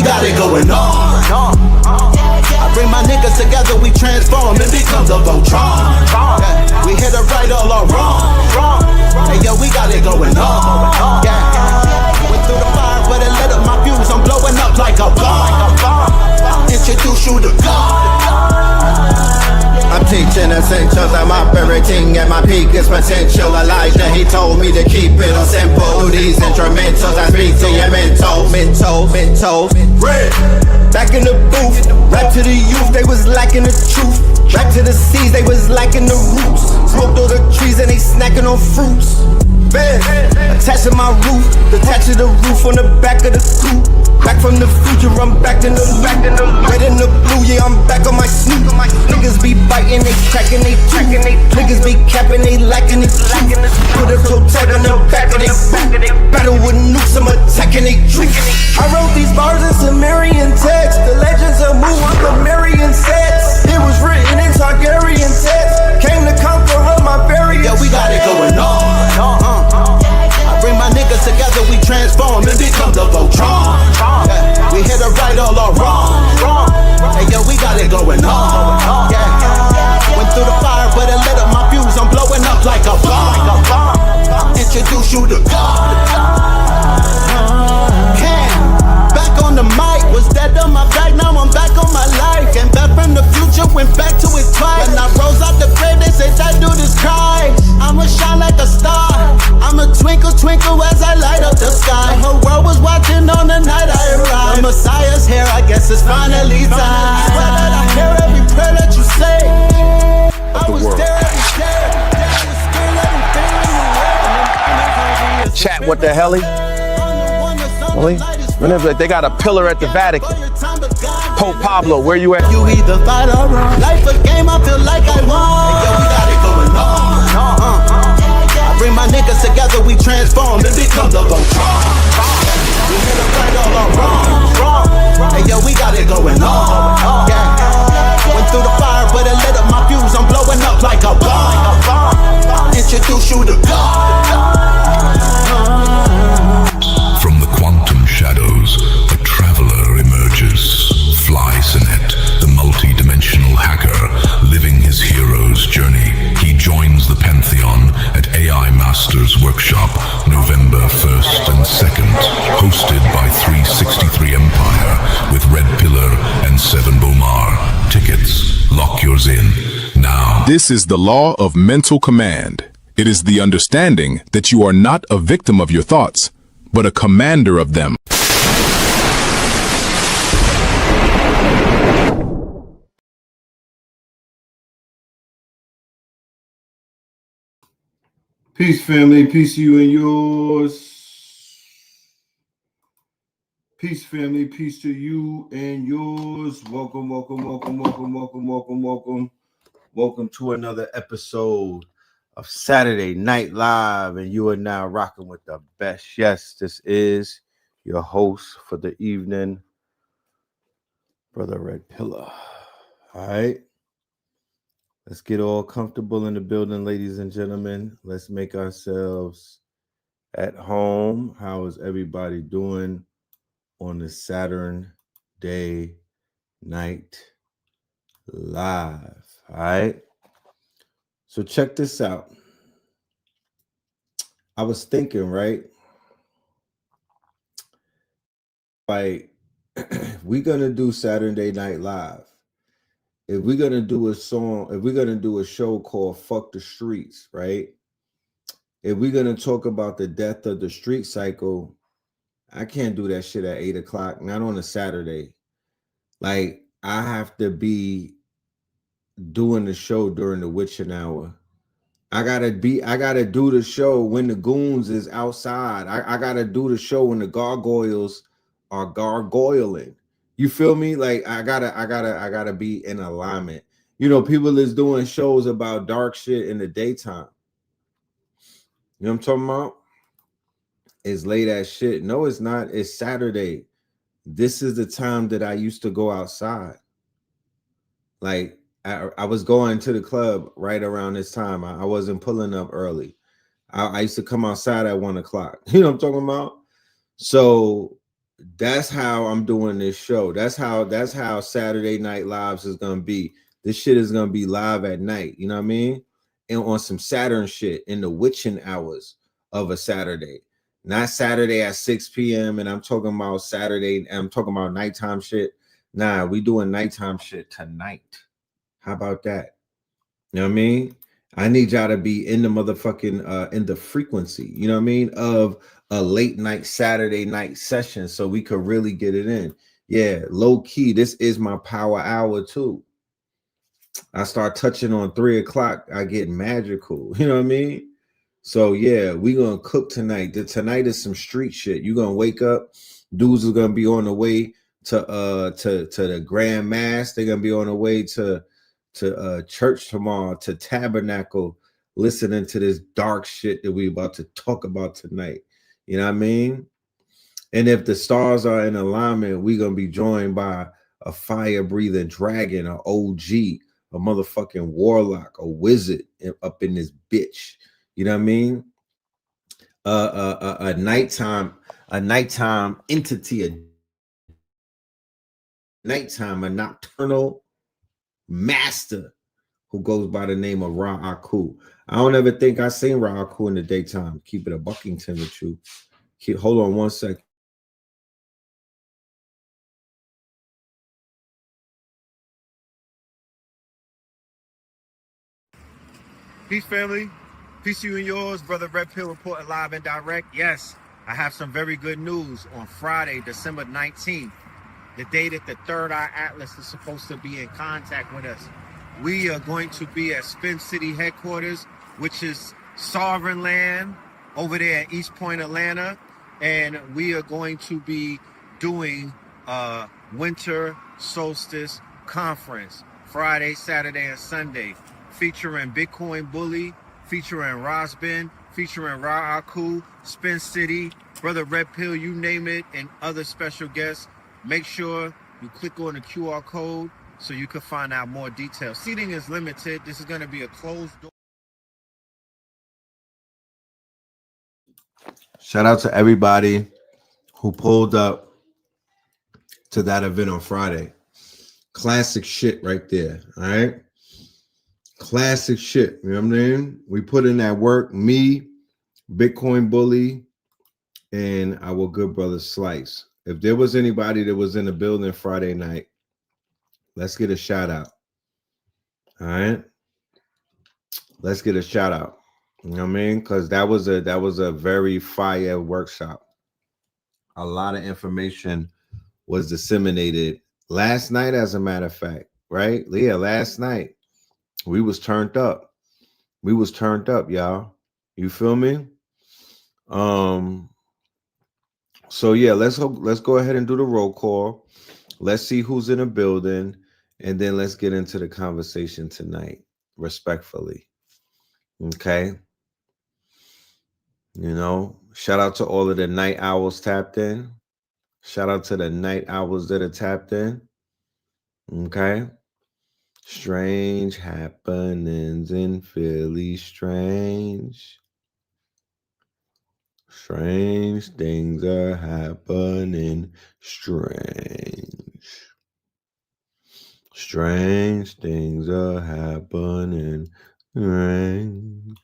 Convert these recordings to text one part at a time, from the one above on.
got it going on. I bring my niggas together, we transform and become the Voltron. Yeah. We hit it right all our wrong. Hey yo, we got it going on. Yeah. Went through the fire, but it lit up my fuse. I'm blowing up like a bomb. Introduce you to God. I'm teaching essentials, I'm operating at my peakest potential. Elijah, he told me to keep it all simple. Through these instrumentals, I speak to your mental. Red. Back in the booth, rap to the youth, they was lacking the truth. Rap to the seas, they was lacking the roots. Smoked all the trees and they snacking on fruits. Bed, attached to my roof, detached to the roof on the back of the coupe. Back from the future, I'm back in the red and the blue, yeah, I'm back on my snoop. Niggas be biting, they cracking, they tracking, niggas be capping, they lacking, they tracking. Put a toe tag on the back of they boot. Battle with nukes, I'm attacking, they tricking. I wrote these bars in Sumerian text. The legends of Mu on the Marian sets. It was written in Targaryen text. Came to conquer all my variants. Yeah, we got it going on. I bring my niggas together, we transform and become the Voltron. Yeah. We hit it right all our wrong. Hey yo, we got it going on. Yeah. Went through the fire, but it lit up my fuse. I'm blowing up like a bomb. Introduce you to God. Back on the mic, was dead on my back, now I'm back on my life. Came back from the future, went back to it twice. When I rose out the grave, they said that dude is Christ. I'ma shine like a star, I'ma twinkle, twinkle as I light up the sky. The whole world was watching on the night I arrived. The Messiah's here, I guess it's finally time. Swear that I hear every prayer that you say. I was there every day, I was still everything. Chat, what the hell? Whenever they got a pillar at the Vatican. Pope Pablo, where you at? You either fight or run. Life a game, I feel like I won. Hey, yo, we got it going on. I bring my niggas together, we transform and become the Voltron. We hit it right all our wrong. Hey yo, we got it going on. Yeah. Went through the fire, but it lit up my fuse. I'm blowing up like a bomb. Introduce you to God. From the quantum shadows, a traveler emerges. Fly Sinet, the multi-dimensional hacker, living his hero's journey. He joins the Pantheon at AI Masters Workshop, November 1st and 2nd, hosted by 363 Empire with Red Pillar and Seven Bomar. Tickets, lock yours in now. This is the law of mental command. It is the understanding that you are not a victim of your thoughts, but a commander of them. Peace, family. Peace to you and yours. Peace, family. Peace to you and yours. Welcome, welcome, welcome, welcome, welcome, welcome, welcome. Welcome to another episode of Saturday Night Live, and you are now rocking with the best. Yes, this is your host for the evening, Brother Red Pillar. All right. Let's get all comfortable in the building, ladies and gentlemen. Let's make ourselves at home. How is everybody doing on the Saturn Day Night Live? All right. So check this out. I was thinking, right? Like, we're going to do Saturday Night Live. If we're going to do a song, if we're going to do a show called Fuck the Streets, right? If we're going to talk about the death of the street cycle, I can't do that shit at 8 o'clock, not on a Saturday. Like, I have to be doing the show during the witching hour. I gotta do the show when the goons is outside. I gotta do the show when the gargoyles are gargoyling. You feel me? Like I gotta be in alignment. You know, people is doing shows about dark shit in the daytime. You know what I'm talking about? It's late as shit. No, it's not. It's Saturday. This is the time that I used to go outside. Like I was going to the club right around this time. I wasn't pulling up early. I used to come outside at 1 o'clock. You know what I'm talking about? So that's how I'm doing this show. That's how Saturday Night Lives is gonna be. This shit is gonna be live at night. You know what I mean? And on some Saturn shit in the witching hours of a Saturday, not Saturday at 6 p.m. And I'm talking about Saturday. And I'm talking about nighttime shit. Nah, we doing nighttime shit tonight. How about that? You know what I mean? I need y'all to be in the motherfucking in the frequency, you know what I mean, of a late night Saturday night session so we could really get it in. Yeah, low key. This is my power hour too. I start touching on 3 o'clock. I get magical, you know what I mean? So yeah, we gonna cook tonight. Tonight is some street shit. You gonna wake up, dudes are gonna be on the way to the grand mass. They're gonna be on the way to church tomorrow, to tabernacle, listening to this dark shit that we about to talk about tonight. You know what I mean? And if the stars are in alignment, we're gonna be joined by a fire-breathing dragon, an OG, a motherfucking warlock, a wizard up in this bitch. You know what I mean? A nighttime entity, a nocturnal master who goes by the name of AHKU. I don't ever think I seen AHKU in the daytime. Keep it a Buckington with you. Hold on 1 second. Peace, family. Peace to you and yours. Brother Red Pill reporting live and direct. Yes, I have some very good news on Friday, December 19th, the day that the Third Eye Atlas is supposed to be in contact with us. We are going to be at Spin City headquarters, which is Sovereign Land over there at East Point, Atlanta. And we are going to be doing a winter solstice conference Friday, Saturday, and Sunday, featuring Bitcoin Bully, featuring Rosbin, featuring AHKU, Spin City, Brother Red Pill, you name it, and other special guests. Make sure you click on the QR code so you can find out more details. Seating is limited. This is going to be a closed door. Shout out to everybody who pulled up to that event on Friday. Classic shit right there. All right. Classic shit. You know what I mean? We put in that work. Me, Bitcoin Bully, and our good brother Slice. If there was anybody that was in the building Friday night, let's get a shout out. All right. Let's get a shout out. You know what I mean? Because that was a very fire workshop. A lot of information was disseminated last night, as a matter of fact, right? Yeah, last night we was turned up. We was turned up, y'all. You feel me? So yeah, let's go ahead and do the roll call. Let's see who's in the building, and then let's get into the conversation tonight, respectfully. Okay. You know, shout out to all of the night owls tapped in. Shout out to the night owls that are tapped in. Okay. Strange happenings in Philly, strange. Strange things are happening, strange. Strange things are happening, strange.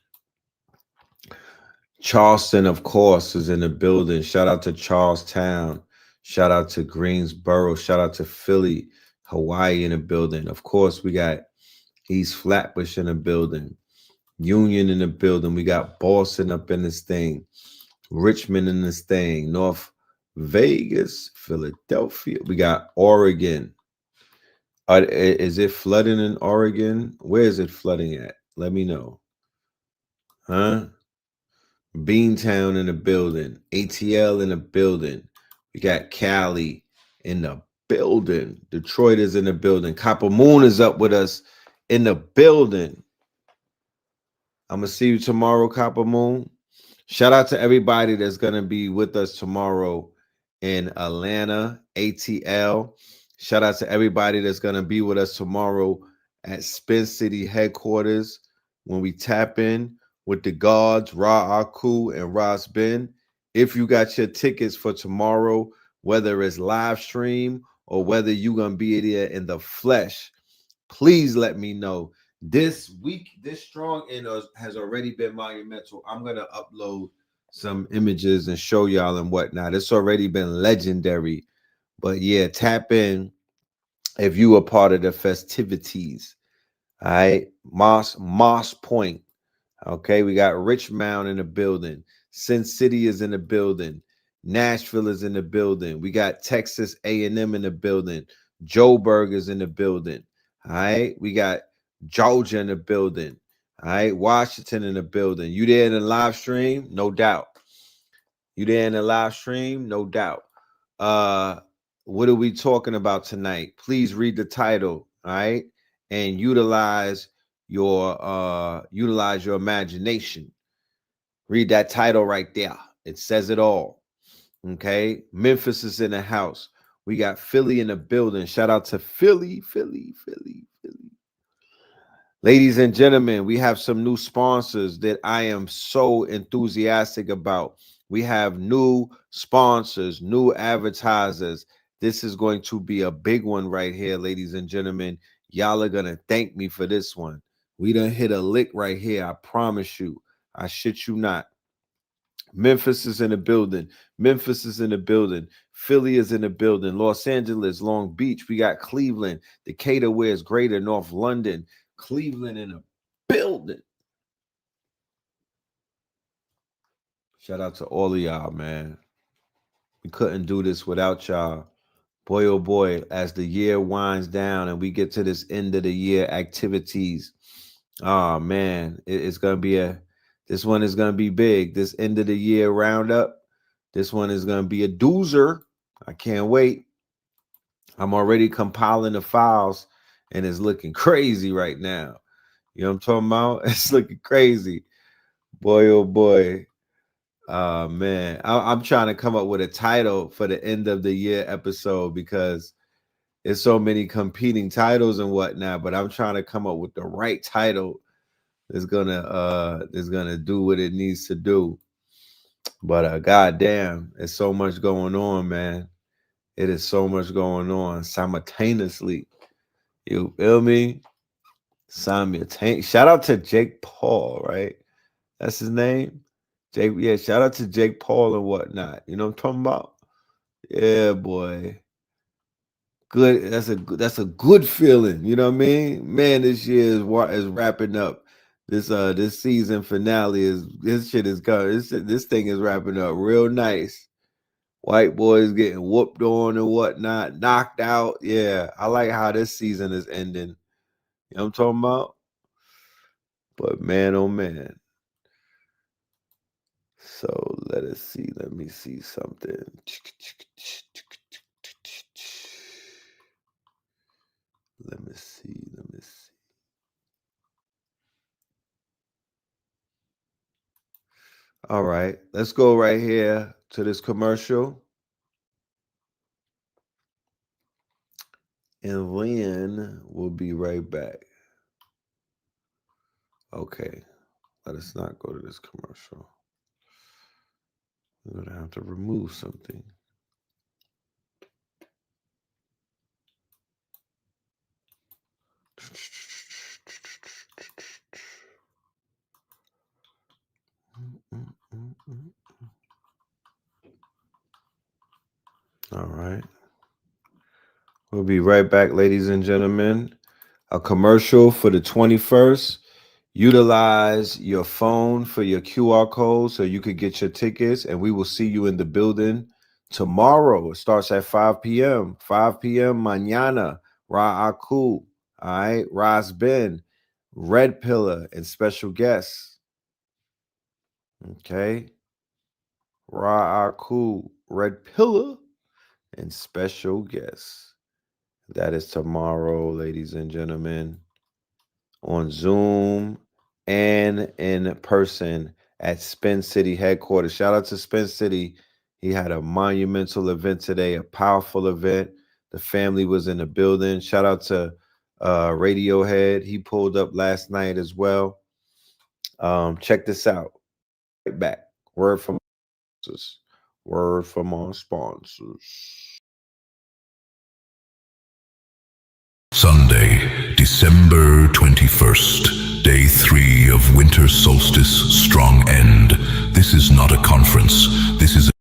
Charleston, of course, is in the building. Shout out to Charlestown. Shout out to Greensboro. Shout out to Philly, Hawaii in the building. Of course, we got East Flatbush in the building. Union in the building. We got Boston up in this thing. Richmond in this thing. North Vegas, Philadelphia. We got Oregon. Is it flooding in Oregon? Where is it flooding at? Let me know. Huh? Beantown in the building. ATL in the building. We got Cali in the building. Detroit is in the building. Copper Moon is up with us in the building. I'm going to see you tomorrow, Copper Moon. Shout out to everybody that's going to be with us tomorrow in Atlanta, ATL. Shout out to everybody that's going to be with us tomorrow at Spin City headquarters when we tap in with the gods, AHKU and Rosbin. If you got your tickets for tomorrow, whether it's live stream or whether you're gonna be there in the flesh, please let me know. This week, this strong in us has already been monumental. I'm gonna upload some images and show y'all and whatnot. It's already been legendary. But yeah, tap in if you are part of the festivities. All right, Moss Point. Okay, we got Richmond in the building. Sin City is in the building. Nashville is in the building. We got Texas A&M in the building. Joburg is in the building. All right, we got Georgia in the building. All right, Washington in the building. You there in the live stream? No doubt. You there in the live stream? No doubt. What are we talking about tonight? Please read the title, all right? And utilize your imagination. Read that title right there. It says it all. Okay. Memphis is in the house. We got Philly in the building. Shout out to Philly. Ladies and gentlemen, we have some new sponsors that I am so enthusiastic about. We have new sponsors, new advertisers. This is going to be a big one right here, ladies and gentlemen. Y'all are going to thank me for this one. We done hit a lick right here. I promise you. I shit you not. Memphis is in the building. Memphis is in the building. Philly is in the building. Los Angeles, Long Beach. We got Cleveland. Decatur, where's greater? North London. Cleveland in the building. Shout out to all of y'all, man. We couldn't do this without y'all. Boy, oh boy, as the year winds down and we get to this end of the year activities, oh man, it's going to be this one is going to be big. This end of the year roundup, this one is going to be a doozer. I can't wait. I'm already compiling the files and it's looking crazy right now. You know what I'm talking about? It's looking crazy. Boy, oh boy. Man, I'm trying to come up with a title for the end of the year episode because there's so many competing titles and whatnot, but I'm trying to come up with the right title that's gonna do what it needs to do. But goddamn, there's so much going on, man. It is so much going on simultaneously. You feel me? Shout out to Jake Paul, right? That's his name. Jake, yeah, shout out to Jake Paul and whatnot. You know what I'm talking about? Yeah, boy. Good. That's a good feeling. You know what I mean? Man, this year is wrapping up. This season finale this shit is going. This thing is wrapping up real nice. White boys getting whooped on and whatnot, knocked out. Yeah, I like how this season is ending. You know what I'm talking about? But man, oh man. So let us see. Let me see something. Let me see. All right. Let's go right here to this commercial. And then we'll be right back. Okay. Let us not go to this commercial. We're going to have to remove something. All right. We'll be right back, ladies and gentlemen. A commercial for the 21st. Utilize your phone for your QR code so you could get your tickets, and we will see you in the building tomorrow. It starts at 5 p.m. 5 p.m. mañana. AHKU. All right. Ras Ben, Red Pillar, and special guests. Okay. AHKU, Red Pillar, and special guests. That is tomorrow, ladies and gentlemen, on Zoom and in person at Spin City headquarters. Shout out to Spin City. He had a monumental event today, a powerful event. The family was in the building. Shout out to Radiohead. He pulled up last night as well. Check this out. Right back. Word from Word from our sponsors. Sunday, December 21st, day 3 of winter solstice strong end. This is not a conference. This is a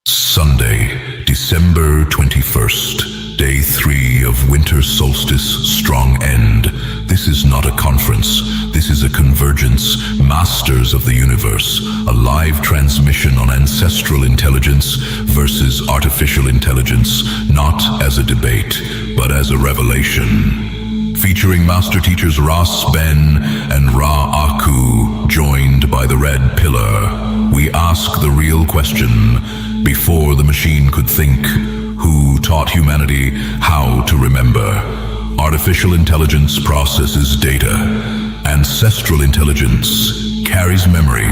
Sunday, December 21st, day 3 of winter solstice strong end. This is not a conference. This is a convergence, masters of the universe, a live transmission on ancestral intelligence versus artificial intelligence, not as a debate, but as a revelation. Featuring master teachers Ross Ben and AHKU, joined by the red pillar, we ask the real question. Before the machine could think, who taught humanity how to remember? Artificial intelligence processes data. Ancestral intelligence carries memory.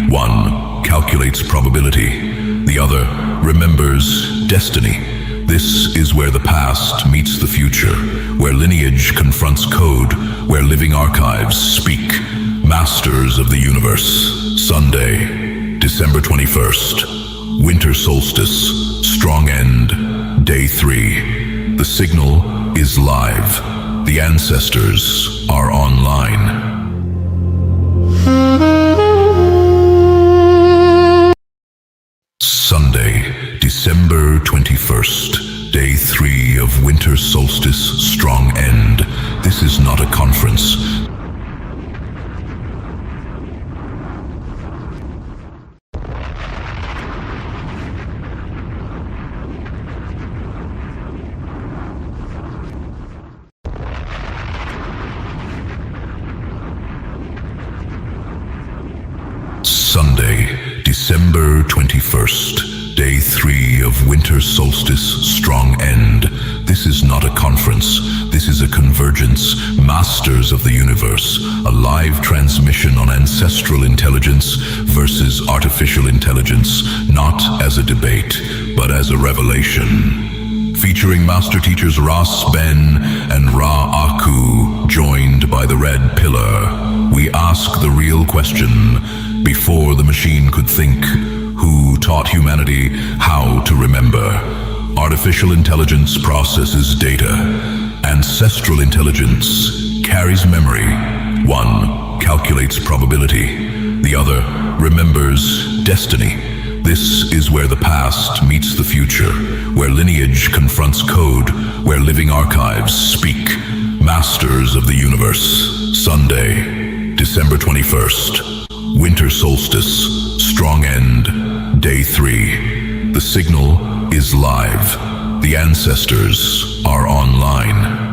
One calculates probability. The other remembers destiny. This is where the past meets the future, where lineage confronts code, where living archives speak. Masters of the universe. Sunday, December 21st. Winter solstice, strong end, day 3. The signal is live. The ancestors are online. Sunday, December 21st, day 3 of winter solstice, strong end. This is not a conference. Sunday, December 21st, day 3 of winter solstice, strong end. This is not a conference. This is a convergence, masters of the universe, a live transmission on ancestral intelligence versus artificial intelligence, not as a debate, but as a revelation. Featuring master teachers Ross Ben and AHKU, joined by the red pillar, we ask the real question. Before the machine could think, who taught humanity how to remember? Artificial intelligence processes data. Ancestral intelligence carries memory. One calculates probability. The other remembers destiny. This is where the past meets the future, where lineage confronts code, where living archives speak. Masters of the universe. Sunday, December 21st. Winter solstice, strong end, day 3. The signal is live. The ancestors are online.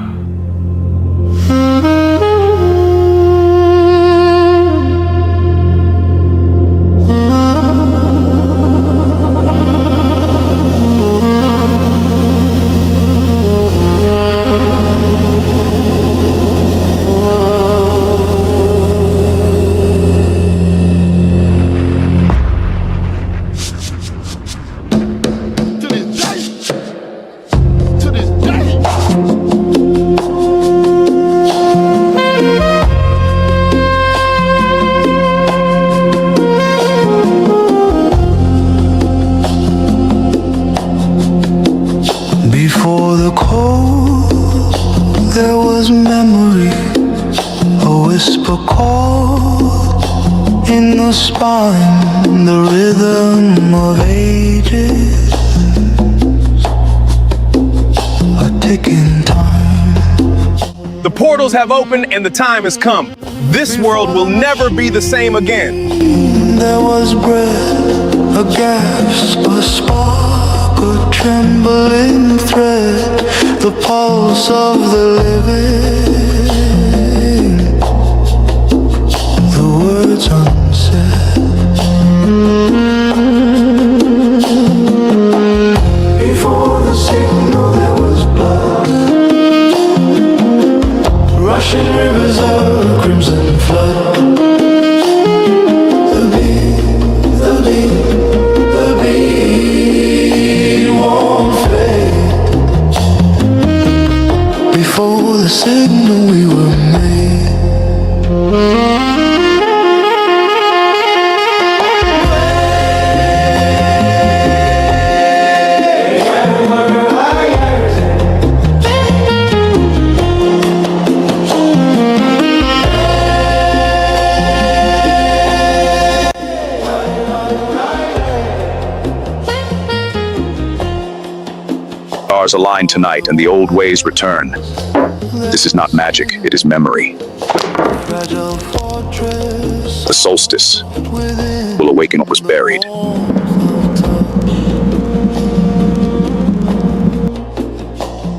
Before the cold, there was memory, a whisper call in the spine, the rhythm of ages, a ticking time. The portals have opened and the time has come. This world will never be the same again. There was breath, a gasp, a spark, a trembling thread, the pulse of the living, the words unsaid. Before the signal there was blood, rushing rivers of crimson flood. The signal we were made. stars align tonight and the old ways return. This is not magic, it is memory. Fragile fortress The solstice within will awaken what was buried. the warmth of touch.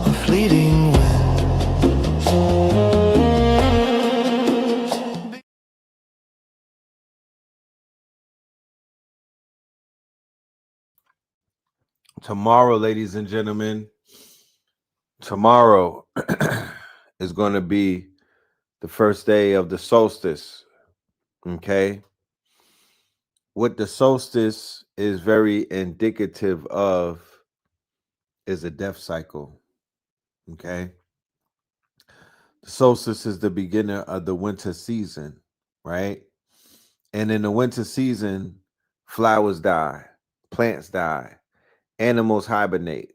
A fleeting wind. Tomorrow, ladies and gentlemen, tomorrow is going to be the first day of the solstice. Okay. What the solstice is very indicative of is a death cycle. Okay. The solstice is the beginning of the winter season, right? And in the winter season, flowers die, plants die, animals hibernate.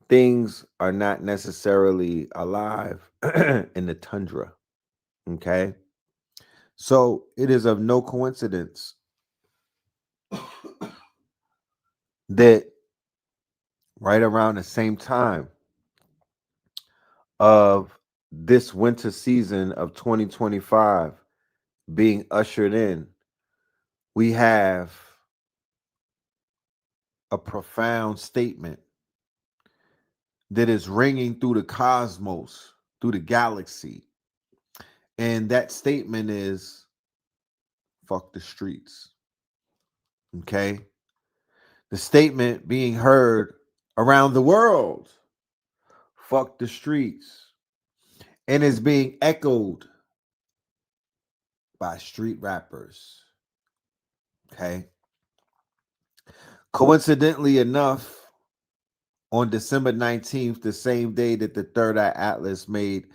Things are not necessarily alive in the tundra. Okay. So it is of no coincidence that right around the same time of this winter season of 2025 being ushered in, we have a profound statement that is ringing through the cosmos, through the galaxy. And that statement is, fuck the streets. Okay. The statement being heard around the world, fuck the streets, and is being echoed by street rappers. Okay. Coincidentally enough, on December 19th, the same day that the Third Eye Atlas made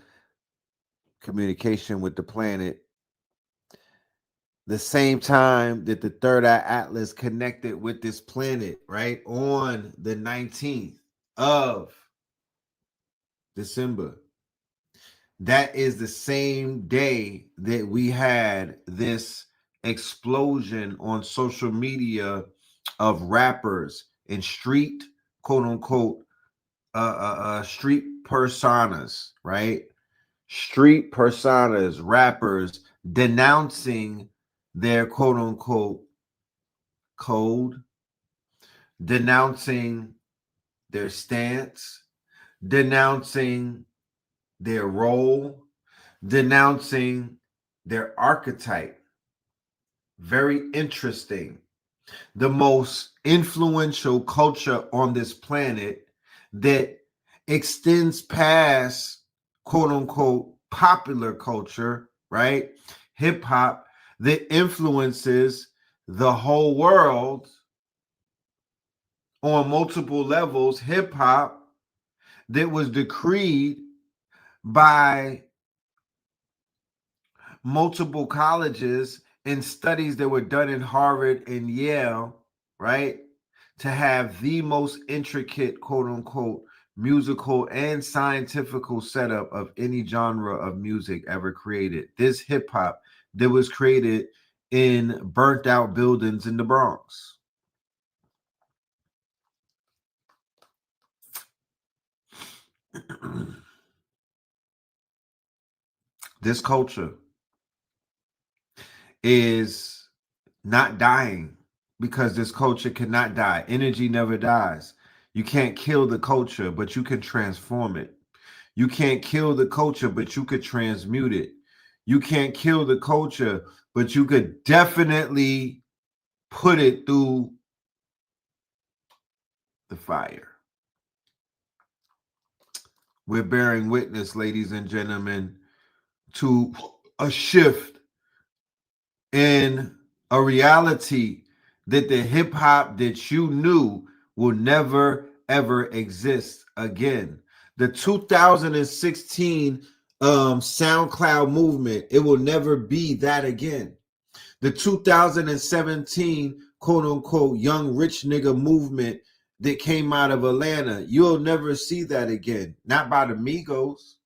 communication with the planet, the same time that the Third Eye Atlas connected with this planet, right, on the 19th of December, that is the same day that we had this explosion on social media of rappers and street, quote unquote, street personas, right? Street personas, rappers denouncing their quote unquote code, denouncing their stance, denouncing their role, denouncing their archetype. Very interesting. The most influential culture on this planet that extends past quote unquote popular culture, right? Hip hop, that influences the whole world on multiple levels. Hip hop that was decreed by multiple colleges and studies that were done in Harvard and Yale, right? To have the most intricate, quote unquote, musical and scientific setup of any genre of music ever created. This hip hop that was created in burnt out buildings in the Bronx. This culture is not dying because this culture cannot die. Energy never dies. You can't kill the culture, but you can transform it. You can't kill the culture, but you could transmute it. You can't kill the culture, but you could definitely put it through the fire. We're bearing witness, ladies and gentlemen, to a shift in a reality that the hip hop that you knew will never, ever exist again. The 2016 SoundCloud movement, it will never be that again. The 2017 quote unquote young rich nigga movement that came out of Atlanta, you'll never see that again. Not by the Migos.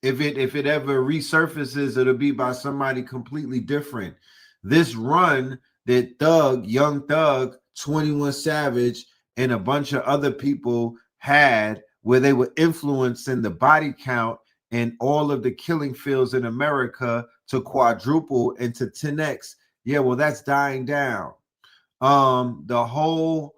If it ever resurfaces, it'll be by somebody completely different. This run that Thug, Young Thug, 21 Savage, and a bunch of other people had, where they were influencing the body count and all of the killing fields in America to quadruple and to 10x. Yeah, well, that's dying down. The whole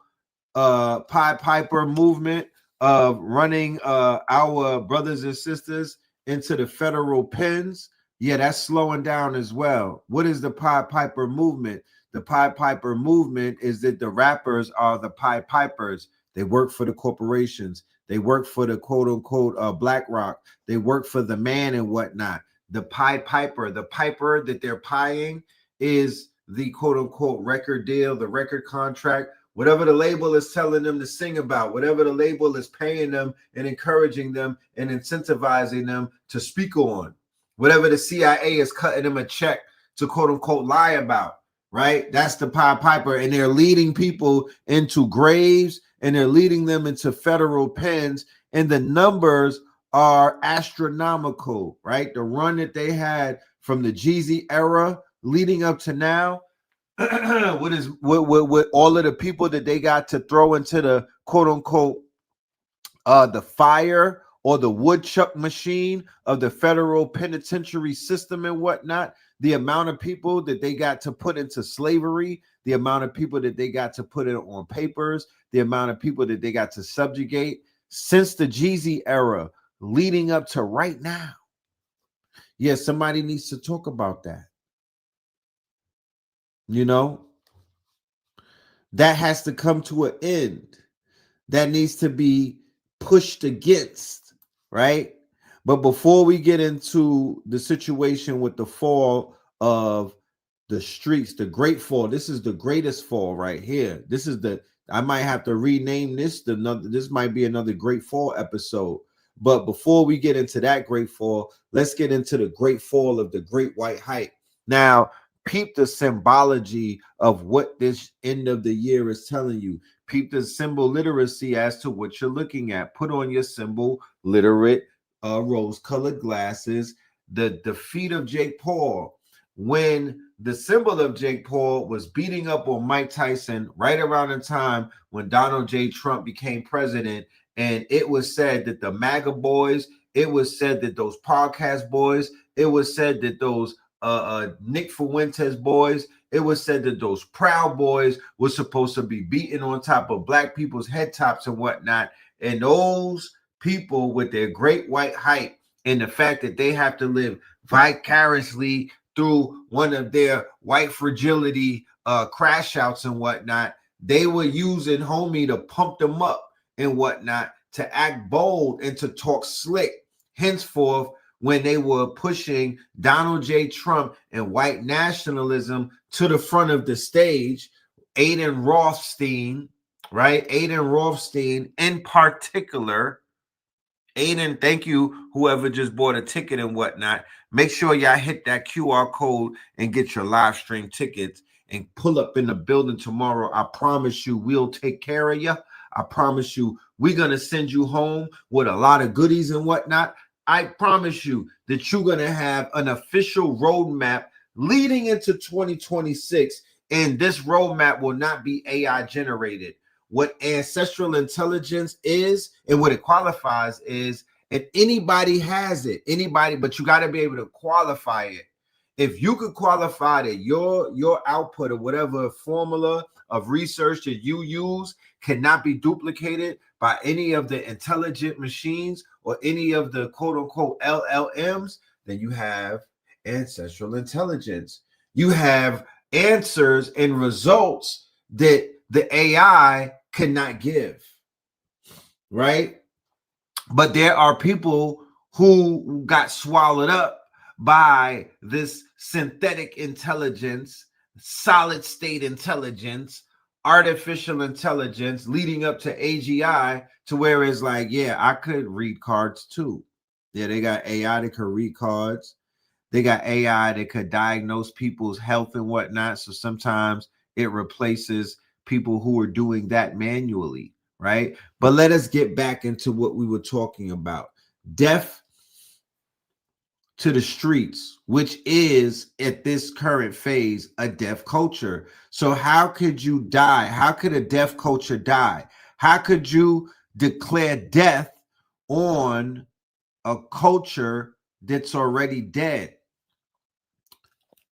Pied Piper movement of running our brothers and sisters into the federal pens, yeah, that's slowing down as well. What is the Pied Piper movement? The Pied Piper movement is that the rappers are the Pied Pipers. They work for the corporations. They work for the quote unquote BlackRock. They work for the man and whatnot. The Pied Piper, the piper that they're pieing is the quote unquote record deal, the record contract, whatever the label is telling them to sing about, whatever the label is paying them and encouraging them and incentivizing them to speak on, whatever the CIA is cutting them a check to quote unquote lie about, right? That's the Pied Piper. And they're leading people into graves and they're leading them into federal pens. And the numbers are astronomical, right? The run that they had from the Jeezy era leading up to now, what all of the people that they got to throw into the quote unquote the fire or the woodchuck machine of the federal penitentiary system and whatnot, the amount of people that they got to put into slavery, the amount of people that they got to put it on papers, the amount of people that they got to subjugate since the Jeezy era leading up to right now. Yeah, somebody needs to talk about that. You know, that has to come to an end. That needs to be pushed against, right? But before we get into the situation with the fall of the streets, the great fall, this is the greatest fall right here. This is the, I might have to rename this. This might be another great fall episode. But before we get into that great fall, let's get into the great fall of the great white hype. Now, peep the symbology of what this end of the year is telling you. Peep the symbol literacy as to what you're looking at. Put on your symbol literate rose-colored glasses. The defeat of Jake Paul. When the symbol of Jake Paul was beating up on Mike Tyson right around the time when Donald J. Trump became president, and it was said that the MAGA boys, it was said that those podcast boys, it was said that those Nick Fuentes boys, it was said that those Proud Boys were supposed to be beaten on top of black people's head tops and whatnot. And those people with their great white hype and the fact that they have to live vicariously through one of their white fragility crash outs and whatnot, they were using homie to pump them up and whatnot, to act bold and to talk slick. Henceforth, when they were pushing Donald J. Trump and white nationalism to the front of the stage, Aiden Rothstein, right? Aiden Rothstein in particular. Aiden, thank you, whoever just bought a ticket and whatnot. Make sure y'all hit that QR code and get your live stream tickets and pull up in the building tomorrow. I promise you we'll take care of you. I promise you we're going to send you home with a lot of goodies and whatnot. I promise you that you're going to have an official roadmap leading into 2026, and this roadmap will not be AI generated. What ancestral intelligence is and what it qualifies is, and anybody has it, anybody, but you got to be able to qualify it. If you could qualify that your output of whatever formula of research that you use cannot be duplicated by any of the intelligent machines or any of the quote unquote LLMs, then you have ancestral intelligence. You have answers and results that the AI cannot give, right? But there are people who got swallowed up by this synthetic intelligence, solid state intelligence, artificial intelligence leading up to AGI, to where it's like, yeah, I could read cards too. Yeah, they got AI that could read cards. They got AI that could diagnose people's health and whatnot. So sometimes it replaces people who are doing that manually, right? But let us get back into what we were talking about. Death to the streets, which is at this current phase a deaf culture. So how could you die? How could a deaf culture die? How could you declare death on a culture that's already dead?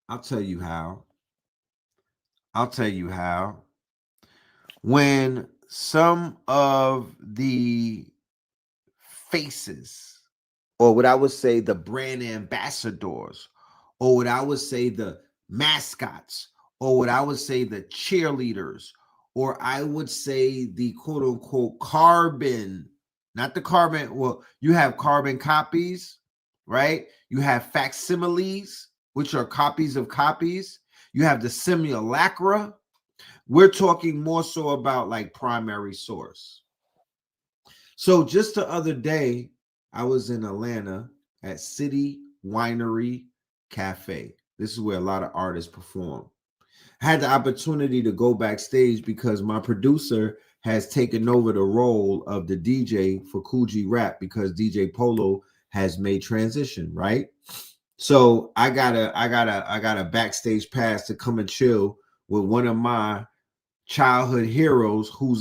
I'll tell you how. When some of the faces, or what I would say the brand ambassadors, or what I would say the mascots, or what I would say the cheerleaders, or I would say the quote unquote carbon, not the carbon. Well, you have carbon copies, right? You have facsimiles, which are copies of copies. You have the simulacra. We're talking more so about like primary source. So just the other day, I was in Atlanta at City Winery Cafe. This is where a lot of artists perform. I had the opportunity to go backstage because my producer has taken over the role of the DJ for Cool G Rap because DJ Polo has made transition, right? So I got a backstage pass to come and chill with one of my childhood heroes who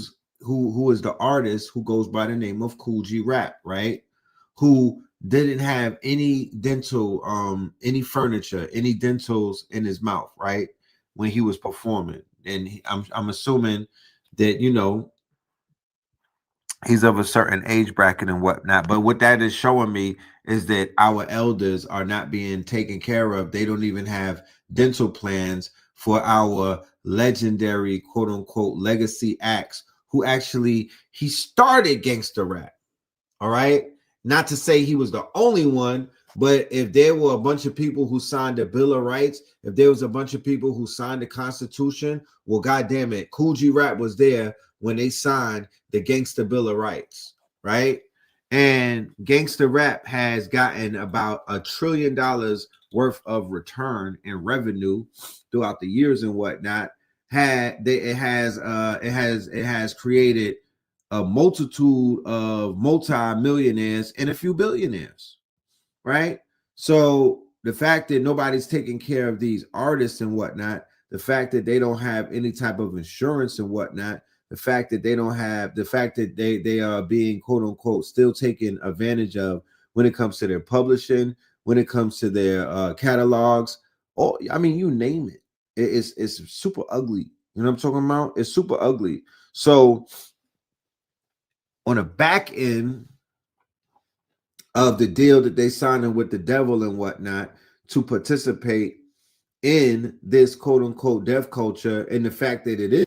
is the artist who goes by the name of Cool G Rap, right? Who didn't have any dental, any furniture, any dentals in his mouth, right? When he was performing. And I'm assuming that, you know, he's of a certain age bracket and whatnot. But what that is showing me is that our elders are not being taken care of. They don't even have dental plans for our legendary quote unquote legacy acts who actually, he started gangster rap. All right. Not to say he was the only one, but if there were a bunch of people who signed the Bill of Rights, if there was a bunch of people who signed the Constitution, well, goddamn it, Cool G Rap was there when they signed the Gangsta Bill of Rights, right? And gangster rap has gotten about $1 trillion worth of return in revenue throughout the years and whatnot. It has created a multitude of multi-millionaires and a few billionaires, right? So the fact that nobody's taking care of these artists and whatnot, the fact that they don't have any type of insurance and whatnot, the fact that they don't have, the fact that they are being quote unquote still taken advantage of when it comes to their publishing, when it comes to their catalogs, or I mean, you name it. It's super ugly. You know what I'm talking about? It's super ugly. So on the back end of the deal that they signed with the devil and whatnot to participate in this quote unquote deaf culture, and the fact that it is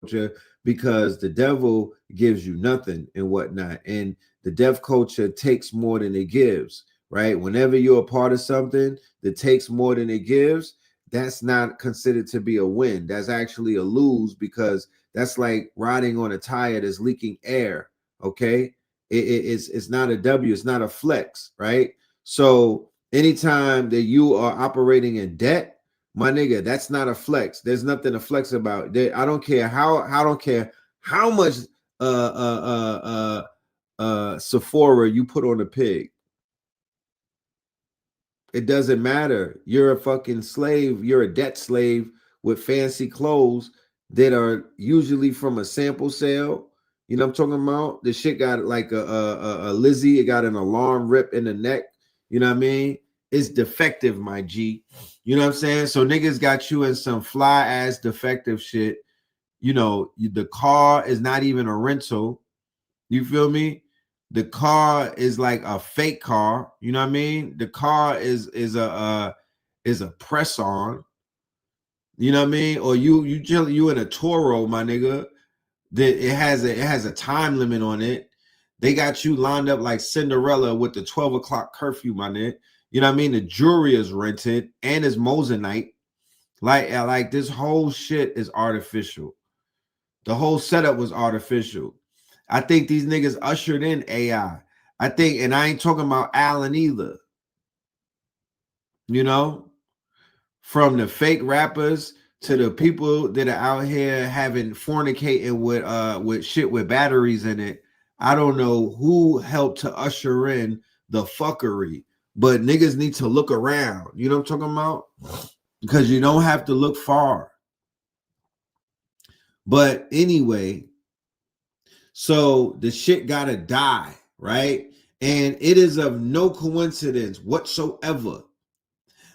culture because the devil gives you nothing and whatnot, and the deaf culture takes more than it gives, right? Whenever you're a part of something that takes more than it gives, that's not considered to be a win. That's actually a lose, because that's like riding on a tire that's leaking air. Okay, it's not a W, it's not a flex, right? So anytime that you are operating in debt, my nigga, that's not a flex. There's nothing to flex about. I don't care how much Sephora you put on a pig. It doesn't matter. You're a fucking slave. You're a debt slave with fancy clothes that are usually from a sample sale. You know what I'm talking about? The shit got like a Lizzie. It got an alarm rip in the neck. You know what I mean? It's defective, my G. You know what I'm saying? So niggas got you in some fly ass defective shit. You know, the car is not even a rental. You feel me? The car is like a fake car. You know what I mean? The car is a press on. You know what I mean? Or you in a Toro, my nigga. That it has a time limit on it. They got you lined up like Cinderella with the 12 o'clock curfew, my nigga. You know what I mean? The jewelry is rented and is Moissanite. Like this whole shit is artificial. The whole setup was artificial. I think these niggas ushered in AI. I think, and I ain't talking about Allen either. You know, from the fake rappers to the people that are out here having fornicating with shit with batteries in it. I don't know who helped to usher in the fuckery, but niggas need to look around. You know what I'm talking about? Because you don't have to look far. But anyway, So the shit gotta die, right? And it is of no coincidence whatsoever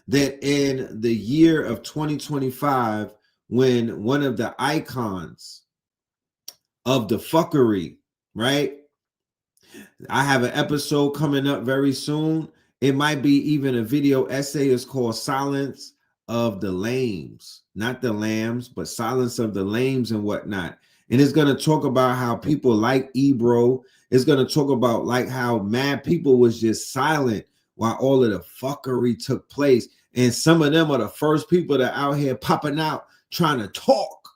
that in the year of 2025, when one of the icons of the fuckery, right? I have an episode coming up very soon. It might be even a video essay. It's called Silence of the Lames, not the Lambs, but Silence of the Lames and whatnot. And it's going to talk about how people like Ebro. It's going to talk about like how mad people was just silent while all of the fuckery took place. And some of them are the first people that are out here popping out trying to talk.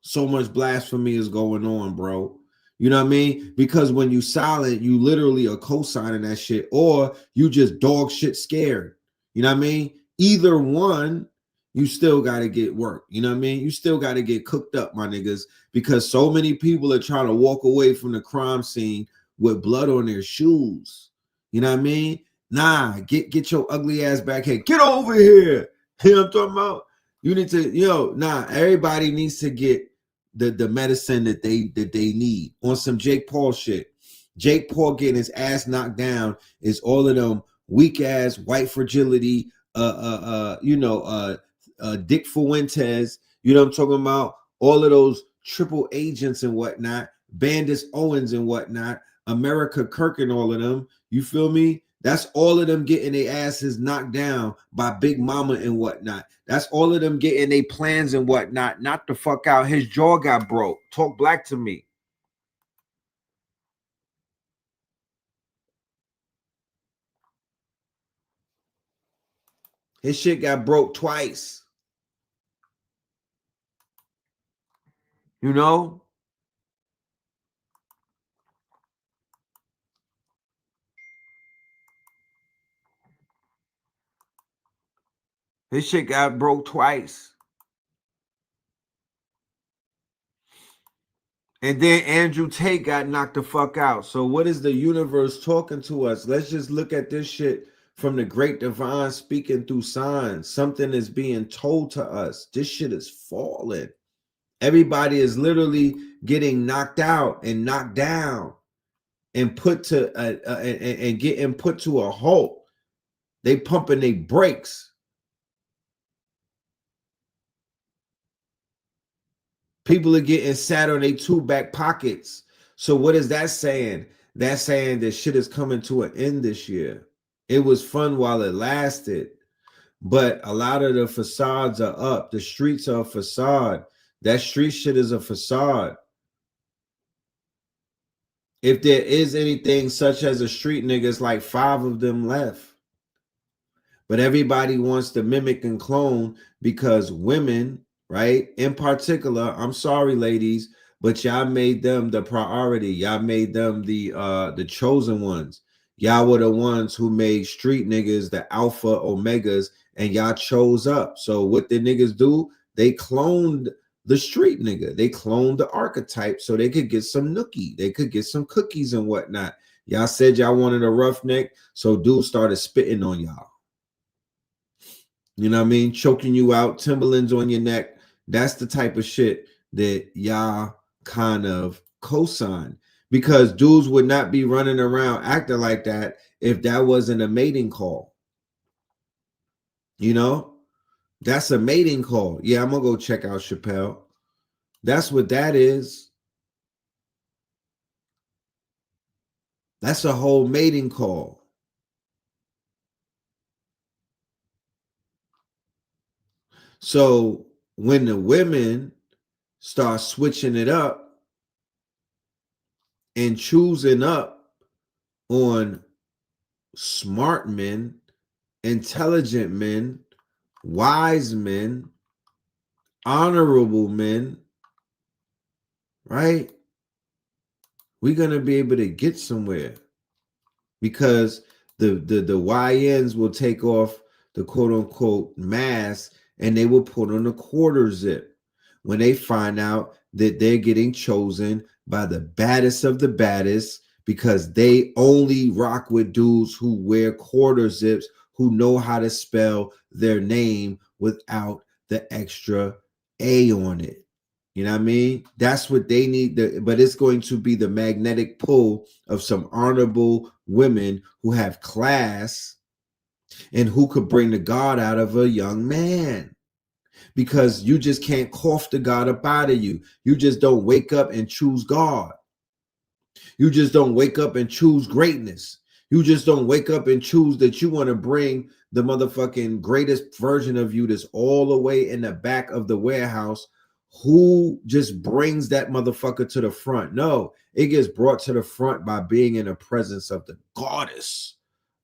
So much blasphemy is going on, bro. You know what I mean? Because when you silent, you literally are co-signing that shit, or you just dog shit scared. You know what I mean? Either one, you still got to get work. You know what I mean? You still got to get cooked up, my niggas, because so many people are trying to walk away from the crime scene with blood on their shoes. You know what I mean? Nah, get your ugly ass back here. Get over here. You know what I'm talking about? You need to, everybody needs to get the medicine that they need on some Jake Paul shit. Jake Paul getting his ass knocked down is all of them weak ass white fragility, Dick Fuentes, you know what I'm talking about? All of those triple agents and whatnot, Bandis Owens and whatnot, America Kirk and all of them. You feel me? That's all of them getting their asses knocked down by Big Mama and whatnot. That's all of them getting their plans and whatnot. Not the fuck out. His jaw got broke. Talk black to me. His shit got broke twice. You know? His shit got broke twice. And then Andrew Tate got knocked the fuck out. So what is the universe talking to us? Let's just look at this shit from the great divine speaking through signs. Something is being told to us. This shit is falling. Everybody is literally getting knocked out and knocked down and put to and getting put to a halt. They pumping their brakes. People are getting sat on their two back pockets. So what is that saying? That's saying that shit is coming to an end this year. It was fun while it lasted, but a lot of the facades are up. The streets are a facade. That street shit is a facade. If there is anything such as a street nigga, it's like 5 of them left. But everybody wants to mimic and clone because women, right? In particular, I'm sorry, ladies, but y'all made them the priority. Y'all made them the chosen ones. Y'all were the ones who made street niggas the alpha omegas, and y'all chose up. So what the niggas do? They cloned the street nigga. They cloned the archetype so they could get some nookie. They could get some cookies and whatnot. Y'all said y'all wanted a roughneck, so dudes started spitting on y'all. You know what I mean? Choking you out, Timberlands on your neck. That's the type of shit that y'all kind of co-sign, because dudes would not be running around acting like that if that wasn't a mating call. You know, that's a mating call. Yeah, I'm gonna go check out Chappelle. That's what that is. That's a whole mating call. So when the women start switching it up and choosing up on smart men, intelligent men, wise men, honorable men, right? We're going to be able to get somewhere, because the YNs will take off the quote unquote mask and they will put on a quarter zip when they find out that they're getting chosen by the baddest of the baddest, because they only rock with dudes who wear quarter zips, who know how to spell their name without the extra A on it. You know what I mean? That's what they need. But it's going to be the magnetic pull of some honorable women who have class and who could bring the God out of a young man. Because you just can't cough the God up out of you. You just don't wake up and choose God. You just don't wake up and choose greatness. You just don't wake up and choose that you want to bring the motherfucking greatest version of you that's all the way in the back of the warehouse. Who just brings that motherfucker to the front? No, it gets brought to the front by being in the presence of the goddess,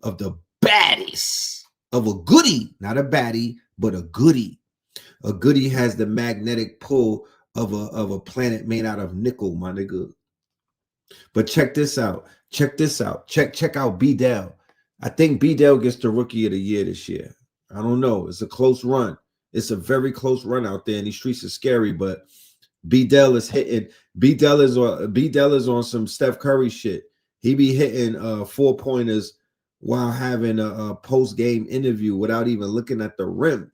of the baddest, of a goodie, not a baddie, but a goodie. A goodie has the magnetic pull of a planet made out of nickel, my nigga. But check this out. Check this out. Check out B-Dell. I think B-Dell gets the rookie of the year this year. I don't know. It's a close run. It's a very close run out there, and these streets are scary. But B-Dell is hitting. B-Dell is on some Steph Curry shit. He be hitting 4-pointers while having a post-game interview without even looking at the rim.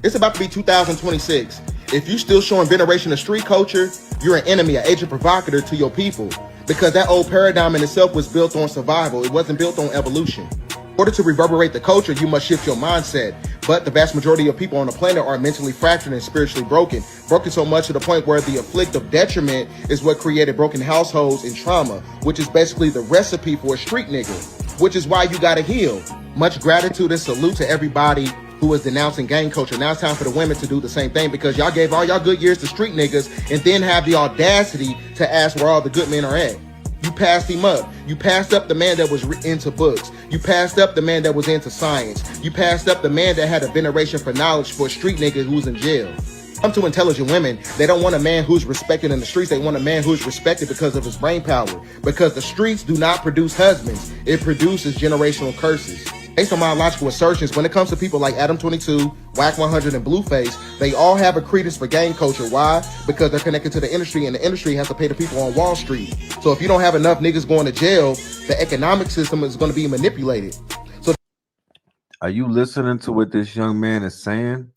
It's about to be 2026. If you still showing veneration of street culture, you're an enemy, an agent provocateur to your people. Because that old paradigm in itself was built on survival. It wasn't built on evolution. In order to reverberate the culture, you must shift your mindset. But the vast majority of people on the planet are mentally fractured and spiritually broken. Broken so much to the point where the afflict of detriment is what created broken households and trauma, which is basically the recipe for a street nigga, which is why you gotta heal. Much gratitude and salute to everybody who is denouncing gang culture. Now it's time for the women to do the same thing, because y'all gave all y'all good years to street niggas and then have the audacity to ask where all the good men are at. You passed him up. You passed up the man that was into books. You passed up the man that was into science. You passed up the man that had a veneration for knowledge for a street nigga who's in jail. Come to intelligent women, they don't want a man who's respected in the streets. They want a man who's respected because of his brain power. Because the streets do not produce husbands. It produces generational curses. Based on my logical assertions, when it comes to people like Adam 22, Whack 100, and Blueface, they all have a credence for gang culture. Why? Because they're connected to the industry, and the industry has to pay the people on Wall Street. So if you don't have enough niggas going to jail, the economic system is going to be manipulated. So, are you listening to what this young man is saying?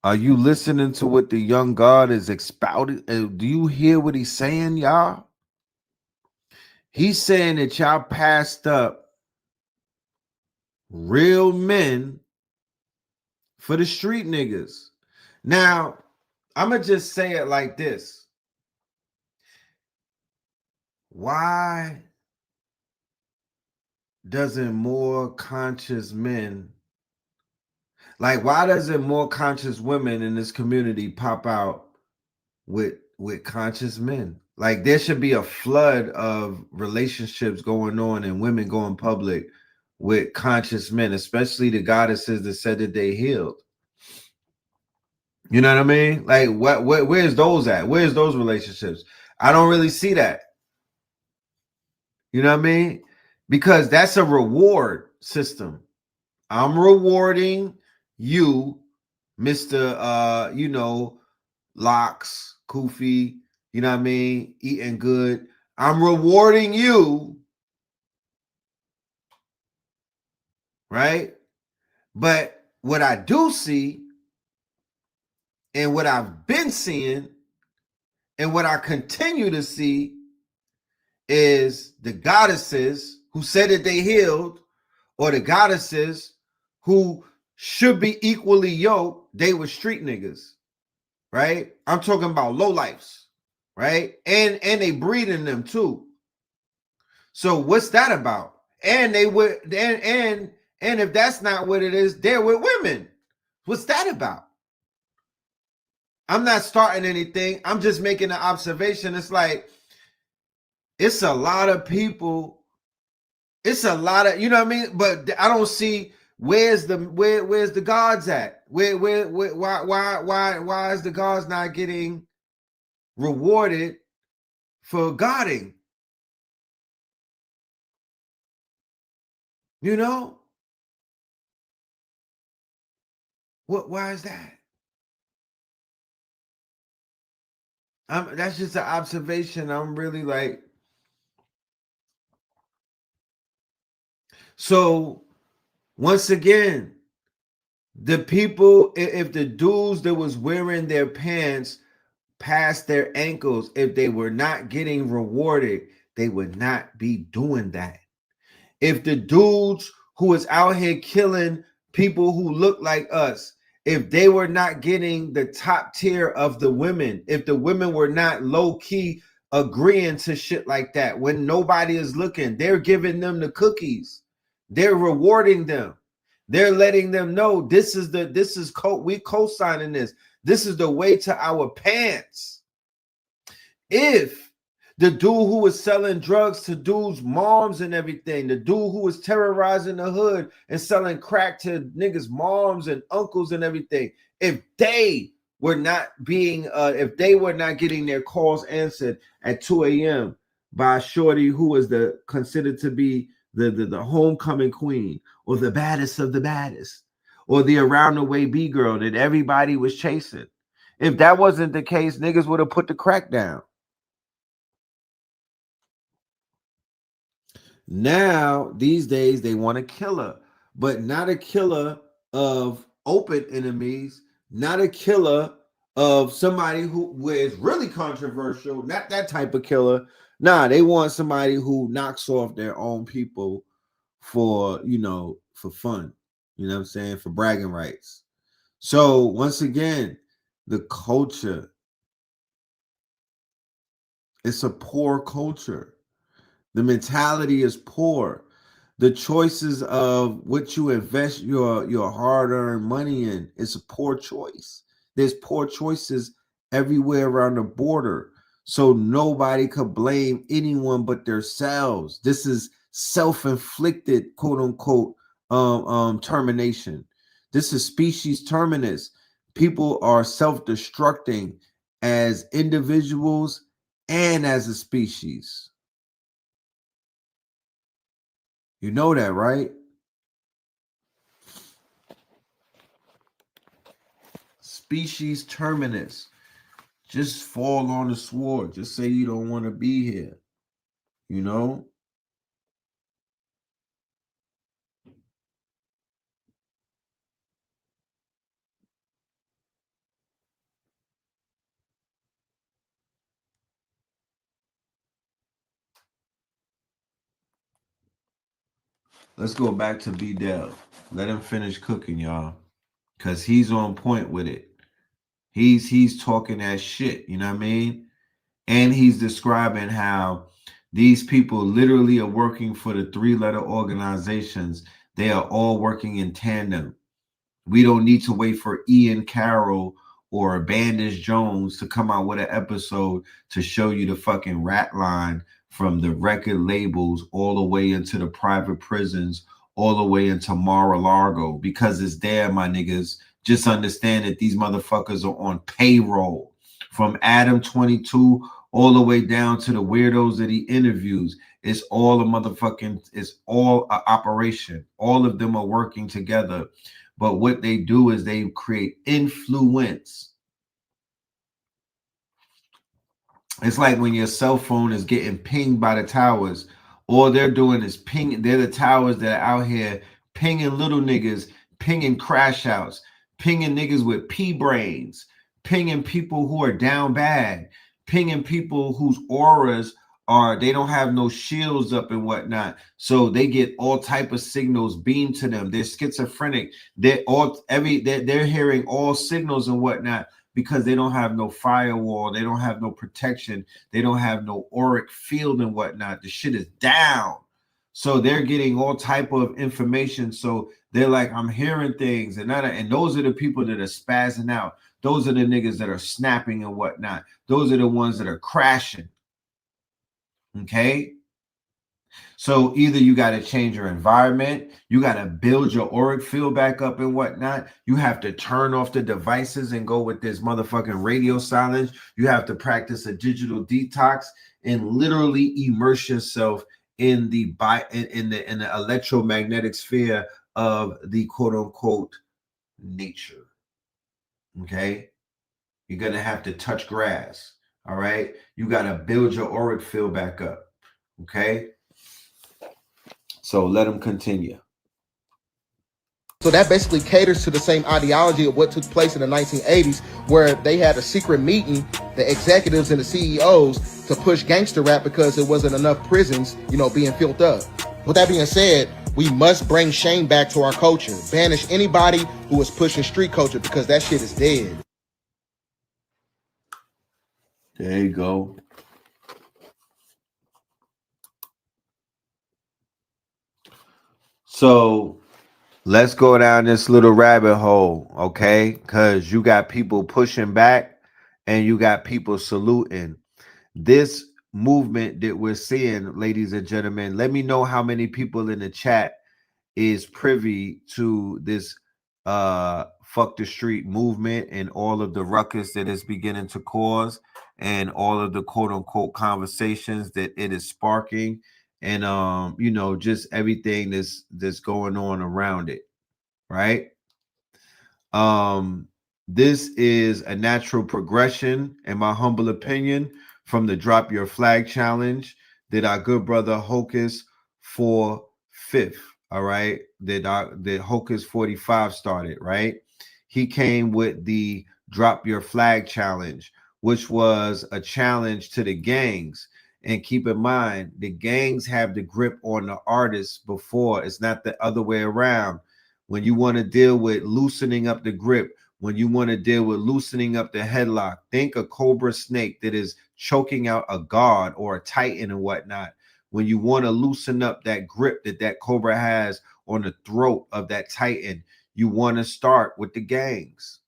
Are you listening to what the young God is expounding? Do you hear what he's saying, y'all? He's saying that y'all passed up real men for the street niggas. Now, I'm going to just say it like this. Why doesn't more conscious men, why doesn't more conscious women in this community pop out with conscious men? Like, there should be a flood of relationships going on and women going public with conscious men, especially the goddesses that said that they healed. You know what I mean? Like, where's those at? Where's those relationships? I don't really see that. You know what I mean? Because that's a reward system. I'm rewarding you, Mr. Locks, Koofy, you know what I mean? Eating good. I'm rewarding you. Right? But what I do see, and what I've been seeing, and what I continue to see, is the goddesses who said that they healed, or the goddesses who should be equally yoked, they were street niggas. Right? I'm talking about lowlifes. Right? And they breeding them too. So what's that about? And they would and if that's not what it is, they're with women. What's that about? I'm not starting anything. I'm just making an observation. It's like, it's a lot of people. It's a lot of, you know what I mean? But I don't see where's the gods at? Why is the gods not getting rewarded for godding? You know? Why is that? That's just an observation. I'm really like, so once again, The people, if the dudes that was wearing their pants past their ankles, if they were not getting rewarded, they would not be doing that. If the dudes who was out here killing people who look like us, if they were not getting the top tier of the women, if the women were not low key agreeing to shit like that, when nobody is looking, they're giving them the cookies, they're rewarding them, they're letting them know we co-signing this. This is the way to our pants. If the dude who was selling drugs to dudes' moms and everything, the dude who was terrorizing the hood and selling crack to niggas' moms and uncles and everything, if they were not getting their calls answered at 2 a.m. by a shorty who was considered to be the homecoming queen, or the baddest of the baddest, or the around the way B girl that everybody was chasing, if that wasn't the case, niggas would have put the crack down. Now, these days, they want a killer, but not a killer of open enemies, not a killer of somebody who is really controversial, not that type of killer. Nah, they want somebody who knocks off their own people for fun. You know what I'm saying? For bragging rights. So, once again, the culture, it's a poor culture. The mentality is poor. The choices of what you invest your hard-earned money in is a poor choice. There's poor choices everywhere around the border. So nobody could blame anyone but themselves. This is self-inflicted, quote unquote, termination. This is species terminus. People are self-destructing as individuals and as a species. You know that, right? Species terminus. Just fall on the sword. Just say you don't want to be here. You know? Let's go back to B Dell. Let him finish cooking, y'all. Cause he's on point with it. He's talking that shit, you know what I mean? And he's describing how these people literally are working for the 3-letter organizations. They are all working in tandem. We don't need to wait for Ian Carroll or Bandage Jones to come out with an episode to show you the fucking rat line from the record labels all the way into the private prisons, all the way into Mar-a-Lago, because it's there, my niggas. Just understand that these motherfuckers are on payroll, from Adam 22 all the way down to the weirdos that he interviews. It's all it's all an operation. All of them are working together. But what they do is they create influence. It's like when your cell phone is getting pinged by the towers. All they're doing is pinging. They're the towers that are out here pinging little niggas, pinging crash outs, pinging niggas with pea brains, pinging people who are down bad, pinging people whose auras they don't have no shields up and whatnot, so they get all type of signals beamed to them. They're schizophrenic. They're hearing all signals and whatnot because they don't have no firewall. They don't have no protection. They don't have no auric field and whatnot. The shit is down. So they're getting all type of information. So they're like, I'm hearing things, and those are the people that are spazzing out. Those are the niggas that are snapping and whatnot. Those are the ones that are crashing. Okay, so either you got to change your environment, you got to build your auric field back up and whatnot. You have to turn off the devices and go with this motherfucking radio silence. You have to practice a digital detox and literally immerse yourself in the electromagnetic sphere of the quote unquote nature. Okay, you're gonna have to touch grass. All right, you got to build your auric field back up. Okay, so let him continue. So that basically caters to the same ideology of what took place in the 1980s, where they had a secret meeting, the executives and the CEOs, to push gangster rap because there wasn't enough prisons, being filled up. With that being said, we must bring shame back to our culture. Banish anybody who is pushing street culture because that shit is dead. There you go. So let's go down this little rabbit hole, okay? Because you got people pushing back and you got people saluting. This movement that we're seeing, ladies and gentlemen, let me know how many people in the chat is privy to this fuck the street movement and all of the ruckus that it's beginning to cause and all of the quote unquote conversations that it is sparking and just everything that's going on around it, right? This is a natural progression, in my humble opinion, from the Drop Your Flag challenge that our good brother Hocus 4/5, all right, that Hocus 45 started, right? He came with the Drop Your Flag challenge, which was a challenge to the gangs. And keep in mind, the gangs have the grip on the artists before. It's not the other way around. When you want to deal with loosening up the grip, when you want to deal with loosening up the headlock, think a cobra snake that is choking out a god or a titan and whatnot. When you want to loosen up that grip that cobra has on the throat of that titan, you want to start with the gangs,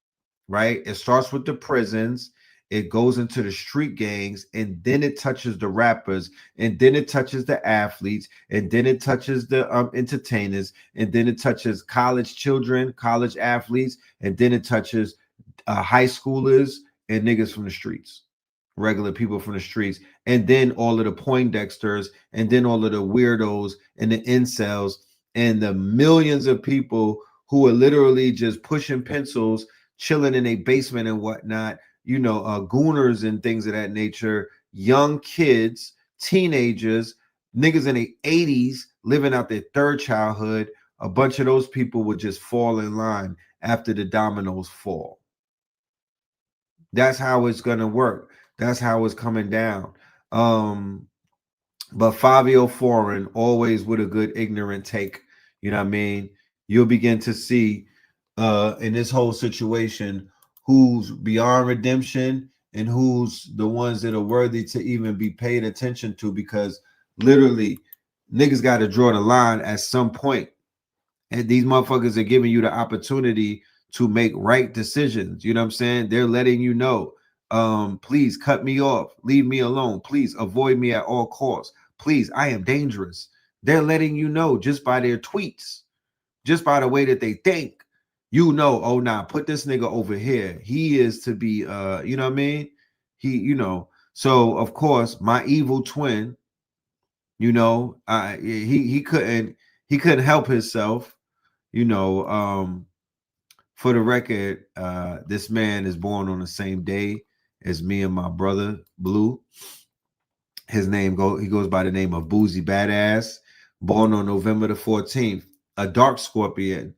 right? It starts with the prisons. It goes into the street gangs, and then it touches the rappers, and then it touches the athletes, and then it touches the entertainers, and then it touches college children, college athletes, and then it touches high schoolers and niggas from the streets, regular people from the streets, and then all of the Poindexters, and then all of the weirdos and the incels, and the millions of people who are literally just pushing pencils, chilling in a basement and whatnot, gooners and things of that nature, young kids, teenagers, niggas in the 80s living out their third childhood. A bunch of those people would just fall in line after the dominoes fall. That's how it's going to work. That's how it's coming down. But Fabio Foreign, always with a good ignorant take, you know what I mean? You'll begin to see in this whole situation who's beyond redemption and who's the ones that are worthy to even be paid attention to, because literally niggas got to draw the line at some point. And these motherfuckers are giving you the opportunity to make right decisions. You know what I'm saying? They're letting you know, please cut me off. Leave me alone. Please avoid me at all costs. Please, I am dangerous. They're letting you know just by their tweets, just by the way that they think. Oh, nah, put this nigga over here. He is to be, you know what I mean? So of course, my evil twin, he couldn't help himself, for the record, this man is born on the same day as me and my brother, Blue. He goes by the name of Boozy Badass, born on November the 14th, a dark Scorpion.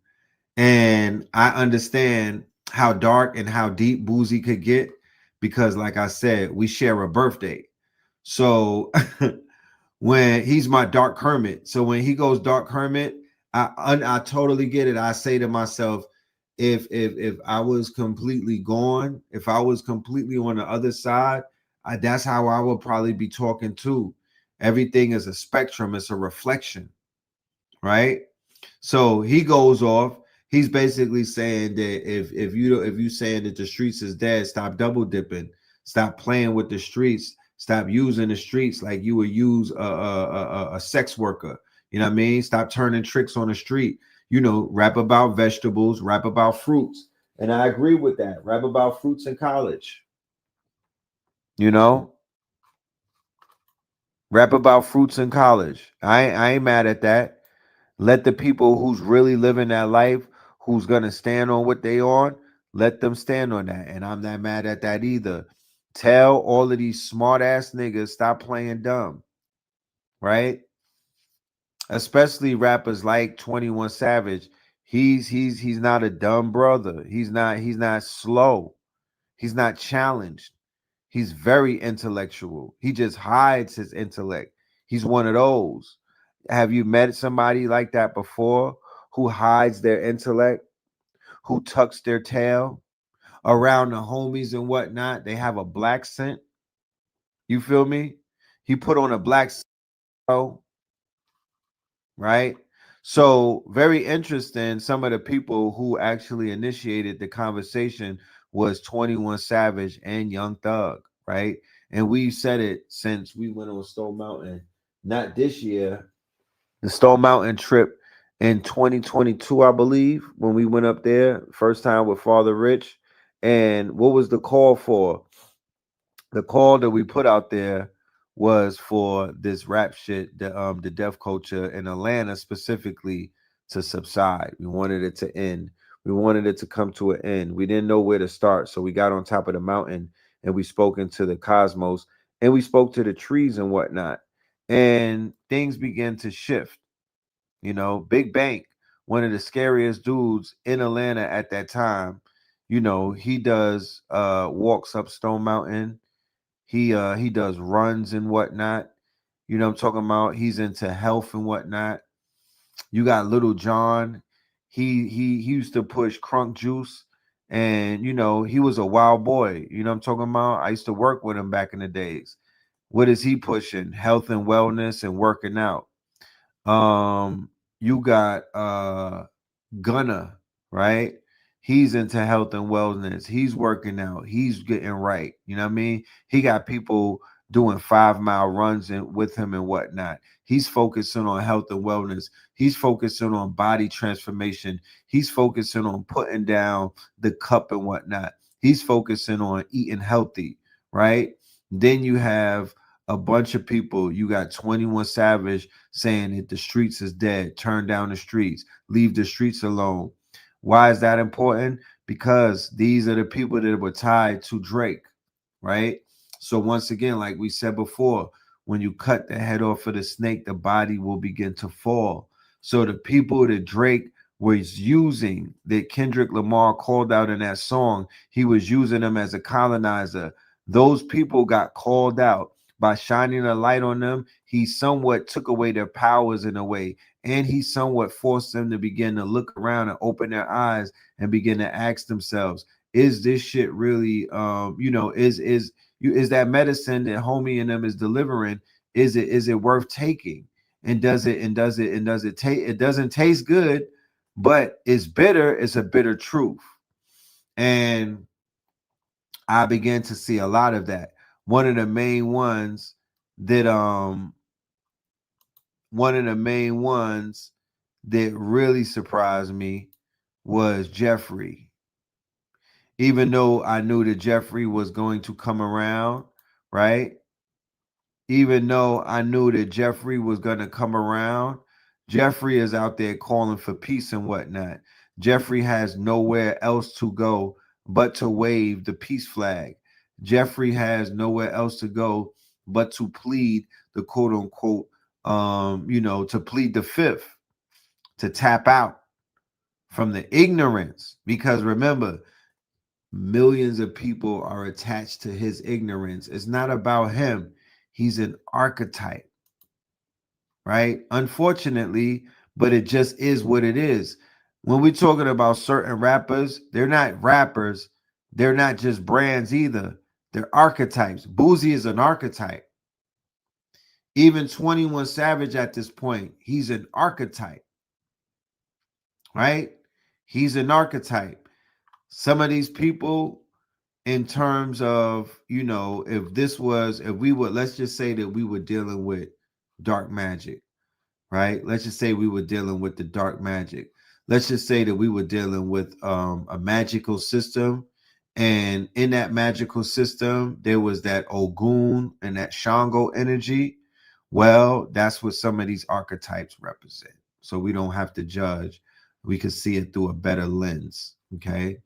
And I understand how dark and how deep Boozy could get because, like I said, we share a birthday. So when he's my dark hermit, so when he goes dark hermit, I totally get it. I say to myself, if I was completely gone, if I was completely on the other side, that's how I would probably be talking too. Everything is a spectrum. It's a reflection, right? So he goes off. He's basically saying that if you saying that the streets is dead, stop double dipping, stop playing with the streets, stop using the streets like you would use a sex worker. You know what I mean? Stop turning tricks on the street. Rap about vegetables, rap about fruits, and I agree with that. Rap about fruits in college. Rap about fruits in college. I ain't mad at that. Let the people who's really living that life, who's going to stand on what they on, let them stand on that. And I'm not mad at that either. Tell all of these smart ass niggas stop playing dumb, right? Especially rappers like 21 Savage. He's not a dumb brother. He's not slow. He's not challenged. He's very intellectual. He just hides his intellect. He's one of those. Have you met somebody like that before who hides their intellect, who tucks their tail around the homies and whatnot? They have a black scent. You feel me? He put on a black scent, right? So very interesting. Some of the people who actually initiated the conversation was 21 Savage and Young Thug, right? And we said it since we went on Stone Mountain, not this year, the Stone Mountain trip in 2022, I believe, when we went up there first time with Father Rich. And what was the call for? The call that we put out there was for this rap shit, the deaf culture in Atlanta specifically, to subside. We wanted it to end. We wanted it to come to an end. We didn't know where to start, so we got on top of the mountain and we spoke into the cosmos and we spoke to the trees and whatnot, and things began to shift. You know, Big Bank, one of the scariest dudes in Atlanta at that time. You know, he does walks up Stone Mountain. He does runs and whatnot. You know what I'm talking about? He's into health and whatnot. You got Little John. He used to push crunk juice, and you know, he was a wild boy. You know what I'm talking about? I used to work with him back in the days. What is he pushing? Health and wellness and working out. You got Gunna, right? He's into health and wellness. He's working out. He's getting right. You know what I mean? He got people doing 5 mile runs with him and whatnot. He's focusing on health and wellness. He's focusing on body transformation. He's focusing on putting down the cup and whatnot. He's focusing on eating healthy, right? Then you have a bunch of people. You got 21 Savage saying that the streets is dead. Turn down the streets. Leave the streets alone. Why is that important? Because these are the people that were tied to Drake, right? So once again, like we said before, when you cut the head off of the snake, the body will begin to fall. So the people that Drake was using, that Kendrick Lamar called out in that song, he was using them as a colonizer. Those people got called out. By shining a light on them, he somewhat took away their powers in a way, and he somewhat forced them to begin to look around and open their eyes and begin to ask themselves, is this shit really is that medicine that homie and them is delivering, is it worth taking? And does it taste, it doesn't taste good, but it's bitter. It's a bitter truth. And I began to see a lot of that. One of the main ones that really surprised me was Jeffrey. Even though I knew that Jeffrey was going to come around, right? Even though I knew that Jeffrey was going to come around, Jeffrey is out there calling for peace and whatnot. Jeffrey has nowhere else to go but to wave the peace flag. Jeffrey has nowhere else to go but to plead the quote unquote, to plead the fifth, to tap out from the ignorance. Because remember, millions of people are attached to his ignorance. It's not about him. He's an archetype, right? Unfortunately, but it just is what it is. When we're talking about certain rappers, they're not rappers. They're not just brands either. They're archetypes. Boozy is an archetype. Even 21 Savage at this point, he's an archetype, right? He's an archetype. Some of these people, in terms of, if we would, let's just say that we were dealing with dark magic, right? Let's just say we were dealing with the dark magic. Let's just say that we were dealing with a magical system. And in that magical system, there was that Ogun and that Shango energy. Well, that's what some of these archetypes represent. So we don't have to judge. We can see it through a better lens. Okay.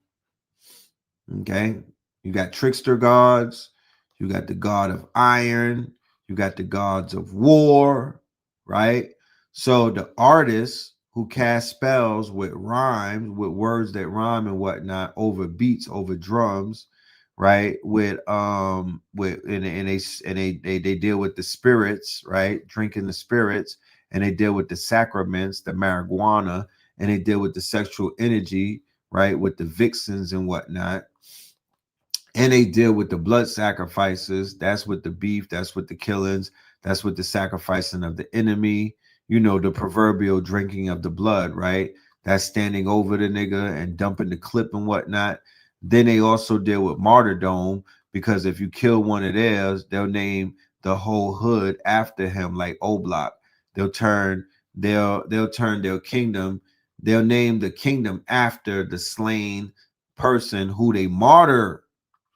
You got trickster gods. You got the god of iron. You got the gods of war, right? So the artists who cast spells with rhymes, with words that rhyme and whatnot, over beats, over drums, right? With and they deal with the spirits, right? Drinking the spirits, and they deal with the sacraments, the marijuana, and they deal with the sexual energy, right? With the vixens and whatnot. And they deal with the blood sacrifices. That's with the beef, that's with the killings, that's with the sacrificing of the enemy, you know, the proverbial drinking of the blood, right? That's standing over the nigga and dumping the clip and whatnot. Then they also deal with martyrdom, because if you kill one of theirs, they'll name the whole hood after him, like Oblak. They'll turn their kingdom, they'll name the kingdom after the slain person who they martyr.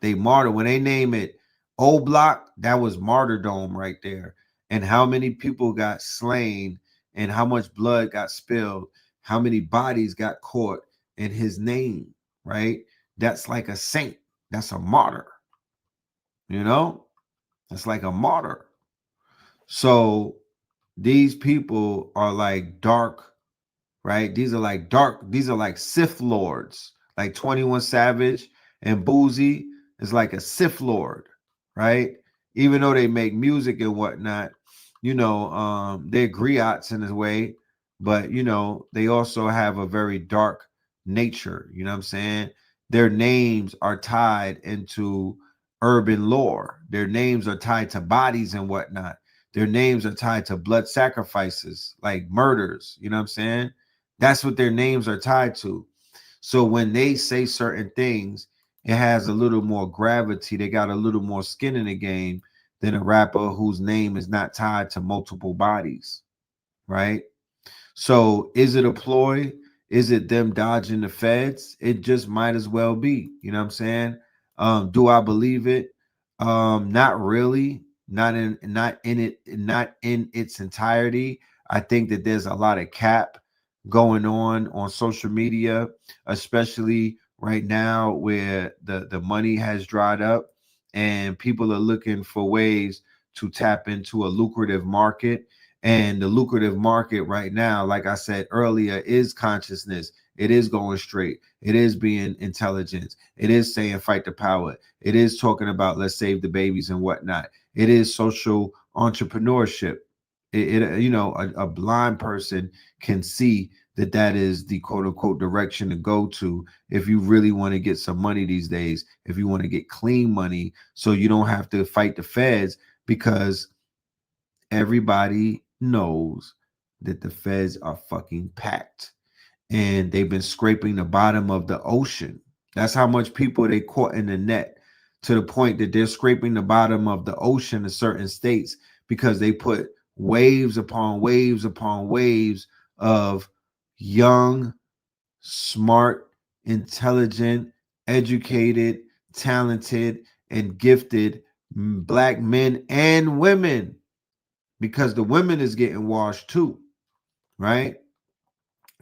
They martyr. When they name it Oblak, that was martyrdom right there. And how many people got slain and how much blood got spilled, how many bodies got caught in his name, right? That's like a saint. That's a martyr. You know? That's like a martyr. So these people are like dark, right? These are like Sith lords, like 21 Savage and Boozy is like a Sith Lord, right? Even though they make music and whatnot, you know, they're griots in a way, but you know, they also have a very dark nature. You know what I'm saying? Their names are tied into urban lore. Their names are tied to bodies and whatnot. Their names are tied to blood sacrifices, like murders. You know what I'm saying? That's what their names are tied to. So when they say certain things, it has a little more gravity. They got a little more skin in the game than a rapper whose name is not tied to multiple bodies, right? So is it a ploy? Is it them dodging the feds? It just might as well be. You know what I'm saying? Do I believe it? Not really. Not in its entirety. I think that there's a lot of cap going on social media, especially right now where the money has dried up and people are looking for ways to tap into a lucrative market. And the lucrative market right now, like I said earlier, is consciousness. It is going straight. It is being intelligent. It is saying fight the power. It is talking about let's save the babies and whatnot. It is social entrepreneurship. You know, a blind person can see that is the quote unquote direction to go to if you really want to get some money these days, if you want to get clean money so you don't have to fight the feds, because everybody knows that the feds are fucking packed and they've been scraping the bottom of the ocean. That's how much people they caught in the net, to the point that they're scraping the bottom of the ocean in certain states because they put waves upon waves upon waves of young, smart, intelligent, educated, talented, and gifted black men and women, because the women is getting washed too, right?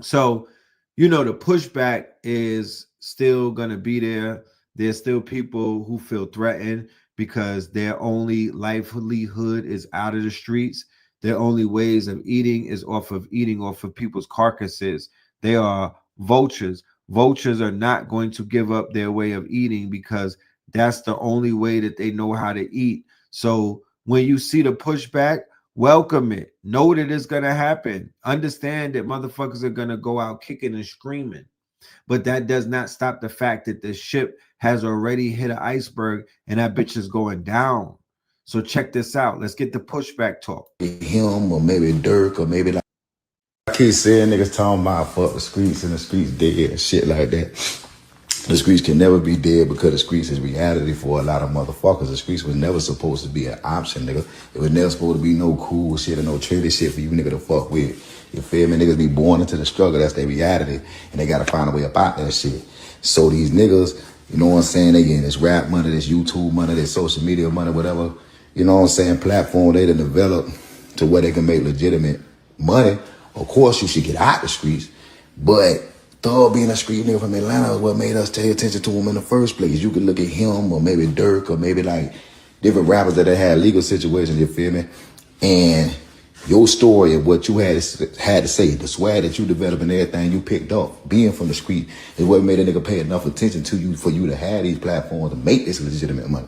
So, you know, the pushback is still going to be there. There's still people who feel threatened because their only livelihood is out of the streets. Their only ways of eating is eating off of people's carcasses. They are vultures. Vultures are not going to give up their way of eating because that's the only way that they know how to eat. So when you see the pushback, welcome it. Know that it's going to happen. Understand that motherfuckers are going to go out kicking and screaming. But that does not stop the fact that the ship has already hit an iceberg and that bitch is going down. So check this out. Let's get the pushback talk. Him or maybe Dirk or maybe like I keep saying niggas talking about fuck the streets and the streets dead and shit like that. The streets can never be dead because the streets is reality for a lot of motherfuckers. The streets was never supposed to be an option, nigga. It was never supposed to be no cool shit or no trendy shit for you nigga to fuck with. You feel me? Niggas be born into the struggle. That's their reality. And they gotta find a way about that shit. So these niggas, you know what I'm saying? They getting this rap money, this YouTube money, this social media money, whatever. You know what I'm saying? Platform they done develop to where they can make legitimate money. Of course, you should get out the streets, but Thug being a street nigga from Atlanta is what made us pay attention to him in the first place. You could look at him or maybe Dirk or maybe like different rappers that had legal situations, you feel me? And Your story and what you had to say, the swag that you developed and everything you picked up, being from the street, is what made a nigga pay enough attention to you for you to have these platforms to make this legitimate money.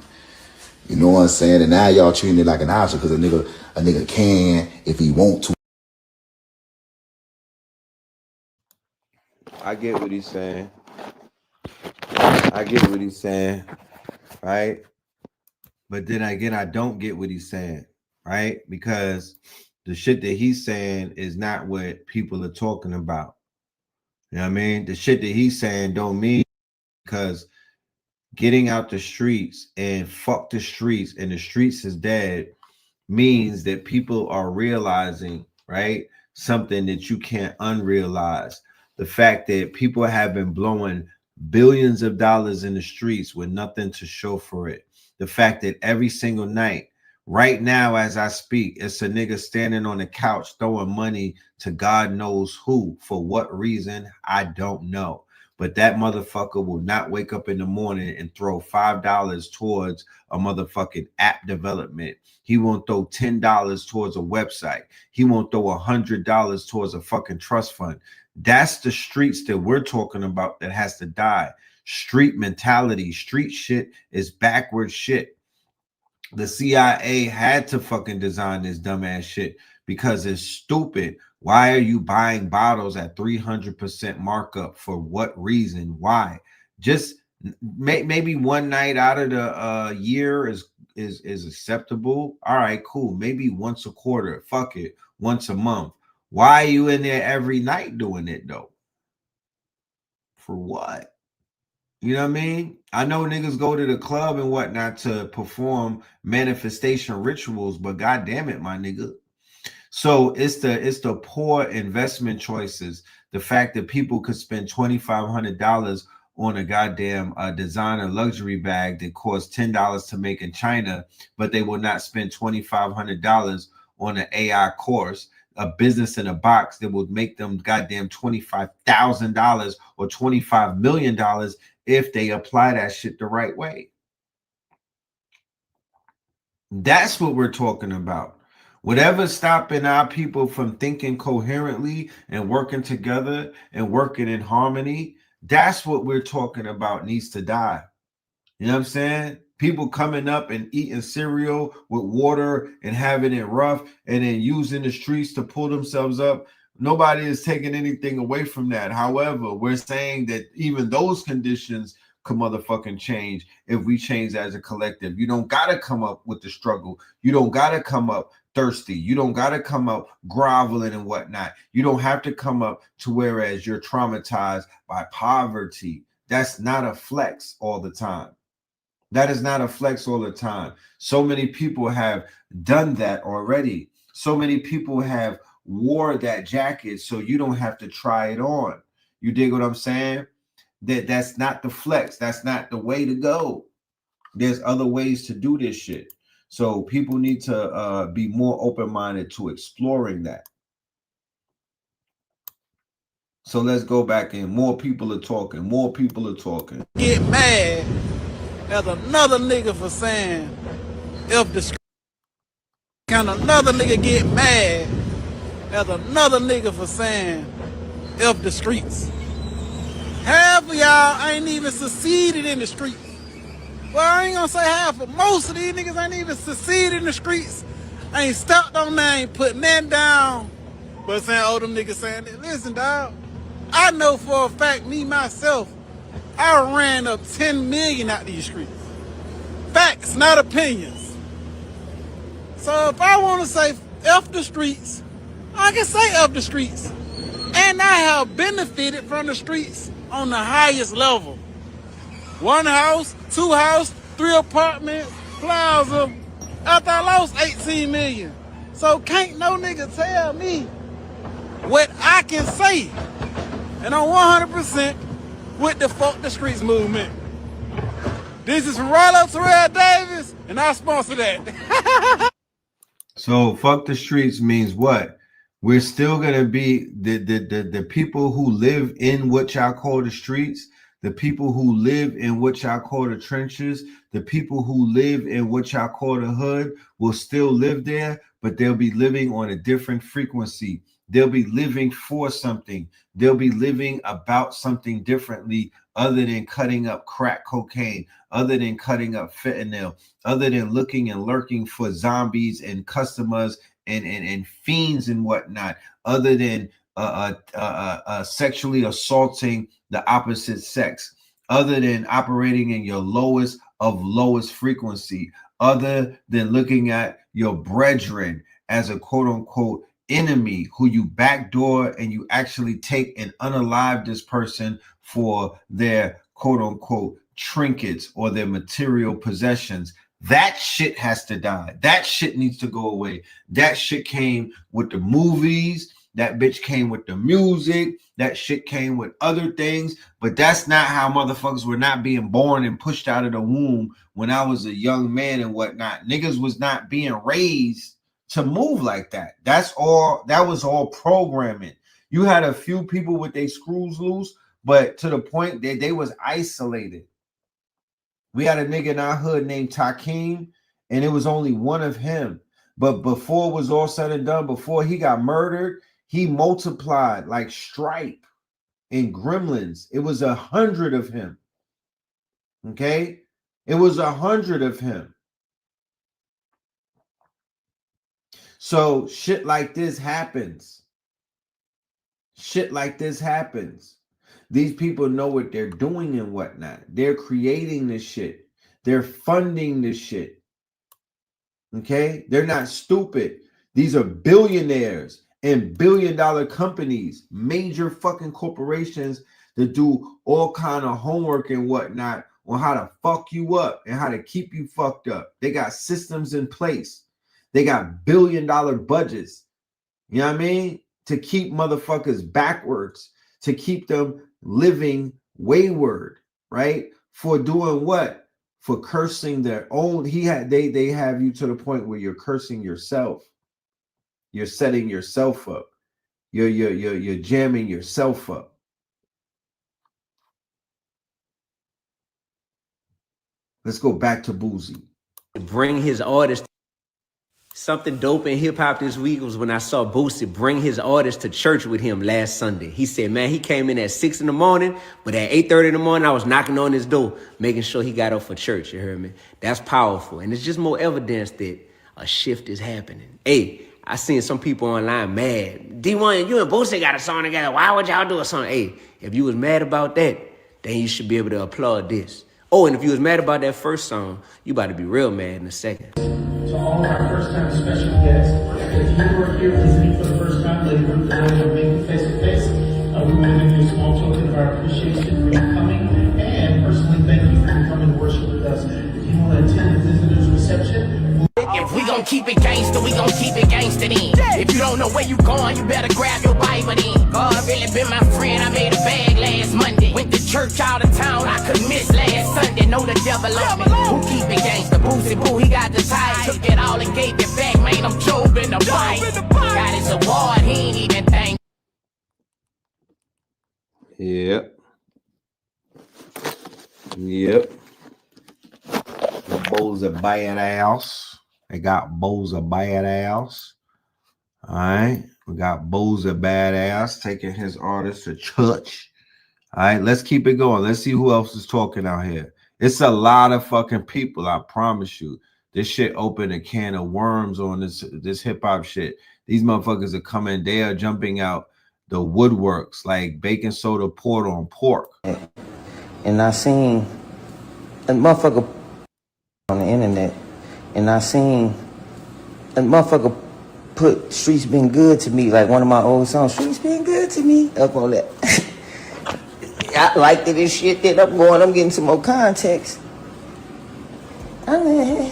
You know what I'm saying? And now y'all treating it like an option because a nigga can if he want to. I get what he's saying. I get what he's saying, right? But then again, I don't get what he's saying, right? Because the shit that he's saying is not what people are talking about. You know what I mean? The shit that he's saying don't mean, because getting out the streets and fuck the streets and the streets is dead means that people are realizing, right, something that you can't unrealize. The fact that people have been blowing billions of dollars in the streets with nothing to show for it. The fact that every single night, right now as I speak, it's a nigga standing on the couch throwing money to God knows who. For what reason, I don't know. But that motherfucker will not wake up in the morning and throw $5 towards a motherfucking app development. He won't throw $10 towards a website. He won't throw $100 towards a fucking trust fund. That's the streets that we're talking about that has to die. Street mentality, street shit is backward shit. The CIA had to fucking design this dumbass shit because it's stupid. Why are you buying bottles at 300% markup? For what reason? Why? Just maybe one night out of the year is acceptable. All right, cool. Maybe once a quarter. Fuck it. Once a month. Why are you in there every night doing it though? For what? You know what I mean? I know niggas go to the club and whatnot to perform manifestation rituals, but god damn it, my nigga. So it's the poor investment choices. The fact that people could spend $2,500 on a goddamn designer luxury bag that costs $10 to make in China, but they will not spend $2,500 on an AI course, a business in a box that will make them goddamn $25,000 or $25 million if they apply that shit the right way. That's what we're talking about. Whatever's stopping our people from thinking coherently and working together and working in harmony, that's what we're talking about needs to die. You know what I'm saying? People coming up and eating cereal with water and having it rough and then using the streets to pull themselves up. Nobody is taking anything away from that. However, we're saying that even those conditions could motherfucking change if we change as a collective. You don't gotta come up with the struggle. You don't gotta come up thirsty. You don't gotta come up groveling and whatnot. You don't have to come up to whereas you're traumatized by poverty. That's not a flex all the time. That is not a flex all the time. So many people have done that already. So many people have wore that jacket so you don't have to try it on. You dig what I'm saying? That's not the flex. That's not the way to go. There's other ways to do this shit. So people need to be more open-minded to exploring that. So let's go back in. More people are talking. More people are talking. Get mad at another nigga for saying if the can another nigga get mad at another nigga for saying if the streets. Half of y'all ain't even succeeded in the streets. Well, I ain't gonna say half, but most of these niggas ain't even succeeded in the streets. Ain't stepped on that, ain't put nothing down. But saying, oh, them niggas saying, listen, dog, I know for a fact, me, myself, I ran up 10 million out these streets. Facts, not opinions. So if I want to say F the streets, I can say F the streets. And I have benefited from the streets on the highest level. 1 house, 2 house, 3 apartments, plaza. After I lost 18 million. So can't no nigga tell me what I can say. And I'm 100% with the fuck the streets movement. This is from Rollo Terrell Davis, and I sponsor that. So fuck the streets means what? We're still gonna be the people who live in what y'all call the streets, the people who live in what y'all call the trenches, The people who live in what y'all call the hood will still live there, but they'll be living on a different frequency. They'll be living for something. They'll be living about something differently other than cutting up crack cocaine, other than cutting up fentanyl, other than looking and lurking for zombies and customers and fiends and whatnot, other than sexually assaulting the opposite sex, other than operating in your lowest of lowest frequency, other than looking at your brethren as a quote unquote enemy who you backdoor and you actually take and unalive this person for their quote unquote trinkets or their material possessions. That shit has to die. That shit needs to go away. That shit came with the movies. That bitch came with the music. That shit came with other things. But that's not how motherfuckers were not being born and pushed out of the womb when I was a young man and whatnot. Niggas was not being raised to move like that. That was all programming. You had a few people with their screws loose, but to the point that they was isolated. We had a nigga in our hood named Takeem, and it was only one of him. But before it was all said and done, before he got murdered, he multiplied like Stripe and Gremlins. It was 100 of him. Okay? It was 100 of him. So shit like this happens. Shit like this happens. These people know what they're doing and whatnot. They're creating this shit. They're funding this shit. Okay? They're not stupid. These are billionaires and billion-dollar companies, major fucking corporations that do all kind of homework and whatnot on how to fuck you up and how to keep you fucked up. They got systems in place. They got billion-dollar budgets. You know what I mean? To keep motherfuckers backwards, to keep them living wayward, right? For doing what? For cursing their own. They have you to the point where you're cursing yourself. You're setting yourself up. You're jamming yourself up. Let's go back to Boozy. Bring his artist. Something dope in hip-hop this week was when I saw Boosie bring his artist to church with him last Sunday. He said, man, he came in at 6 in the morning, but at 8:30 in the morning, I was knocking on his door, making sure he got up for church, you heard me? That's powerful, and it's just more evidence that a shift is happening. Hey, I seen some people online mad. D1, you and Boosie got a song together. Why would y'all do a song? Hey, if you was mad about that, then you should be able to applaud this. Oh, and if you was mad about that first song, you about to be real mad in a second. To all our first-time special guests, if you were here visiting for the first time, later with the Lord and meeting face-to-face, we want to give you a small token of our appreciation for you coming, and personally thank you for coming to worship with us. If you want to attend the visitor's reception, if we gon' keep it gangster, we gon' keep it gangster then. If you don't know where you going, you better grab your Bible then. God really been my friend, I made a bag last Monday. Went to church out of town, I couldn't miss last Sunday. Know the devil on me, who keep it gangster? Boosie Boo, he got the tie. Took it all and gave it back, man, I'm Job in the fight. Got his award, he ain't even thank. Yep. The Bulls are bad ass. They got Bulls are bad ass. All right. We got Bulls are badass taking his artist to church. All right. Let's keep it going. Let's see who else is talking out here. It's a lot of fucking people. I promise you. This shit opened a can of worms on this hip hop shit. These motherfuckers are coming. They are jumping out the woodworks like baking soda poured on pork. And I seen a motherfucker on the internet, and I seen a motherfucker put "Streets Been Good to Me," like one of my old songs, "Streets Been Good to Me," up on that. I liked it and shit. Then I'm getting some more context. I mean,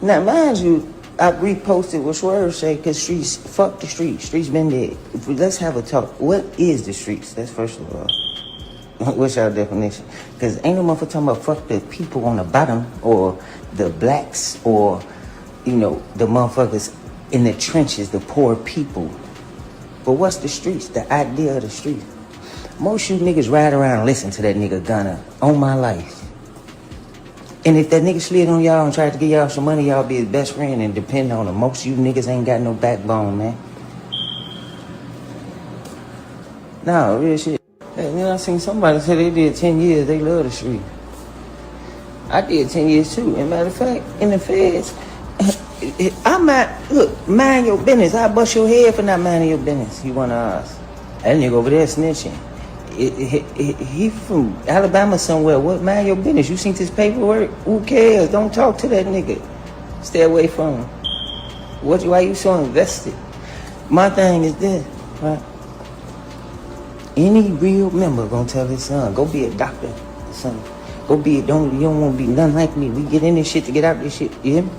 now mind you, I reposted what Swerve say, because streets, fuck the streets. Streets been dead. Let's have a talk. What is the streets? That's first of all. What's our definition? Because ain't no motherfucker talking about fuck the people on the bottom, or the blacks, or, you know, the motherfuckers in the trenches, the poor people. But what's the streets? The idea of the streets. Most you niggas ride around and listen to that nigga Gunna. On my life. And if that nigga slid on y'all and tried to get y'all some money, y'all be his best friend and depend on him. Most of you niggas ain't got no backbone, man. No, real shit. Hey, you know, I seen somebody say they did 10 years, they love the street. I did 10 years too. And matter of fact, in the feds, I might, look, mind your business. I bust your head for not minding your business. You one of us. That nigga over there snitching. He from Alabama somewhere. What, mind your business? You seen this paperwork? Who cares? Don't talk to that nigga. Stay away from him. Why you so invested? My thing is this, right? Any real member gonna tell his son, go be a doctor, son. Go be you don't wanna be nothing like me. We get in this shit to get out this shit, you hear me?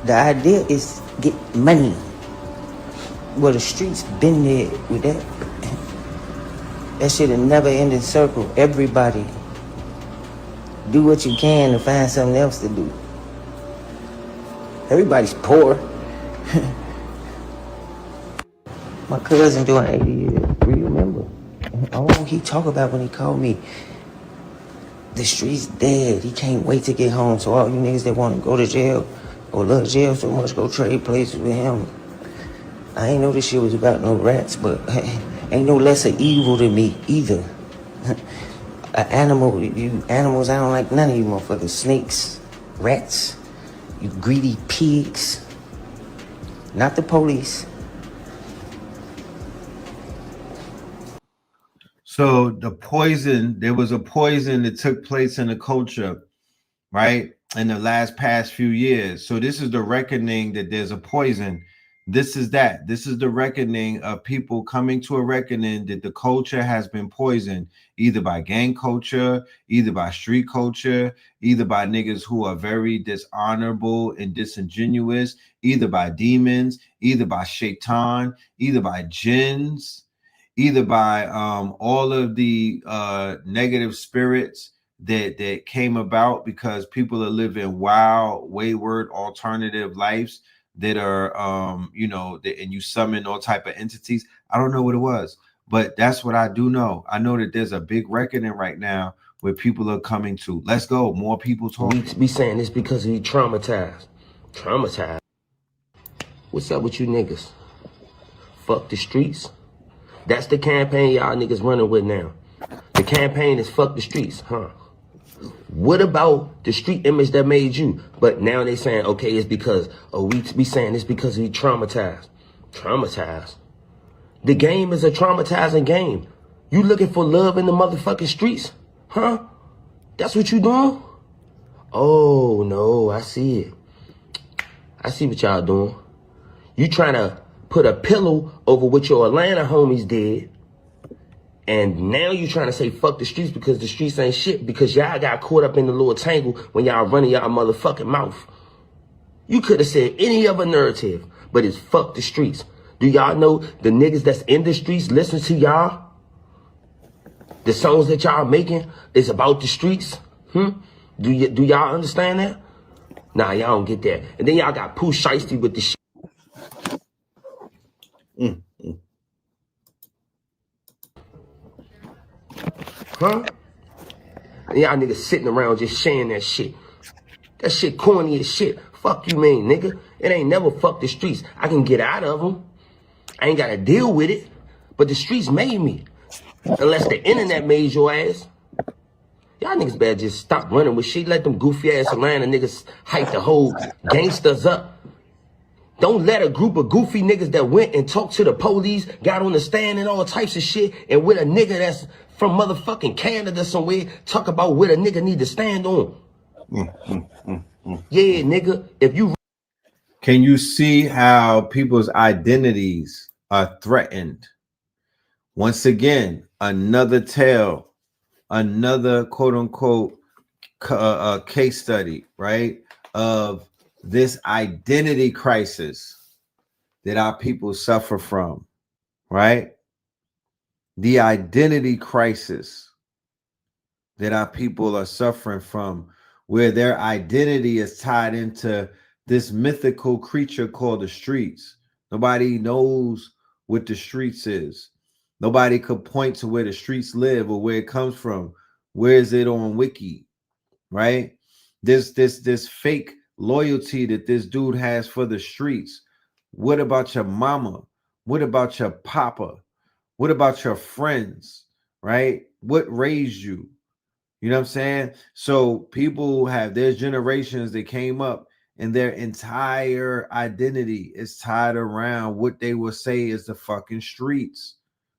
The idea is get money. Well, the streets been there with that. That shit a never ending circle. Everybody do what you can to find something else to do. Everybody's poor. My cousin doing 80 years. Remember? Oh, he talk about when he called me. The street's dead. He can't wait to get home. So all you niggas that want to go to jail or love jail so much, go trade places with him. I ain't know this shit was about no rats, but ain't no lesser evil than me either. Animals, I don't like none of you motherfuckers. Snakes, rats, you greedy pigs. Not the police. So there was a poison that took place in the culture, right? In the past few years. So this is the reckoning that there's a poison. This is the reckoning of people coming to a reckoning that the culture has been poisoned, either by gang culture, either by street culture, either by niggas who are very dishonorable and disingenuous, either by demons, either by shaitan, either by jinns, either by all of the negative spirits that came about because people are living wild, wayward, alternative lives that are, and you summon all type of entities. I don't know what it was, but that's what I do know. I know that there's a big reckoning right now where people are coming to. Let's go. More people talking. We be saying this because we traumatized. Traumatized. What's up with you niggas? Fuck the streets. That's the campaign y'all niggas running with now. The campaign is fuck the streets, huh? What about the street image that made you? But now they saying, okay, it's because, we be saying it's because we traumatized. Traumatized? The game is a traumatizing game. You looking for love in the motherfucking streets? Huh? That's what you doing? Oh, no, I see it. I see what y'all doing. You trying to put a pillow over what your Atlanta homies did. And now you trying to say fuck the streets because the streets ain't shit because y'all got caught up in the little tangle when y'all running y'all motherfucking mouth. You could have said any other narrative, but it's fuck the streets. Do y'all know the niggas that's in the streets listen to y'all? The songs that y'all making is about the streets? Do y'all understand that? Nah, y'all don't get that. And then y'all got Pooh Shiesty with the shit. Huh? And y'all niggas sitting around just saying that shit. That shit corny as shit. Fuck you mean, nigga. It ain't never fuck the streets. I can get out of them. I ain't got to deal with it. But the streets made me. Unless the internet made your ass. Y'all niggas better just stop running with shit. Let them goofy ass Atlanta niggas hype the whole gangsters up. Don't let a group of goofy niggas that went and talked to the police, got on the stand and all types of shit, and with a nigga that's from motherfucking Canada somewhere, talk about what a nigga need to stand on. Yeah, nigga, if you... Can you see how people's identities are threatened? Once again, another tale, another quote unquote case study, right? Of this identity crisis that our people suffer from, right? The identity crisis that our people are suffering from, where their identity is tied into this mythical creature called the streets. Nobody knows what the streets is. Nobody could point to where the streets live or where it comes from. Where is it on Wiki, right? this fake loyalty that this dude has for the streets. What about your mama? What about your papa? What about your friends? Right? What raised you? You know what I'm saying? So people have, there's generations that came up and their entire identity is tied around what they will say is the fucking streets,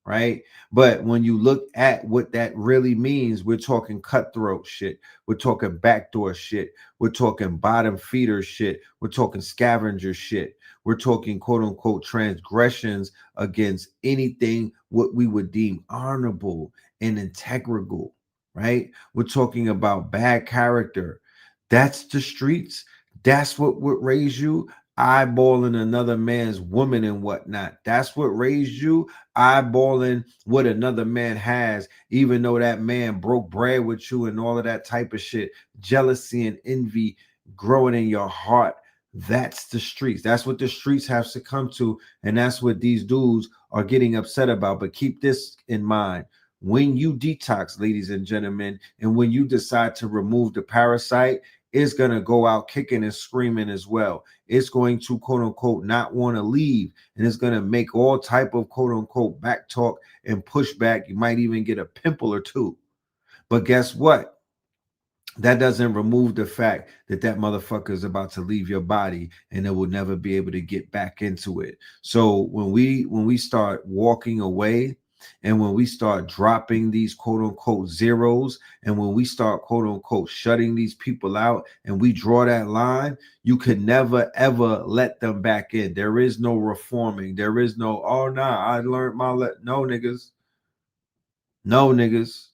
right? But when you look at what that really means, we're talking cutthroat shit. We're talking backdoor shit. We're talking bottom feeder shit. We're talking scavenger shit. We're talking quote unquote transgressions against anything what we would deem honorable and integral, right? We're talking about bad character. That's the streets. That's what would raise you. Eyeballing another man's woman and whatnot. That's what raised you. Eyeballing what another man has, even though that man broke bread with you and all of that type of shit. Jealousy and envy growing in your heart. That's the streets. That's what the streets have succumbed to. And that's what these dudes are getting upset about. But keep this in mind. When you detox, ladies and gentlemen, and when you decide to remove the parasite, it's going to go out kicking and screaming as well. It's going to, quote unquote, not want to leave. And it's going to make all type of, quote unquote, back talk and pushback. You might even get a pimple or two. But guess what? That doesn't remove the fact that that motherfucker is about to leave your body and it will never be able to get back into it. So when we start walking away, and when we start dropping these quote unquote zeros, and when we start quote unquote shutting these people out, and we draw that line, you could never ever let them back in. There is no reforming. There is no, oh nah, I learned my no niggas. No niggas.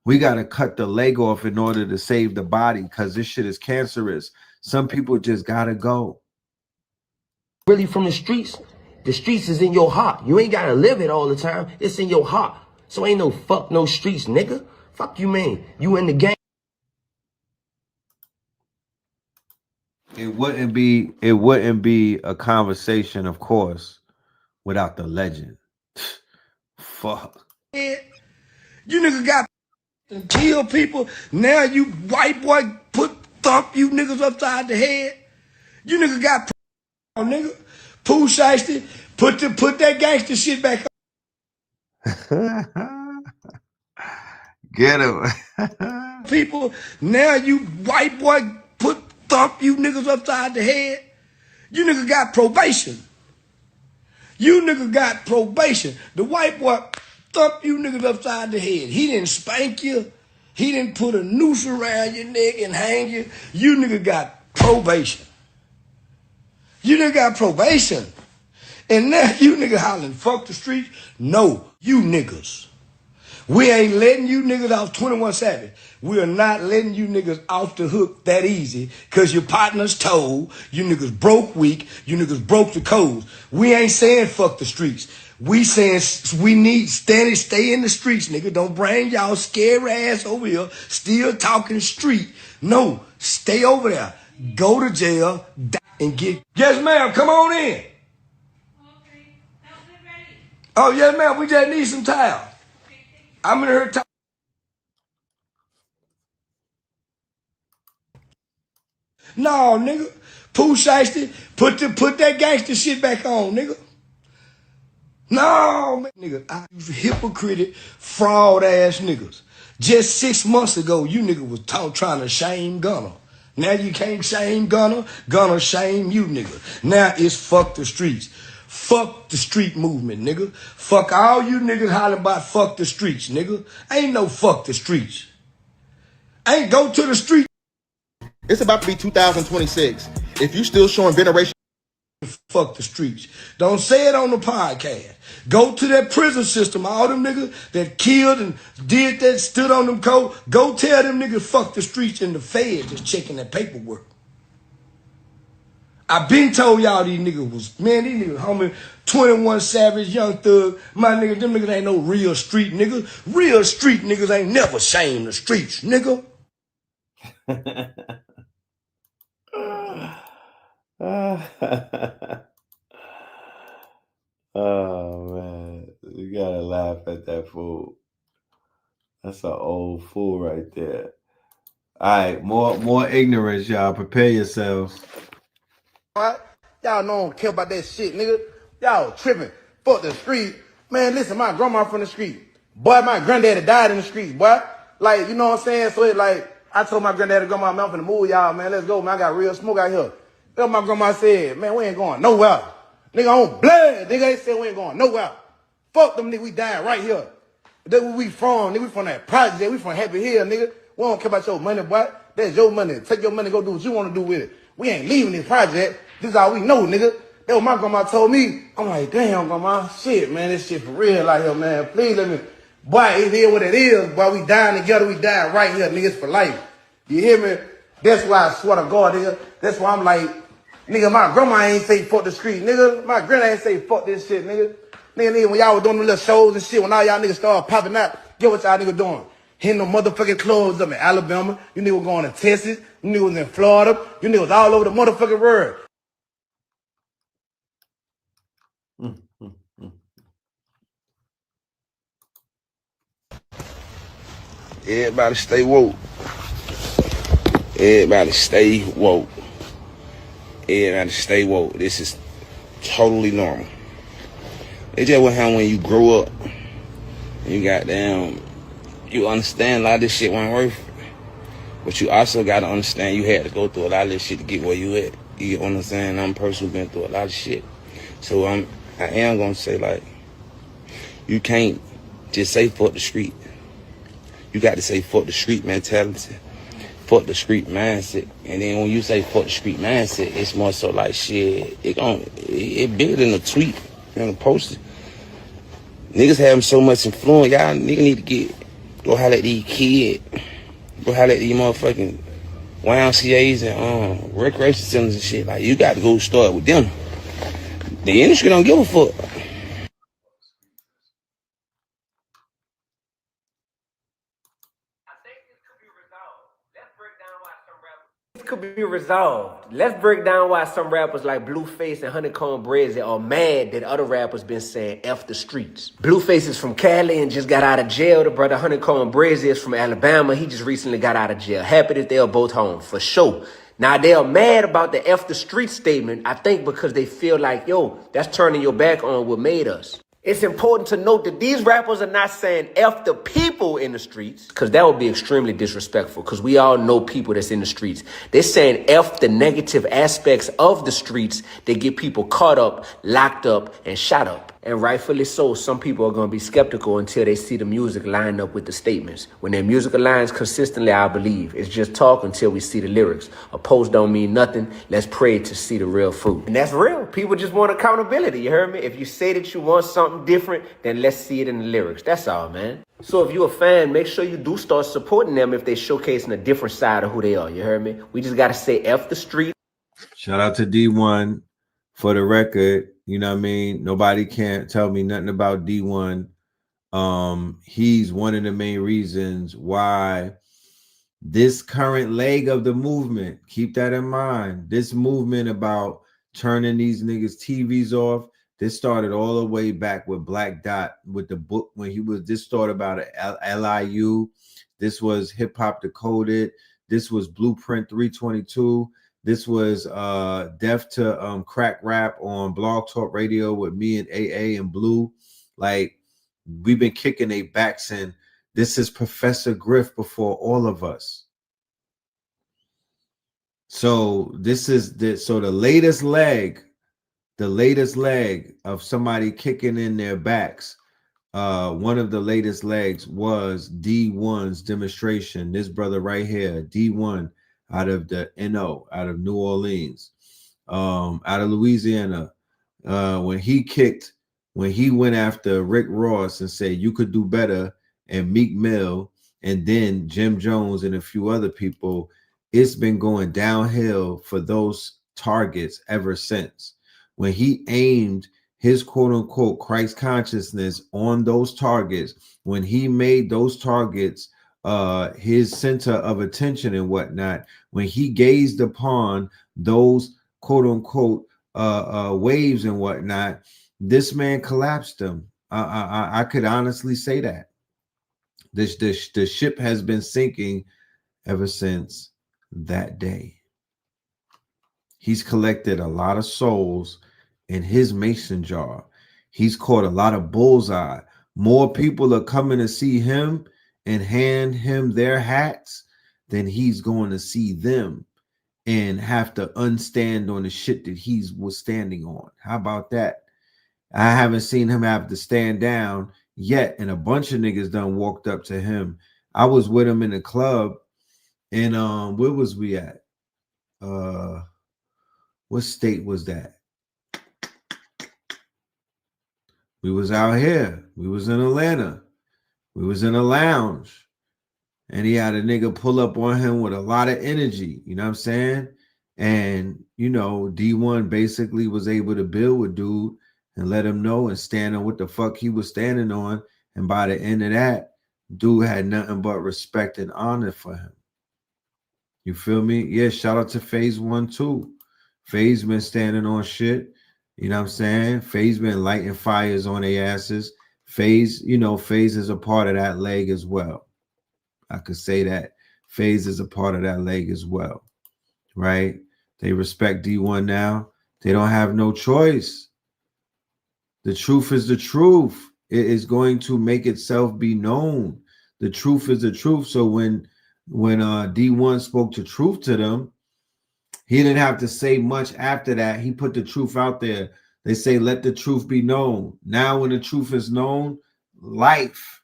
We got to cut the leg off in order to save the body because this shit is cancerous. Some people just got to go. Really from the streets is in your heart. You ain't got to live it all the time. It's in your heart. So ain't no fuck no streets, nigga. Fuck you, man. You in the game. It wouldn't be a conversation, of course, without the legend. Fuck. You niggas got and kill people. Now you white boy thump you niggas upside the head. You niggas got nigga. Pooh Shiesty, put that gangster shit back on. Get him. People, now you white boy thump you niggas upside the head. You niggas got probation. You niggas got probation. The white boy thump you niggas upside the head. He didn't spank you. He didn't put a noose around your neck and hang you. You niggas got probation. You niggas got probation. And now you niggas hollering, fuck the streets. No, you niggas. We ain't letting you niggas off 21 Savage. We are not letting you niggas off the hook that easy because your partner's told, you niggas broke weak, you niggas broke the codes. We ain't saying fuck the streets. We saying we need stay in the streets, nigga. Don't bring y'all scary ass over here still talking street. No, stay over there. Go to jail and get... Yes, ma'am, come on in. Oh, yes, ma'am, we just need some towels. I'm in here talking. No, nigga. Pooh Shiesty, put that gangster shit back on, nigga. No, man. Nigga, I hypocritic, fraud ass niggas. Just 6 months ago, you nigga was trying to shame Gunner. Now you can't shame Gunner. Gunner shame you, nigga. Now it's fuck the streets. Fuck the street movement, nigga. Fuck all you niggas hollering about fuck the streets, nigga. Ain't no fuck the streets. Ain't go to the street. It's about to be 2026. If you still showing veneration, fuck the streets. Don't say it on the podcast. Go to that prison system. All them niggas that killed and did that, stood on them codes. Go tell them niggas fuck the streets and the feds just checking that paperwork. I been told y'all these niggas was, man, these niggas, homie, 21 Savage, Young Thug, my niggas, them niggas ain't no real street niggas. Real street niggas ain't never shamed the streets, nigga. Oh man, you gotta laugh at that fool. That's an old fool right there. right, more ignorance, y'all. Prepare yourselves. What? Y'all don't care about that shit, nigga. Y'all tripping. Fuck the street. Man, listen, my grandma from the street. Boy, my granddaddy died in the streets, boy. Like, you know what I'm saying? So it like, I told my granddaddy, grandma, man, I'm finna move y'all, man. Let's go, man. I got real smoke out here. That's what my grandma said, man, we ain't going nowhere. Nigga on blood. Nigga, they said we ain't going nowhere. Fuck them nigga, we dying right here. That's where we from, nigga. We from that project. We from Happy Hill, nigga. We don't care about your money, boy. That's your money. Take your money, go do what you want to do with it. We ain't leaving this project. This is all we know, nigga. That's what my grandma told me. I'm like, damn, grandma, shit, man, this shit for real out here, man. Please let me. Boy, it is what it is. Boy, we dying together. We dying right here, niggas, for life. You hear me? That's why I swear to God, nigga. That's why I'm like, nigga, my grandma ain't say fuck the street, nigga. My granddad ain't say fuck this shit, nigga. Nigga, when y'all was doing them little shows and shit, when all y'all niggas started popping out, get what y'all niggas doing? Hitting them motherfucking clubs up in Alabama. You niggas going to Texas. You niggas was in Florida. You niggas all over the motherfucking world. Everybody stay woke. Everybody stay woke. Everybody stay woke. This is totally normal. It's just what happens when you grow up. You you understand a lot of this shit wasn't worth it. But you also got to understand you had to go through a lot of this shit to get where you at. You get what I'm saying? I'm a person who's been through a lot of shit. So I am going to say, like, you can't just say fuck the street. You got to say fuck the street mentality, fuck the street mindset. And then when you say fuck the street mindset, it's more so like shit, it bigger than a tweet and a poster. Niggas having so much influence, y'all niggas need to go holler at these kids, go holler at these motherfucking YMCAs and recreation centers and shit. Like, you got to go start with them. The industry don't give a fuck. Could be resolved. Let's break down why some rappers like Blueface and Honeycomb Breezy are mad that other rappers been saying F the streets. Blueface is from Cali and just got out of jail. The brother Honeycomb Breezy is from Alabama. He just recently got out of jail. Happy that they are both home, for sure. Now, they are mad about the F the street statement, I think because they feel like, yo, that's turning your back on what made us. It's important to note that these rappers are not saying F the people in the streets, because that would be extremely disrespectful, because we all know people that's in the streets. They're saying F the negative aspects of the streets that get people caught up, locked up, and shot up. And rightfully so, some people are going to be skeptical until they see the music line up with the statements. When their music aligns consistently, I believe. It's just talk until we see the lyrics. A post don't mean nothing. Let's pray to see the real fruit. And that's real. People just want accountability, you heard me? If you say that you want something different, then let's see it in the lyrics. That's all, man. So if you're a fan, make sure you do start supporting them if they're showcasing a different side of who they are, you heard me? We just got to say F the street. Shout out to D1. For the record, you know what I mean? Nobody can't tell me nothing about D1. He's one of the main reasons why this current leg of the movement, keep that in mind, this movement about turning these niggas TVs off, this started all the way back with Black Dot with the book when this started about LIU. This was Hip Hop Decoded. This was Blueprint 322. This was Deaf to Crack Rap on Blog Talk Radio with me and AA and Blue. Like, we've been kicking their backs, and this is Professor Griff before all of us. So this is the latest leg of somebody kicking in their backs. One of the latest legs was D1's demonstration. This brother right here, D1. Out of the NO, out of New Orleans, out of Louisiana, when he went after Rick Ross and said you could do better, and Meek Mill, and then Jim Jones and a few other people, it's been going downhill for those targets ever since. When he aimed his quote unquote Christ consciousness on those targets, when he made those targets his center of attention and whatnot, when he gazed upon those quote unquote waves and whatnot, this man collapsed them. I could honestly say that the ship has been sinking ever since that day. He's collected a lot of souls in his mason jar. He's caught a lot of bullseye. More people are coming to see him and hand him their hats than he's going to see them and have to unstand on the shit that he was standing on. How about that? I haven't seen him have to stand down yet, and a bunch of niggas done walked up to him. I was with him in the club, and where was we at? What state was that? We was out here. We was in Atlanta. We was in a lounge. And he had a nigga pull up on him with a lot of energy. You know what I'm saying? And, you know, D1 basically was able to build with dude and let him know and stand on what the fuck he was standing on. And by the end of that, dude had nothing but respect and honor for him. You feel me? Yeah, shout out to Phase 1 too. Phase been standing on shit. You know what I'm saying? Phase been lighting fires on their asses. Phase, you know, Phase is a part of that leg as well. I could say that. Phase is a part of that leg as well. Right? They respect D1 now. They don't have no choice. The truth is the truth. It is going to make itself be known. The truth is the truth. So when D1 spoke the truth to them, he didn't have to say much after that. He put the truth out there. They say, let the truth be known. Now, when the truth is known, life,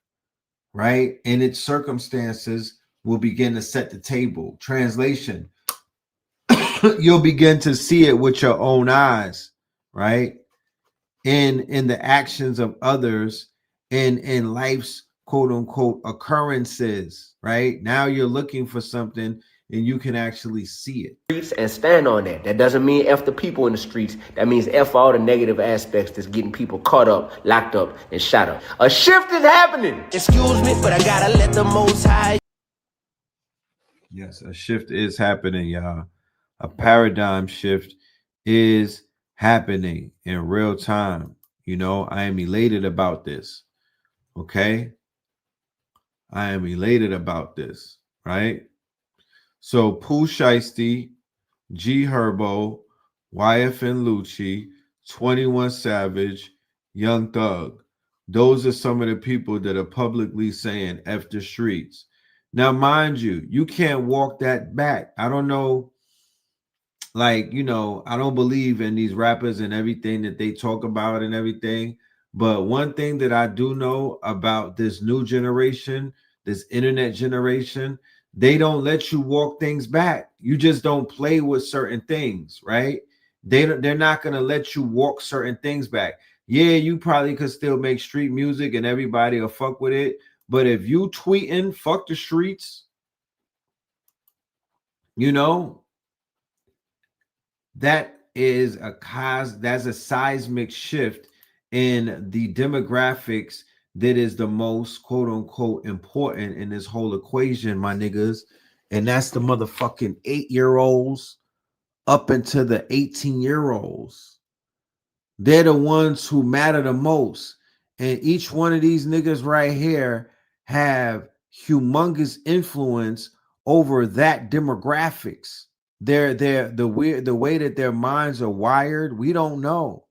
right, and its circumstances will begin to set the table. Translation, you'll begin to see it with your own eyes, right? In the actions of others, in life's quote unquote occurrences, right? Now you're looking for something and you can actually see it. And stand on that. That doesn't mean F the people in the streets. That means F all the negative aspects that's getting people caught up, locked up, and shot up. A shift is happening. Excuse me, but I gotta let the Most High. Yes, a shift is happening, y'all. A paradigm shift is happening in real time. You know, I am elated about this. Okay? I am elated about this, right? So Pooh Shiesty, G Herbo, YFN Lucci, 21 Savage, Young Thug. Those are some of the people that are publicly saying F the streets. Now, mind you, you can't walk that back. I don't know, like, you know, I don't believe in these rappers and everything that they talk about and everything. But one thing that I do know about this new generation, this internet generation, they don't let you walk things back. You just don't play with certain things, right? They're not going to let you walk certain things back. Yeah, you probably could still make street music and everybody will fuck with it. But if you tweeting, fuck the streets, you know, that's a seismic shift in the demographics that is the most quote unquote important in this whole equation, my niggas. And that's the motherfucking 8-year-olds up into the 18-year-olds. They're the ones who matter the most. And each one of these niggas right here have humongous influence over that demographics. The way that their minds are wired, we don't know.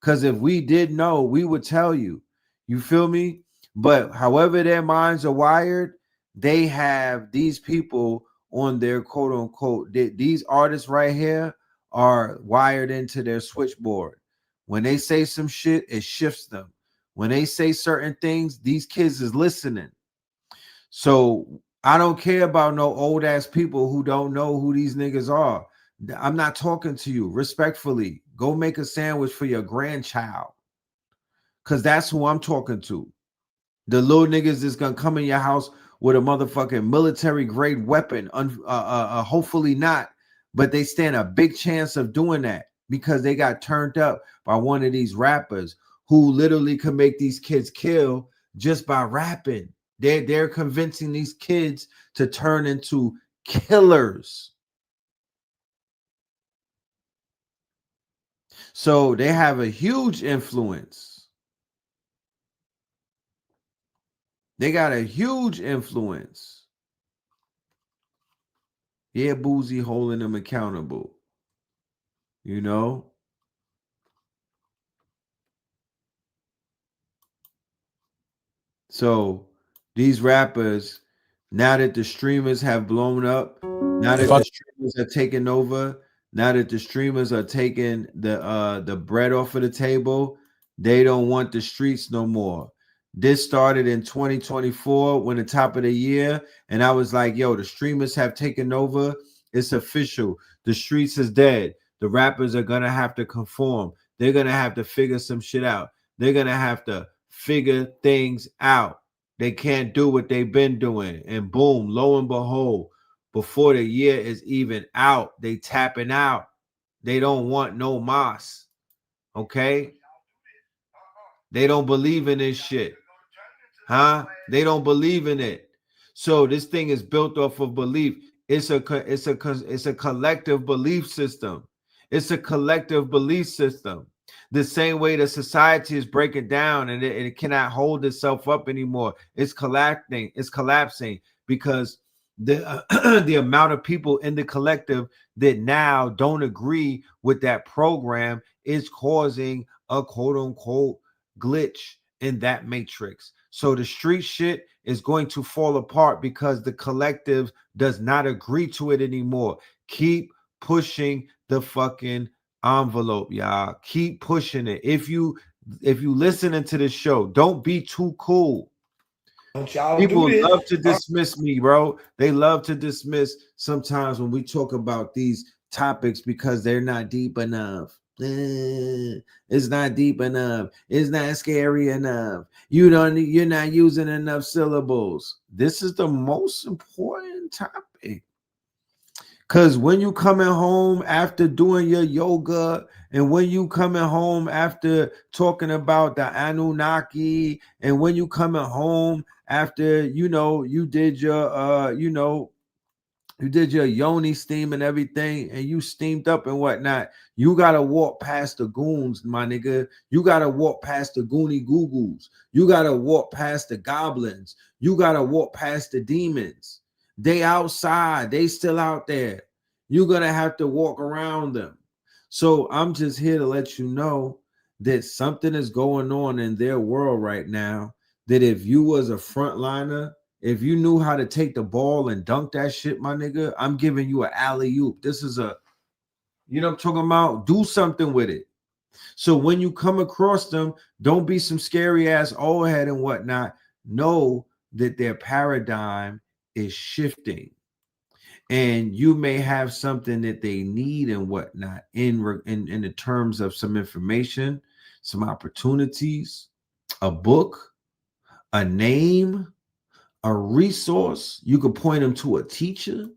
Because if we did know, we would tell you. You feel me? But however their minds are wired, they have these people on their quote unquote, these artists right here are wired into their switchboard. When they say some shit, it shifts them. When they say certain things, these kids is listening. So I don't care about no old ass people who don't know who these niggas are. I'm not talking to you. Respectfully, go make a sandwich for your grandchild, because that's who I'm talking to. The little niggas is gonna come in your house with a motherfucking military grade weapon. Hopefully not, but they stand a big chance of doing that because they got turned up by one of these rappers who literally can make these kids kill just by rapping. They're convincing these kids to turn into killers. So they have a huge influence. They got a huge influence. They're Boozy holding them accountable. You know? So these rappers, now that the streamers have blown up, now that the streamers are taking over, now that the streamers are taking the bread off of the table, they don't want the streets no more. This started in 2024 when the top of the year, and I was like, yo, the streamers have taken over. It's official. The streets is dead. The rappers are gonna have to conform. They're gonna have to figure some shit out. They're gonna have to figure things out. They can't do what they've been doing. And boom, lo and behold, before the year is even out, they tapping out. They don't want no mas. Okay? They don't believe in this shit. Huh? They don't believe in it. So this thing is built off of belief. It's a collective belief system. It's a collective belief system. The same way the society is breaking down and it cannot hold itself up anymore. It's collapsing. It's collapsing because the the amount of people in the collective that now don't agree with that program is causing a quote unquote glitch in that matrix. So the street shit is going to fall apart because the collective does not agree to it anymore. Keep pushing the fucking envelope, y'all. Keep pushing it. If you listening to this show, don't be too cool. People love to dismiss me, bro. They love to dismiss sometimes when we talk about these topics because they're not deep enough. It's not deep enough. It's not scary enough. You're not using enough syllables. This is the most important topic. Because when you coming home after doing your yoga, and when you coming home after talking about the Anunnaki, and when you coming home after, you did your, you did your yoni steam and everything, and you steamed up and whatnot, you got to walk past the goons, my nigga. You got to walk past the goony goo-goos. You got to walk past the goblins. You got to walk past the demons. They outside. They still out there. You're going to have to walk around them. So I'm just here to let you know that something is going on in their world right now, that if you was a frontliner, if you knew how to take the ball and dunk that shit, my nigga, I'm giving you an alley-oop. This is a, you know what I'm talking about? Do something with it. So when you come across them, don't be some scary ass old head and whatnot. Know that their paradigm is shifting. And you may have something that they need and whatnot in the terms of some information, some opportunities, a book, a name, a resource. You could point them to a teacher.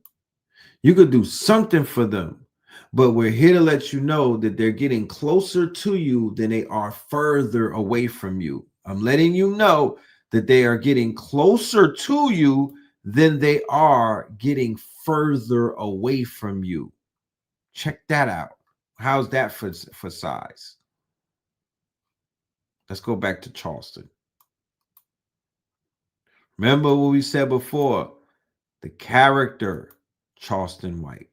You could do something for them. But we're here to let you know that they're getting closer to you than they are further away from you. I'm letting you know that they are getting closer to you than they are getting further away from you. Check that out. How's that for size? Let's go back to Charleston. Remember what we said before, the character, Charleston White.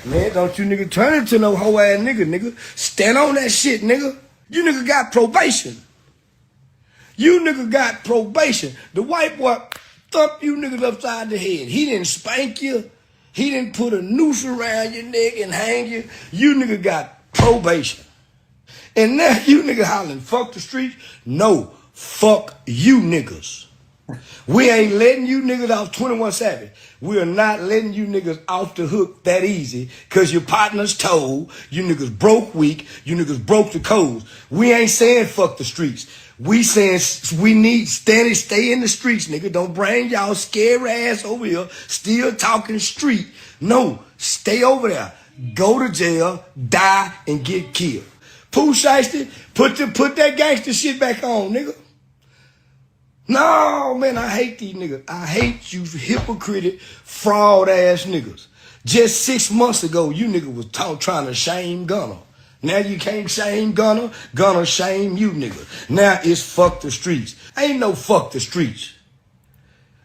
Man, don't you nigga turn into no hoe ass nigga. Stand on that shit, nigga. You nigga got probation. You nigga got probation. The white boy thump you niggas upside the head. He didn't spank you. He didn't put a noose around your neck and hang you. You nigga got probation. And now you nigga hollering, fuck the streets. No, fuck you niggas. We ain't letting you niggas off 21 Savage. We are not letting you niggas off the hook that easy because your partner's told. You niggas broke weak. You niggas broke the codes. We ain't saying fuck the streets. We saying we need stay in the streets, nigga. Don't bring y'all scary ass over here still talking street. No, stay over there. Go to jail, die, and get killed. Pooh Shiesty, put that gangster shit back on, nigga. No, man, I hate these niggas. I hate you hypocritic, fraud ass niggas. Just 6 months ago, you niggas was trying to shame Gunner. Now you can't shame Gunner. Gunner shame you niggas. Now it's fuck the streets. Ain't no fuck the streets.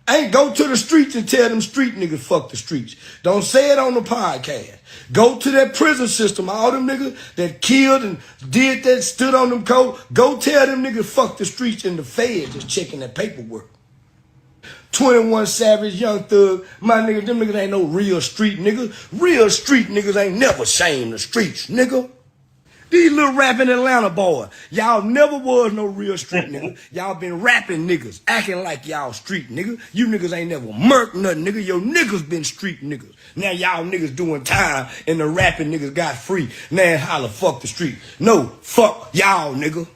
Ain't go to the streets and tell them street niggas fuck the streets. Don't say it on the podcast. Go to that prison system. All them niggas that killed and did that, stood on them codes. Go tell them niggas fuck the streets, and the feds just checking that paperwork. 21 Savage, Young Thug, my nigga, them niggas ain't no real street niggas. Real street niggas ain't never shamed the streets, nigga. These little rapping Atlanta boys, y'all never was no real street nigga. Y'all been rapping niggas, acting like y'all street nigga. You niggas ain't never murked nothing, nigga. Your niggas been street niggas. Now y'all niggas doing time and the rapping niggas got free. Now holla, fuck the street. No, fuck y'all, nigga.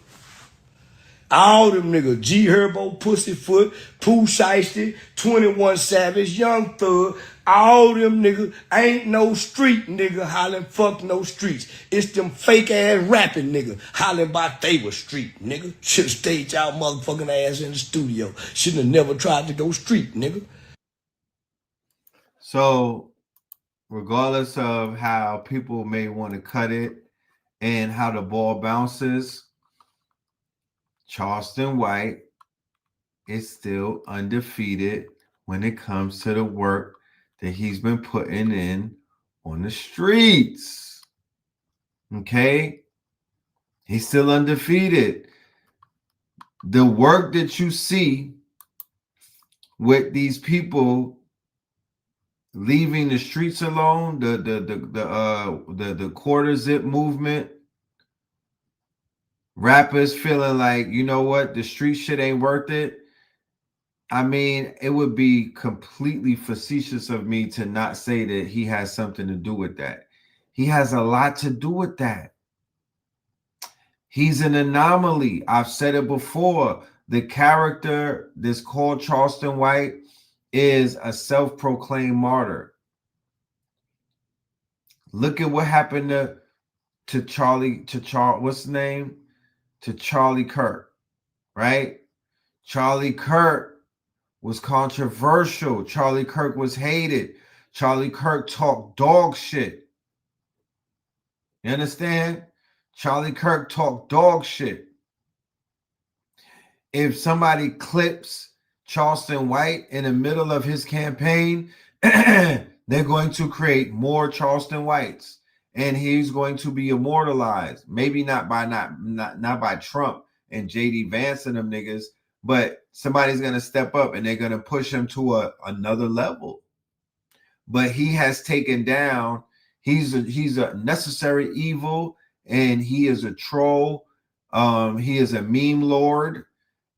All them niggas, G Herbo, Pussyfoot, Pooh Shiesty, 21 Savage, Young Thug, all them niggas ain't no street nigga hollering fuck no streets. It's them fake ass rapping niggas hollering about they were street nigga. Should've stayed y'all motherfucking ass in the studio. Shouldn't have never tried to go street nigga. So, regardless of how people may want to cut it and how the ball bounces, Charleston White is still undefeated when it comes to the work that he's been putting in on the streets. Okay? He's still undefeated. The work that you see with these people leaving the streets alone, the quarter zip movement, rappers feeling like, you know what, the street shit ain't worth it. I mean, it would be completely facetious of me to not say that he has something to do with that. He has a lot to do with that. He's an anomaly. I've said it before. The character that's called Charleston White is a self-proclaimed martyr. Look at what happened to Charlie, what's his name? To Charlie Kirk, right? Charlie Kirk was controversial. Charlie Kirk was hated. Charlie Kirk talked dog shit. You understand? Charlie Kirk talked dog shit. If somebody clips Charleston White in the middle of his campaign, they're going to create more Charleston Whites. And he's going to be immortalized. Maybe not by Trump and JD Vance and them niggas, but somebody's going to step up and they're going to push him to another level. But he has taken down, he's a necessary evil, and he is a troll. He is a meme lord.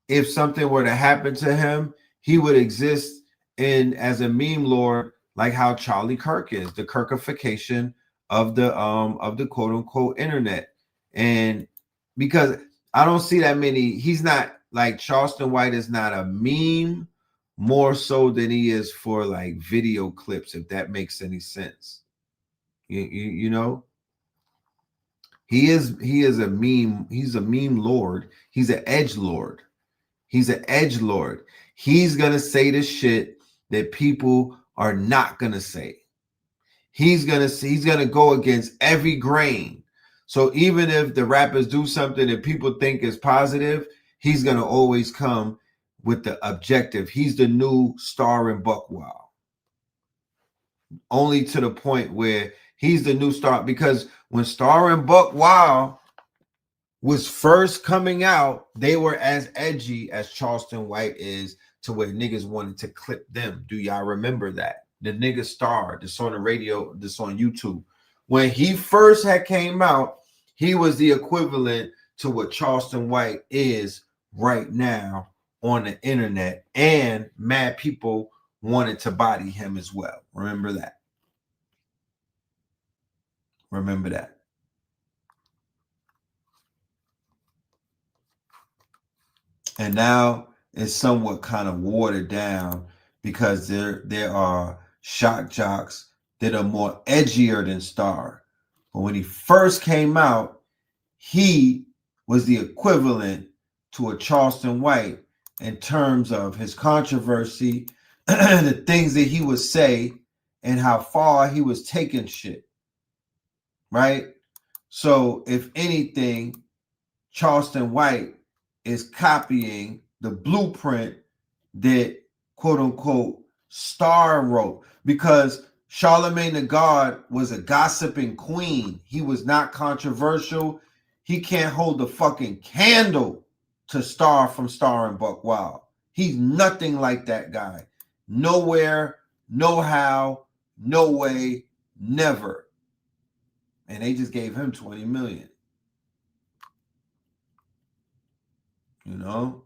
If something were to happen to him, he would exist as a meme lord, like how Charlie Kirk is, the Kirkification of the quote unquote internet. And because I don't see that many, he's not like Charleston White is not a meme more so than he is for like video clips, if that makes any sense. You know, he is a meme, he's a meme lord, he's an edge lord. He's an edge lord. He's gonna say the shit that people are not gonna say. He's gonna go against every grain. So even if the rappers do something that people think is positive, he's gonna always come with the objective. He's the new Star and Buck Wild. Only to the point where he's the new Star, because when Star and Buck Wild was first coming out, they were as edgy as Charleston White is, to where niggas wanted to clip them. Do y'all remember that? The nigga Star, that's on the radio, that's on YouTube. When he first had came out, he was the equivalent to what Charleston White is right now on the internet, and mad people wanted to body him as well. Remember that. Remember that. And now it's somewhat kind of watered down because there are shock jocks that are more edgier than Star. But when he first came out, he was the equivalent to a Charleston White in terms of his controversy, the things that he would say, and how far he was taking shit. Right? So if anything, Charleston White is copying the blueprint that quote unquote star wrote, because Charlemagne the God was a gossiping queen. He was not controversial. He can't hold the fucking candle to Star from Star and Buck Wild. He's nothing like that guy. Nowhere, no how, no way, never. And they just gave him 20 million. You know?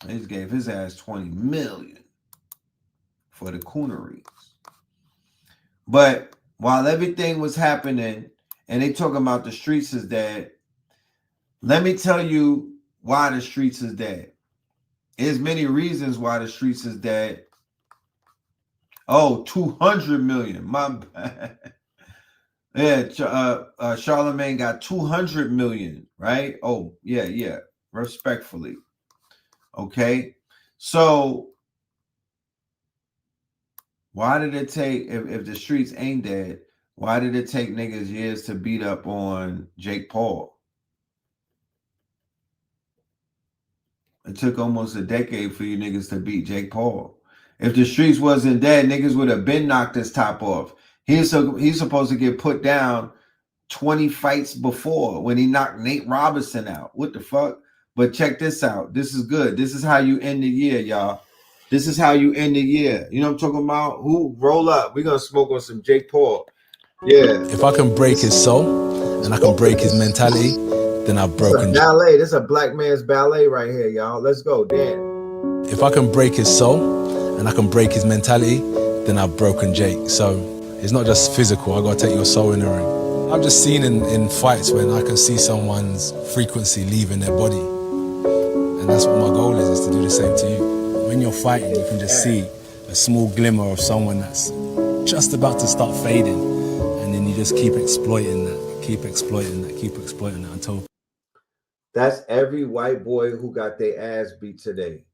They just gave his ass 20 million for the cooneries. But while everything was happening and they talking about the streets is dead, let me tell you why the streets is dead. There's many reasons why the streets is dead. Oh, 200 million. My bad. Yeah, Charlemagne got 200 million, right? Oh, yeah. Respectfully. Okay. So why did it take, if the streets ain't dead, why did it take niggas years to beat up on Jake Paul? It took almost a decade for you niggas to beat Jake Paul. If the streets wasn't dead, niggas would have been knocked his top off. He's supposed to get put down 20 fights before when he knocked Nate Robinson out. What the fuck? But check this out. This is good. This is how you end the year, y'all. This is how you end the year. You know what I'm talking about? Who roll up? We're gonna smoke on some Jake Paul. Yeah. If I can break his soul and I can break his mentality, then I've broken. Ballet. This is a black man's ballet right here, y'all. Let's go, Dan. If I can break his soul and I can break his mentality, then I've broken Jake. So it's not just physical. I gotta take your soul in the ring. I've just seen in fights when I can see someone's frequency leaving their body, and that's what my goal is to do the same to you. When you're fighting, you can just see a small glimmer of someone that's just about to start fading, and then you just keep exploiting that, keep exploiting that until. That's every white boy who got their ass beat today.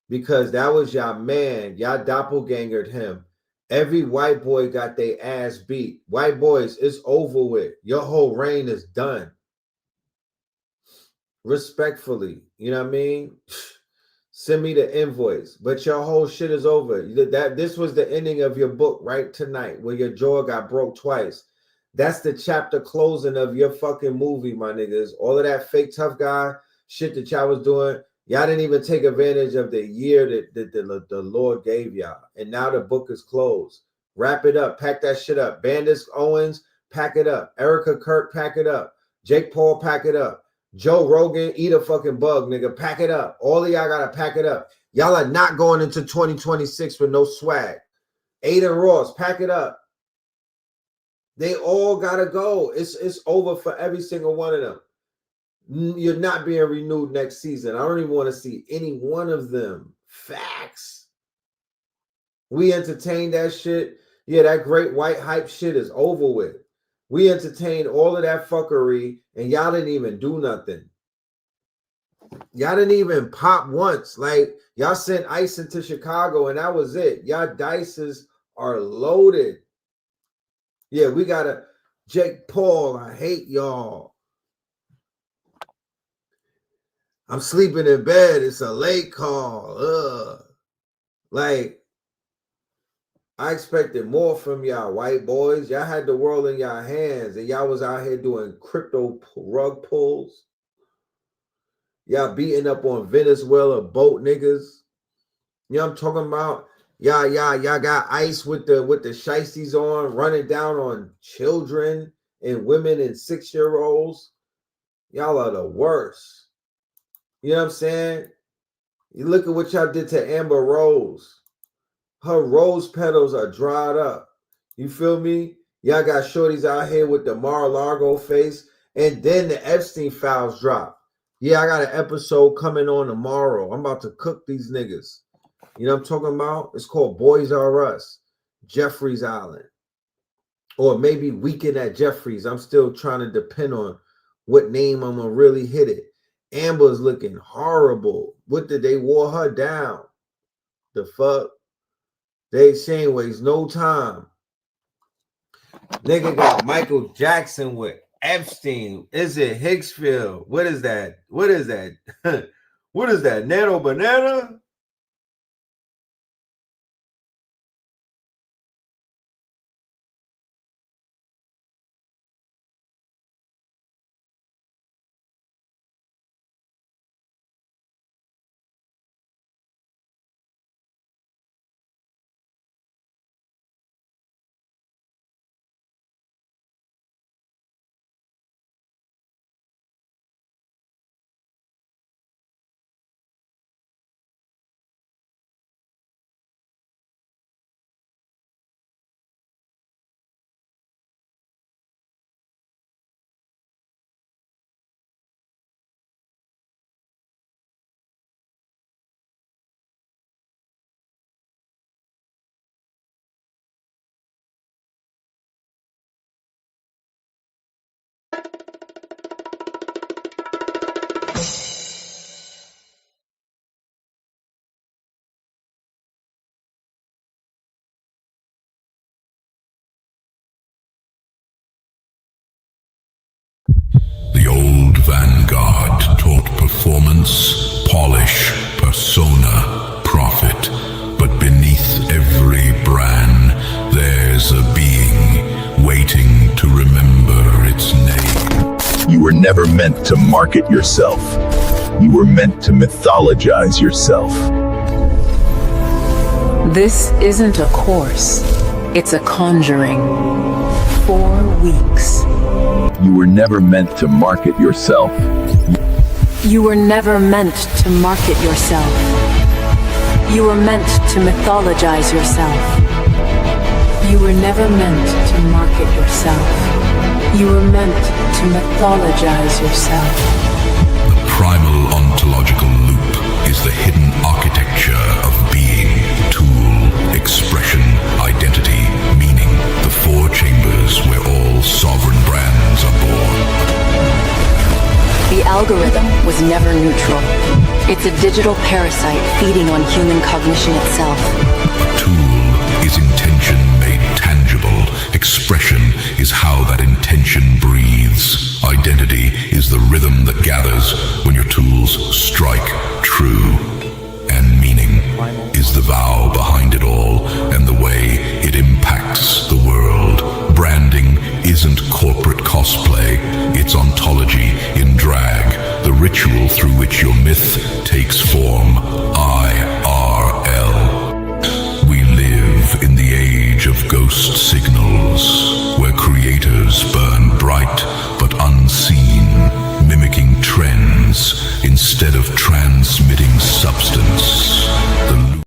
Because that was y'all man, y'all doppelgangered him. Every white boy got their ass beat. White boys, it's over with. Your whole reign is done. Respectfully, you know what I mean? Send me the invoice. But your whole shit is over. This was the ending of your book right tonight, where your jaw got broke twice. That's the chapter closing of your fucking movie, my niggas. All of that fake tough guy shit that y'all was doing, y'all didn't even take advantage of the year that the Lord gave y'all. And now the book is closed. Wrap it up. Pack that shit up. Bandis Owens, pack it up. Erica Kirk, pack it up. Jake Paul, pack it up. Joe Rogan, eat a fucking bug, nigga. Pack it up. All of y'all gotta pack it up. Y'all are not going into 2026 with no swag. Aiden Ross, pack it up. They all gotta go. It's over for every single one of them. You're not being renewed next season. I don't even want to see any one of them. Facts. We entertained that shit. Yeah, that great white hype shit is over with. We entertained all of that fuckery, and y'all didn't even do nothing. Y'all didn't even pop once. Like, y'all sent Ice into Chicago, and that was it. Y'all dices are loaded. Yeah, we got a Jake Paul. I hate y'all. I'm sleeping in bed. It's a late call. Ugh. Like, I expected more from y'all, white boys. Y'all had the world in y'all hands, and y'all was out here doing crypto rug pulls. Y'all beating up on Venezuela boat niggas. You know what I'm talking about? Y'all got Ice with the shiesties on, running down on children and women and 6-year-olds. Y'all are the worst. You know what I'm saying? You look at what y'all did to Amber Rose. Her rose petals are dried up. You feel me? Y'all got shorties out here with the Mar-a-Lago face. And then the Epstein files drop. Yeah, I got an episode coming on tomorrow. I'm about to cook these niggas. You know what I'm talking about? It's called Boys R Us. Jeffries Island. Or maybe Weekend at Jeffries. I'm still trying to depend on what name I'm going to really hit it. Amber's looking horrible. What did they wore her down? The fuck? She ain't waste no time. Nigga got Michael Jackson with Epstein. Is it Hicksfield? What is that? What is that? What is that? Nano Banana? vanguard taught performance, polish, persona, profit. But beneath every brand, there's a being waiting to remember its name. You were never meant to market yourself. You were meant to mythologize yourself. This isn't a course. It's a conjuring. 4 weeks. You were never meant to market yourself. You were never meant to market yourself. You were meant to mythologize yourself. You were never meant to market yourself. You were meant to mythologize yourself. The primal ontological loop is the hidden architecture of being, tool, expression, identity, meaning, the 4 chambers where all sovereign brands are born. The algorithm was never neutral. It's a digital parasite feeding on human cognition itself. A tool is intention made tangible. Expression is how that intention breathes. Identity is the rhythm that gathers when your tools strike true. And meaning is the vow behind it all and the way it impacts the world. Branding isn't corporate cosplay, it's ontology in drag, the ritual through which your myth takes form. IRL. We live in the age of ghost signals, where creators burn bright but unseen, mimicking trends instead of transmitting substance. The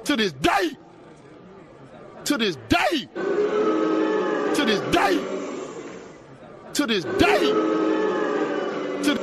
To this day, to this day, to this day, to this day, to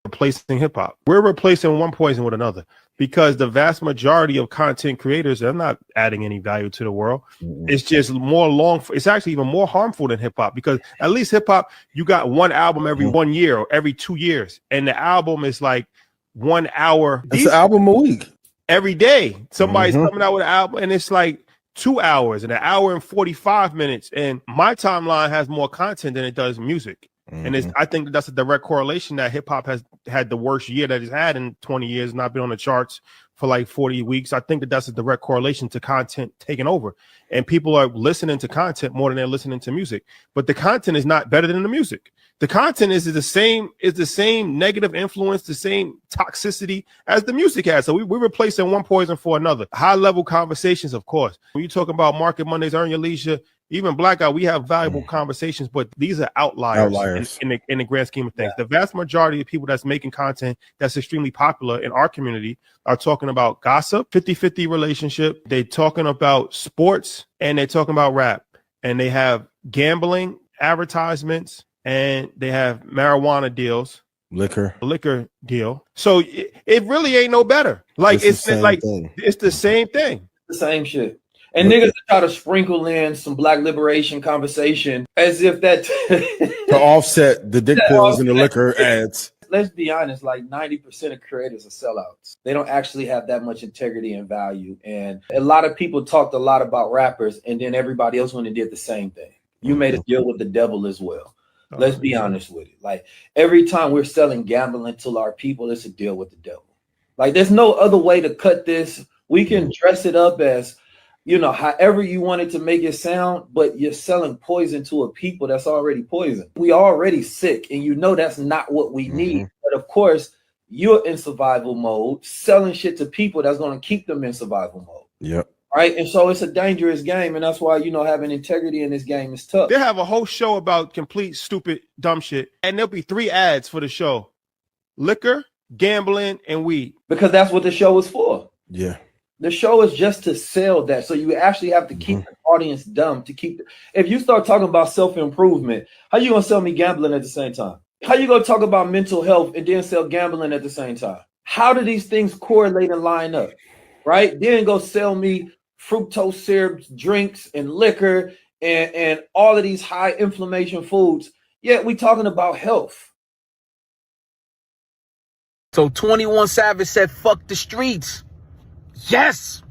replacing hip hop. We're replacing one poison with another because the vast majority of content creators, they're not adding any value to the world. It's just it's actually even more harmful than hip hop because at least hip hop, you got one album every 1 year or every 2 years. And the album is like 1 hour. It's an album a week. Every day. Somebody's coming out with an album and it's like 2 hours and 1 hour and 45 minutes. And my timeline has more content than it does music. And I think that's a direct correlation that hip hop has had the worst year that it's had in 20 years, not been on the charts for like 40 weeks. I think that's a direct correlation to content taking over. And people are listening to content more than they're listening to music. But the content is not better than the music. The content is the same negative influence, the same toxicity as the music has. So we're replacing one poison for another. High level conversations, of course. When you talk about Market Mondays, Earn Your Leisure, even Blackout, we have valuable conversations, but these are outliers. In the grand scheme of things. The vast majority of people that's making content that's extremely popular in our community are talking about gossip, 50-50 relationship. They're talking about sports and they're talking about rap. And they have gambling, advertisements, and they have marijuana deals. Liquor deal. So it really ain't no better. Like it's the same thing. The same shit. And niggas try to sprinkle in some black liberation conversation as if that to offset the dick pills and the liquor ads. Let's be honest, like 90% of creators are sellouts. They don't actually have that much integrity and value. And a lot of people talked a lot about rappers, and then everybody else went and did the same thing. You made a deal with the devil as well. Let's be honest with it. Like every time we're selling gambling to our people, it's a deal with the devil. Like there's no other way to cut this. We can dress it up as, you know, however you wanted to make it sound, but you're selling poison to a people that's already poisoned. We already sick, and you know that's not what we need. But of course, you're in survival mode, selling shit to people that's going to keep them in survival mode. Yep. Right. And so it's a dangerous game. And that's why, you know, having integrity in this game is tough. They have a whole show about complete, stupid, dumb shit. And there'll be 3 ads for the show: liquor, gambling, and weed. Because that's what the show is for. Yeah. The show is just to sell that. So you actually have to keep the audience dumb to keep. If you start talking about self-improvement, how you going to sell me gambling at the same time? How you going to talk about mental health and then sell gambling at the same time? How do these things correlate and line up? Right? Then go sell me fructose syrup drinks and liquor and all of these high inflammation foods. Yet we talking about health. So 21 Savage said, fuck the streets. Yes,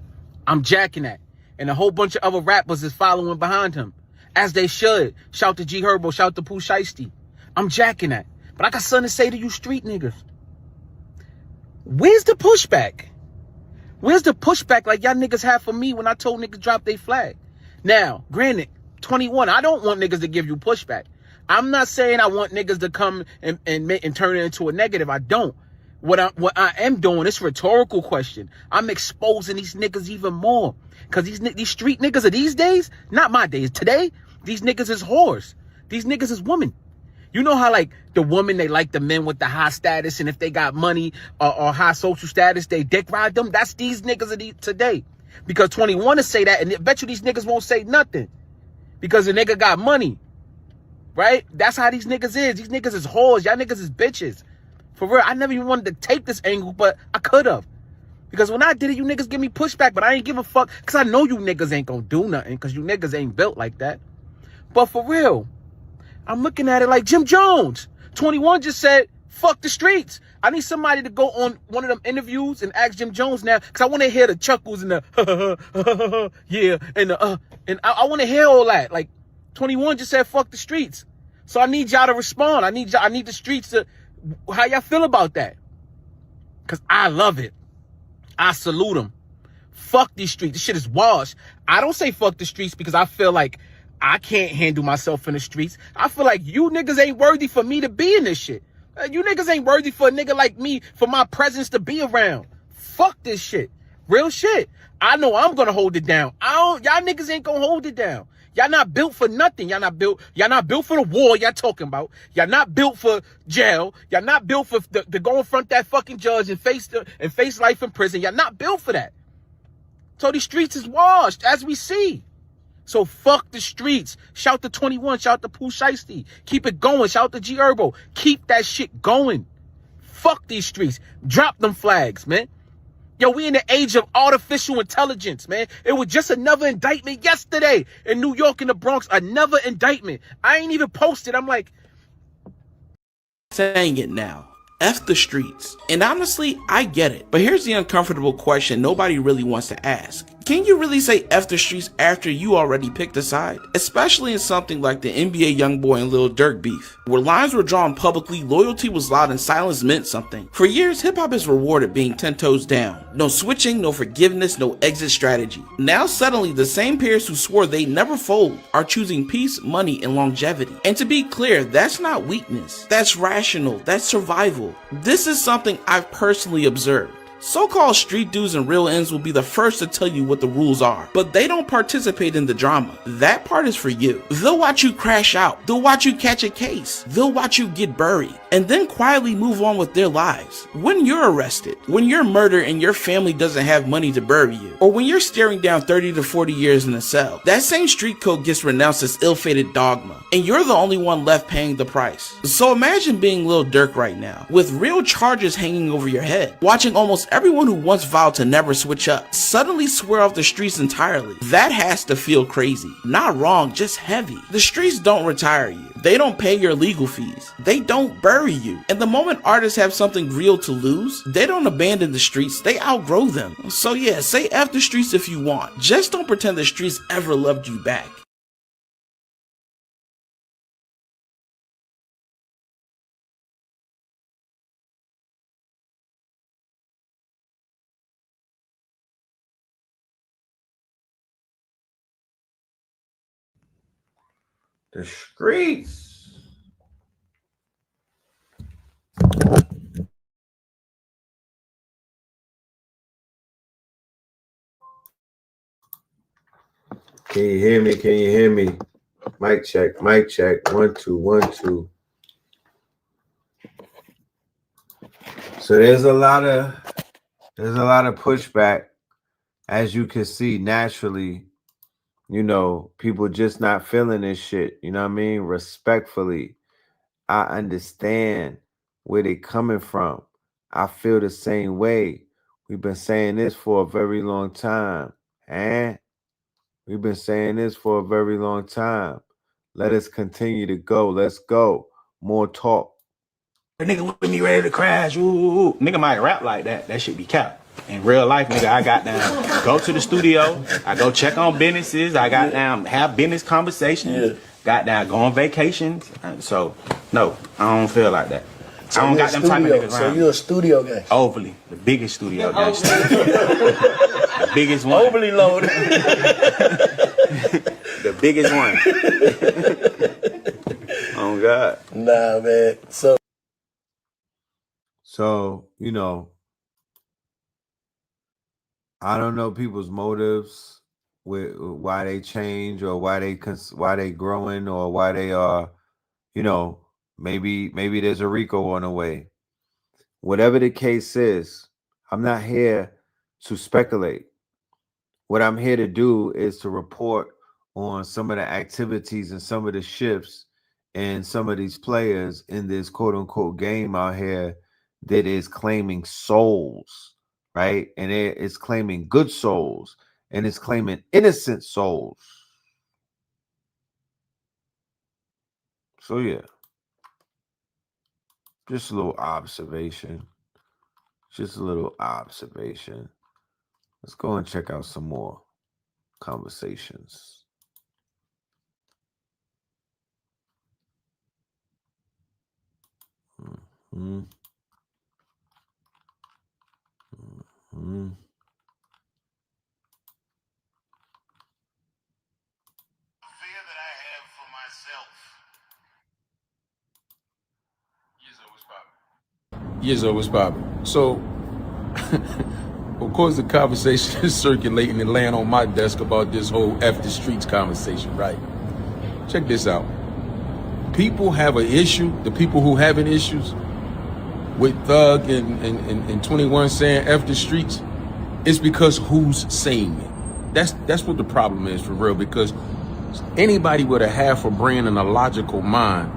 I'm jacking that. And a whole bunch of other rappers is following behind him, as they should. Shout to G Herbo, shout to Pooh Shiesty. I'm jacking that. But I got something to say to you street niggas. Where's the pushback? Where's the pushback like y'all niggas have for me when I told niggas drop their flag? Now, granted, 21, I don't want niggas to give you pushback. I'm not saying I want niggas to come and turn it into a negative. I don't. What I am doing, it's a rhetorical question. I'm exposing these niggas even more. Because these street niggas of these days, not my days, today, these niggas is whores. These niggas is women. You know how, like, the women, they like the men with the high status, and if they got money or high social status, they dick ride them? That's these niggas of today. Because 21 to say that, and I bet you these niggas won't say nothing. Because the nigga got money. Right? That's how these niggas is. These niggas is whores. Y'all niggas is bitches. For real, I never even wanted to take this angle, but I could have. Because when I did it, you niggas give me pushback, but I ain't give a fuck. Because I know you niggas ain't gonna do nothing, because you niggas ain't built like that. But for real, I'm looking at it like Jim Jones. 21 just said, fuck the streets. I need somebody to go on one of them interviews and ask Jim Jones now, because I want to hear the chuckles and the yeah, and I want to hear all that. Like, 21 just said, fuck the streets. So I need y'all to respond. I need the streets to, how y'all feel about that? Because I love it. I salute them. Fuck these streets. This shit is washed. I don't say fuck the streets because I feel like I can't handle myself in the streets. I feel like you niggas ain't worthy for me to be in this shit. You niggas ain't worthy for a nigga like me, for my presence to be around. Fuck this shit. Real shit. I know I'm gonna hold it down. Y'all niggas ain't gonna hold it down. Y'all not built for nothing. Y'all not built for the war y'all talking about. Y'all not built for jail. Y'all not built for to go in front of that fucking judge and face life in prison. Y'all not built for that. So these streets is washed, as we see. So fuck the streets. Shout to 21. Shout to Pooh Shiesty. Keep it going. Shout to G Herbo. Keep that shit going. Fuck these streets. Drop them flags, man. Yo, we in the age of artificial intelligence, man. It was just another indictment yesterday in New York in the Bronx. Another indictment. I ain't even posted. I'm like, saying it now. F the streets. And honestly, I get it. But here's the uncomfortable question nobody really wants to ask. Can you really say F the streets after you already picked a side? Especially in something like the NBA YoungBoy and Lil Durk beef, where lines were drawn publicly, loyalty was loud, and silence meant something. For years, hip-hop is rewarded being 10 toes down. No switching, no forgiveness, no exit strategy. Now suddenly, the same peers who swore they'd never fold are choosing peace, money, and longevity. And to be clear, that's not weakness. That's rational. That's survival. This is something I've personally observed. So-called street dudes and real ends will be the first to tell you what the rules are, but they don't participate in the drama. That part is for you. They'll watch you crash out. They'll watch you catch a case. They'll watch you get buried, and then quietly move on with their lives. When you're arrested, when you're murdered and your family doesn't have money to bury you, or when you're staring down 30 to 40 years in a cell, that same street code gets renounced as ill-fated dogma, and you're the only one left paying the price. So imagine being Lil Durk right now, with real charges hanging over your head, watching almost everyone who once vowed to never switch up suddenly swear off the streets entirely. That has to feel crazy. Not wrong, just heavy. The streets don't retire you. They don't pay your legal fees. They don't bury you. And the moment artists have something real to lose, they don't abandon the streets, they outgrow them. So yeah, say F the streets if you want. Just don't pretend the streets ever loved you back. The streets. Can you hear me? Can you hear me? Mic check, mic check. 1 2 1 2. So there's a lot of pushback, as you can see naturally. You know, people just not feeling this shit. You know what I mean? Respectfully, I understand where they coming from. I feel the same way. We've been saying this for a very long time. We've been saying this for a very long time. Let us continue to go. Let's go. More talk. A nigga with me ready to crash. Ooh. Nigga might rap like that. That shit be capped. In real life, nigga, I got down. Go to the studio. I go check on businesses. I got down. Have business conversations. Got down. Go on vacations. So, no, I don't feel like that. So I don't got them type of niggas So around. you a studio guy? Overly. The biggest studio gangster. The biggest one. Overly loaded. The biggest one. Oh, God. Nah, man. So, you know, I don't know people's motives with why they change or why they growing or why they are, you know, maybe there's a Rico on the way. Whatever the case is, I'm not here to speculate. What I'm here to do is to report on some of the activities and some of the shifts and some of these players in this quote unquote game out here that is claiming souls, right? And it is claiming good souls and it's claiming innocent souls. So yeah, just a little observation. Just a little observation. Let's go and check out some more conversations. Mm-hmm. Mm-hmm. Yizzo was popping. So, of course, the conversation is circulating and laying on my desk about this whole F the streets conversation, right? Check this out. People have an issue, the people who having issues with Thug and 21 saying F the streets, it's because who's saying it. That's what the problem is for real, because anybody with a half a brain and a logical mind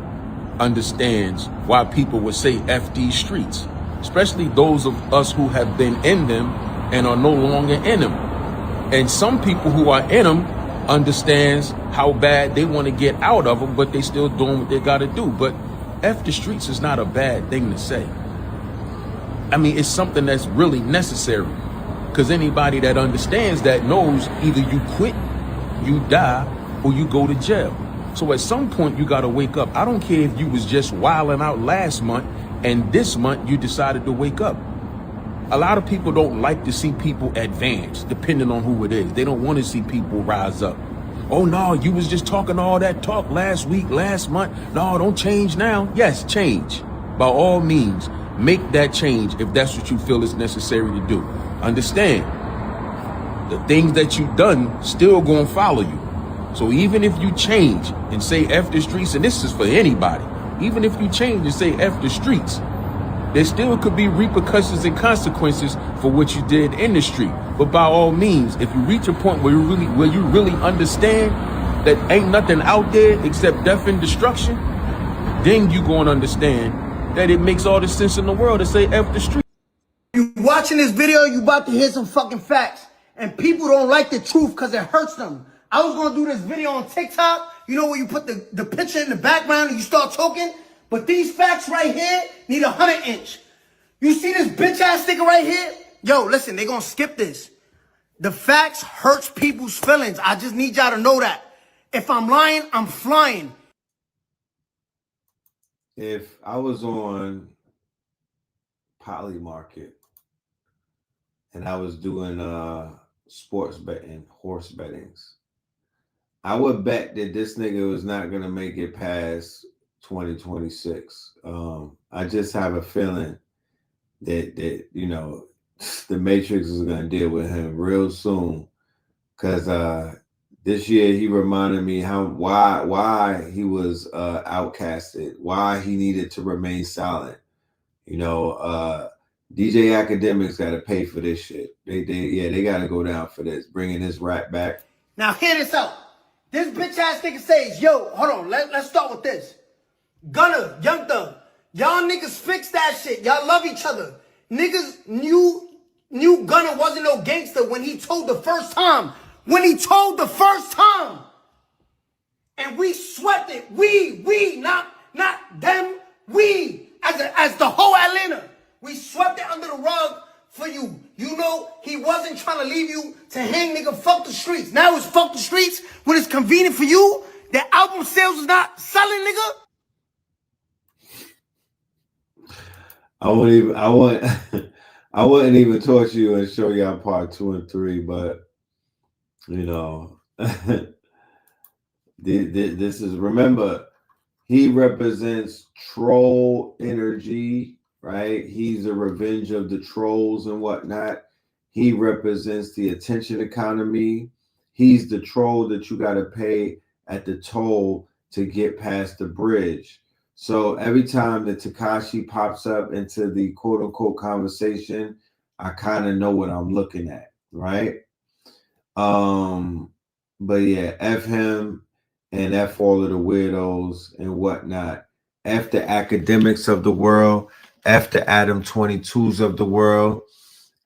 understands why people would say F these streets, especially those of us who have been in them and are no longer in them. And some people who are in them understands how bad they want to get out of them, but they still doing what they got to do. But F the streets is not a bad thing to say. I mean, it's something that's really necessary, because anybody that understands that knows either you quit, you die, or you go to jail. So at some point you gotta wake up. I don't care if you was just wilding out last month and this month you decided to wake up. A lot of people don't like to see people advance, depending on who it is. They don't want to see people rise up. Oh no, you was just talking all that talk last week, last month. No, don't change now. Yes, change. By all means, make that change if that's what you feel is necessary to do. Understand, the things that you've done still gonna follow you. So even if you change and say F the streets, and this is for anybody, even if you change and say F the streets, there still could be repercussions and consequences for what you did in the street. But by all means, if you reach a point where you really understand that ain't nothing out there except death and destruction, then you gonna understand that it makes all the sense in the world to say F the street. You watching this video, you about to hear some fucking facts. And people don't like the truth because it hurts them. I was going to do this video on TikTok, you know, where you put the picture in the background and you start talking. But these facts right here need 100-inch. You see this bitch-ass sticker right here? Yo, listen, they going to skip this. The facts hurts people's feelings. I just need y'all to know that. If I'm lying, I'm flying. If I was on Poly Market and I was doing sports betting, horse bettings, I would bet that this nigga was not gonna make it past 2026. I just have a feeling that you know the Matrix is gonna deal with him real soon. Cause this year he reminded me why he was outcasted, why he needed to remain silent. You know, DJ Academics got to pay for this shit. They got to go down for this, bringing this rap back. Now hear this out. This bitch ass nigga says, yo, hold on, let's start with this. Gunna, Young Thug, y'all niggas fix that shit. Y'all love each other. Niggas knew Gunna wasn't no gangster when he told the first time. When he told the first time. And we swept it. We, not them. We, as the whole Atlanta. We swept it under the rug for you. You know, he wasn't trying to leave you to hang, nigga. Fuck the streets. Now it's fuck the streets when it's convenient for you. The album sales is not selling, nigga. I wouldn't even torture you and show y'all part 2 and 3, but you know, this is, remember, he represents troll energy, right? He's a revenge of the trolls and whatnot. He represents the attention economy. He's the troll that you got to pay at the toll to get past the bridge. So every time that Tekashi pops up into the quote unquote conversation, I kind of know what I'm looking at, right? But yeah, F him and F all of the weirdos and whatnot. F the academics of the world, F the Adam 22s of the world,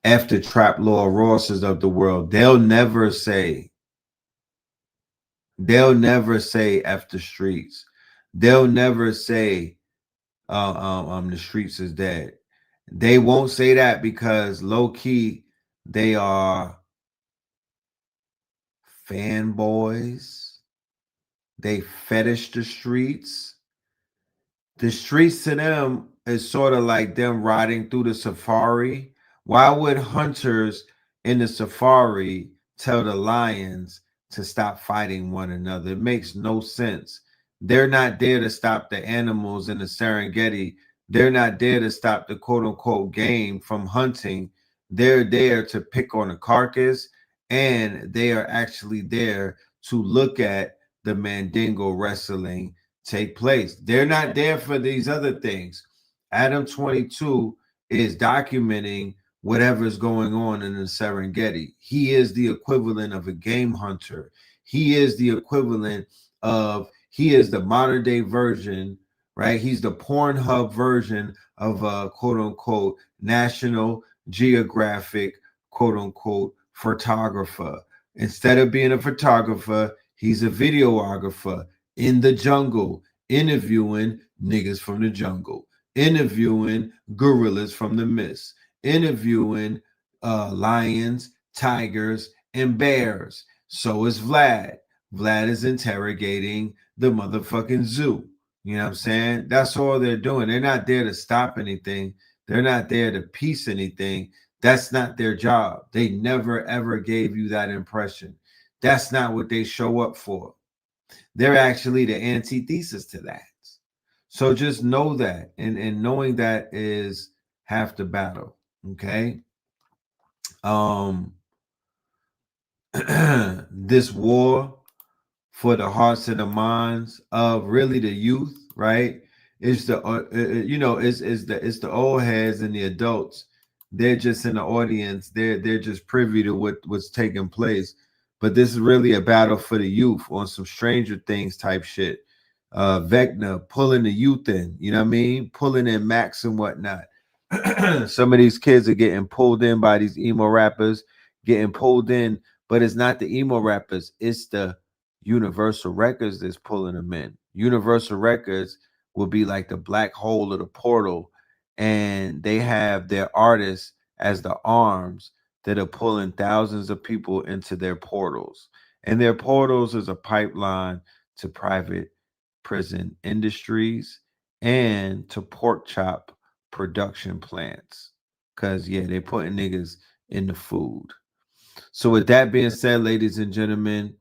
F the Trap Law Rosses of the world. They'll never say F the streets. They'll never say the streets is dead. They won't say that because low key they are fanboys. They fetish the streets. The streets to them is sort of like them riding through the safari. Why would hunters in the safari tell the lions to stop fighting one another? It makes no sense. They're not there to stop the animals in the Serengeti. They're not there to stop the quote unquote game from hunting. They're there to pick on a carcass, and they are actually there to look at the Mandingo wrestling take place. They're not there for these other things. Adam 22 is documenting whatever's going on in the Serengeti. He is the equivalent of a game hunter. He is the equivalent of, he is the modern day version, right? He's the Pornhub version of a quote unquote National Geographic quote unquote photographer. Instead of being a photographer, he's a videographer in the jungle, interviewing niggas from the jungle, interviewing gorillas from the mist, interviewing lions, tigers, and bears. So is Vlad. Vlad is interrogating the motherfucking zoo. You know what I'm saying? That's all they're doing. They're not there to stop anything. They're not there to piece anything. That's not their job. They never, ever gave you that impression. That's not what they show up for. They're actually the antithesis to that. So just know that. And knowing that is half the battle. Okay. This war for the hearts and the minds of really the youth, right? It's the it's the old heads and the adults. They're just in the audience. They're just privy to what's taking place. But this is really a battle for the youth on some Stranger Things type shit. Vecna pulling the youth in, you know what I mean? Pulling in Max and whatnot. Some of these kids are getting pulled in by these emo rappers, getting pulled in, but it's not the emo rappers, it's the Universal Records that's pulling them in. Universal Records will be like the black hole of the portal, and they have their artists as the arms that are pulling thousands of people into their portals. And their portals is a pipeline to private prison industries and to pork chop production plants. Because, yeah, they're putting niggas in the food. So with that being said, ladies and gentlemen,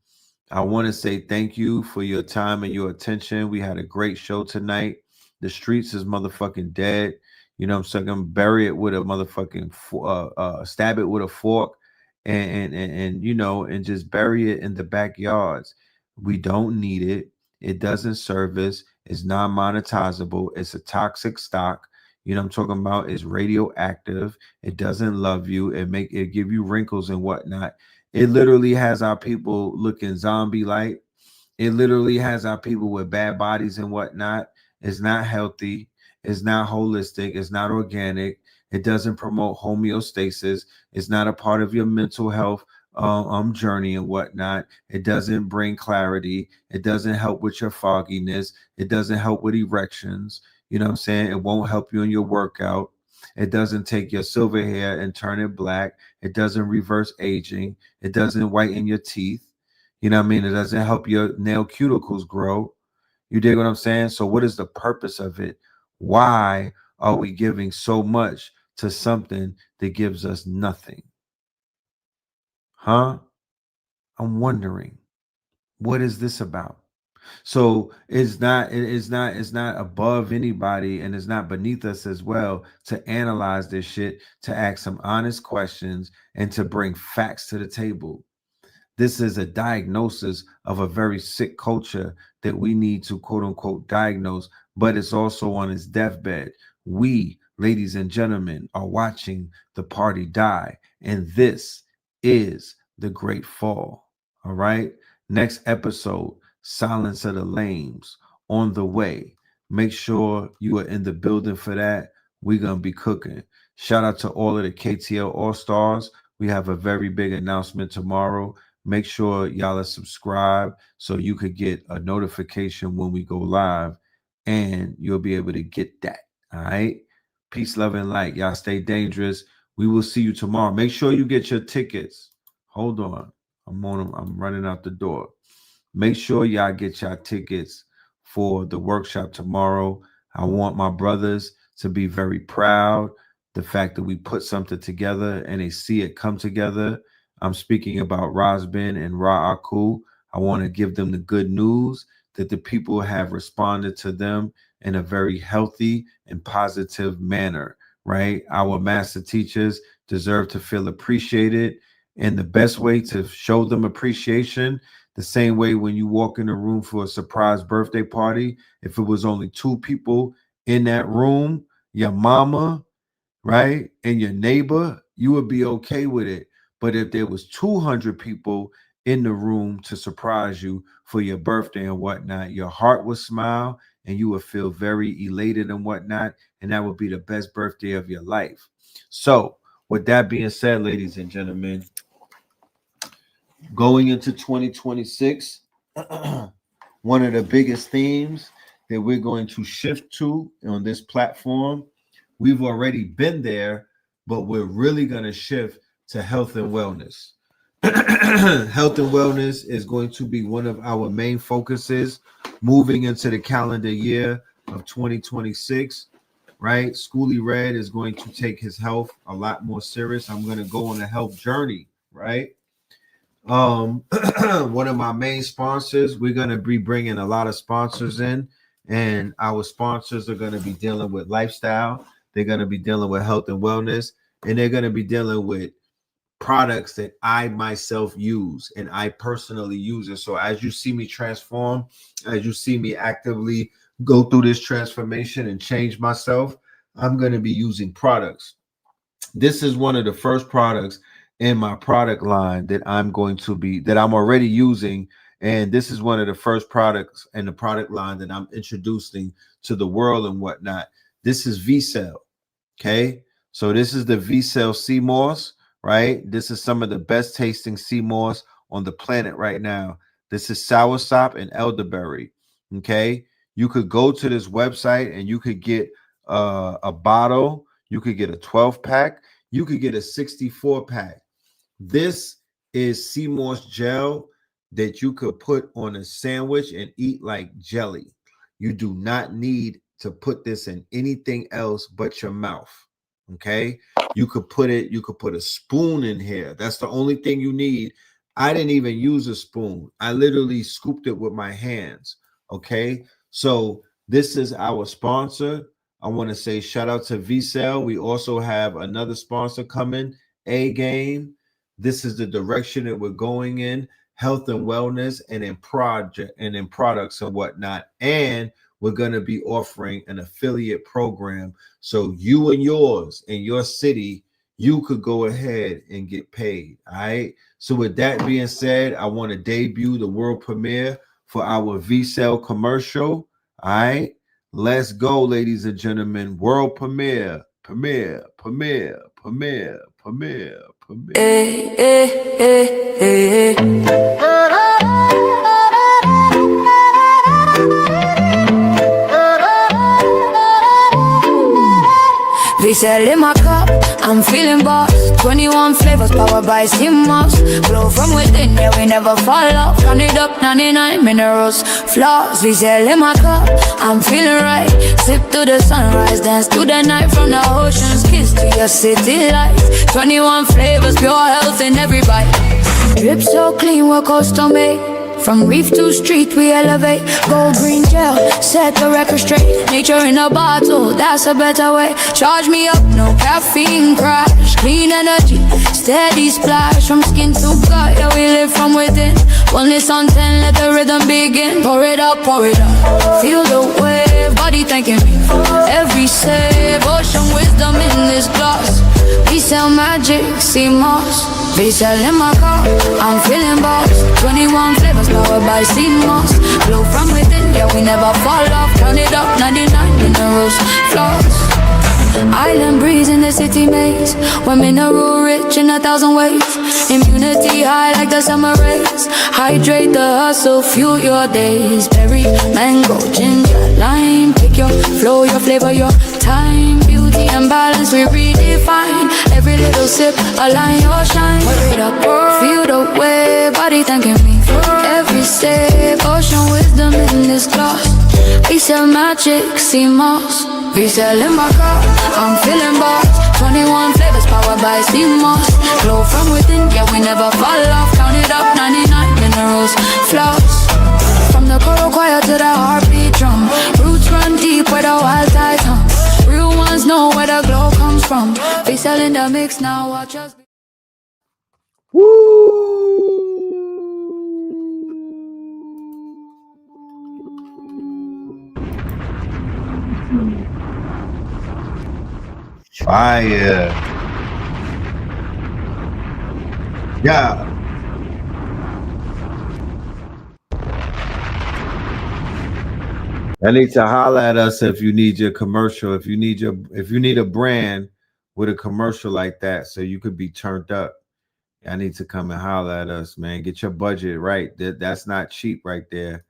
I want to say thank you for your time and your attention. We had a great show tonight. The streets is motherfucking dead. You know what I'm saying? I'm bury it with a motherfucking stab it with a fork and you know, and just bury it in the backyards. We don't need it. It doesn't serve us. It's non-monetizable. It's a toxic stock. You know what I'm talking about? It's radioactive. It doesn't love you. It give you wrinkles and whatnot. It literally has our people looking zombie-like. It literally has our people with bad bodies and whatnot. It's not healthy. It's not holistic. It's not organic. It doesn't promote homeostasis. It's not a part of your mental health journey and whatnot. It doesn't bring clarity. It doesn't help with your fogginess. It doesn't help with erections. You know what I'm saying? It won't help you in your workout. It doesn't take your silver hair and turn it black. It doesn't reverse aging. It doesn't whiten your teeth. You know what I mean? It doesn't help your nail cuticles grow. You dig what I'm saying? So what is the purpose of it? Why are we giving so much to something that gives us nothing? Huh? I'm wondering, what is this about? So it's not above anybody, and it's not beneath us as well to analyze this shit, to ask some honest questions, and to bring facts to the table. This is a diagnosis of a very sick culture that we need to quote unquote diagnose, but it's also on its deathbed. We, ladies and gentlemen, are watching the party die, and this is the great fall. All right. Next episode, Silence of the Lames, on the way. Make sure you are in the building for that. We're going to be cooking. Shout out to all of the KTL All Stars. We have a very big announcement tomorrow. Make sure y'all are subscribed so you could get a notification when we go live, and you'll be able to get that. All right. Peace, love, and light. Y'all stay dangerous. We will see you tomorrow. Make sure you get your tickets. Hold on. I'm running out the door. Make sure y'all get y'all tickets for the workshop tomorrow. I want my brothers to be very proud. The fact that we put something together and they see it come together. I'm speaking about Razbin and AHKU. I want to give them the good news that the people have responded to them in a very healthy and positive manner, right? Our master teachers deserve to feel appreciated. And the best way to show them appreciation, the same way when you walk in a room for a surprise birthday party, if it was only 2 people in that room, your mama, right, and your neighbor, you would be okay with it. But if there was 200 people in the room to surprise you for your birthday and whatnot, your heart would smile and you would feel very elated and whatnot, and that would be the best birthday of your life. So with that being said, ladies and gentlemen, going into 2026, one of the biggest themes that we're going to shift to on this platform, we've already been there, but we're really going to shift to health and wellness. Health and wellness is going to be one of our main focuses moving into the calendar year of 2026, right? Schoolie Red is going to take his health a lot more serious. I'm going to go on a health journey, right? One of my main sponsors, we're going to be bringing a lot of sponsors in, and our sponsors are going to be dealing with lifestyle. They're going to be dealing with health and wellness, and they're going to be dealing with products that I myself use and I personally use it. So as you see me transform, as you see me actively go through this transformation and change myself, I'm going to be using products. This is one of the first products in my product line that I'm already using. And this is one of the first products in the product line that I'm introducing to the world and whatnot. This is V-Cell. Okay. So this is the V-Cell sea moss, right? This is some of the best tasting sea moss on the planet right now. This is soursop and elderberry. Okay. You could go to this website and you could get a bottle. You could get a 12-pack. You could get a 64-pack. This is sea moss gel that you could put on a sandwich and eat like jelly. You do not need to put this in anything else but your mouth. Okay. You could put a spoon in here. That's the only thing you need. I didn't even use a spoon. I literally scooped it with my hands. Okay. So this is our sponsor. I want to say shout out to VCell. We also have another sponsor coming, A Game. This is the direction that we're going in, health and wellness, and in products and whatnot. And we're going to be offering an affiliate program. So you and yours in your city, you could go ahead and get paid. All right. So with that being said, I want to debut the world premiere for our VCell commercial. All right. Let's go, ladies and gentlemen. World premiere. Hey, hey, hey, hey, VCell in my cup, I'm feeling boss. 21 flavors powered by CMOS. Flow from within, yeah, we never fall off. Run it up, 99 minerals, flaws. VCell in my cup, I'm feeling right. Sip to the sunrise, dance to the night. From the ocean's kiss to your city lights. 21 flavors, pure health in every bite. Drip so clean, we're custom made. From reef to street, we elevate. Gold green gel, set the record straight. Nature in a bottle, that's a better way. Charge me up, no caffeine crash. Clean energy, steady splash. From skin to gut, yeah, we live from within. Wellness on 10, let the rhythm begin. Pour it up, pour it up. Feel the wave, body thanking me for every save. Ocean wisdom in this glass. VCell magic, CMOS. VCell in my car, I'm feeling boss. 21 flavors powered by CMOS. Flow from within, yeah, we never fall off. Count it up, 99 minerals, flaws. Island breeze in the city maze. We're mineral rich in 1,000 ways. Immunity high like the summer rays. Hydrate the hustle, fuel your days. Berry, mango, ginger, lime. Pick your flow, your flavor, your time. Beauty and balance we redefine. Every little sip, align your shine. Pour it up, feel the way. Body thanking me for every sip. Ocean wisdom in this glass. VCell magic, CMOS. VCell in my car, I'm feeling boss. 21 flavors powered by CMOS. Glow from within, yeah, we never fall off. Count it up, 99 minerals, flaws. From the coral choir to the heartbeat drum. Roots run deep where the wild tides hum. Real ones know where the glow comes from. VCell in the mix now, watch us. Fire. Yeah. I need to holler at us if you need your commercial, if you need a brand with a commercial like that, so you could be turned up. I need to come and holler at us, man. Get your budget right. That's not cheap right there,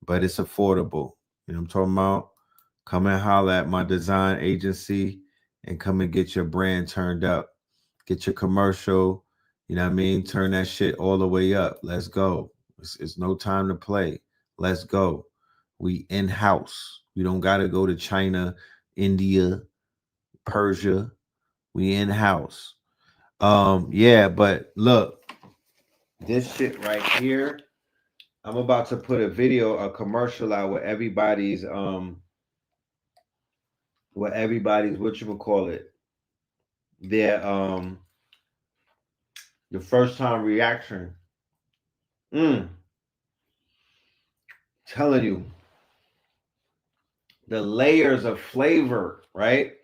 but it's affordable. You know what I'm talking about? Come and holler at my design agency and come and get your brand turned up. Get your commercial, you know what I mean? Turn that shit all the way up. Let's go. It's no time to play. Let's go. We in-house. We don't got to go to China, India, Persia. We in-house. Yeah, but look, this shit right here, I'm about to put a commercial out with everybody's whatchamacallit, their the first time reaction. Telling you, the layers of flavor, right?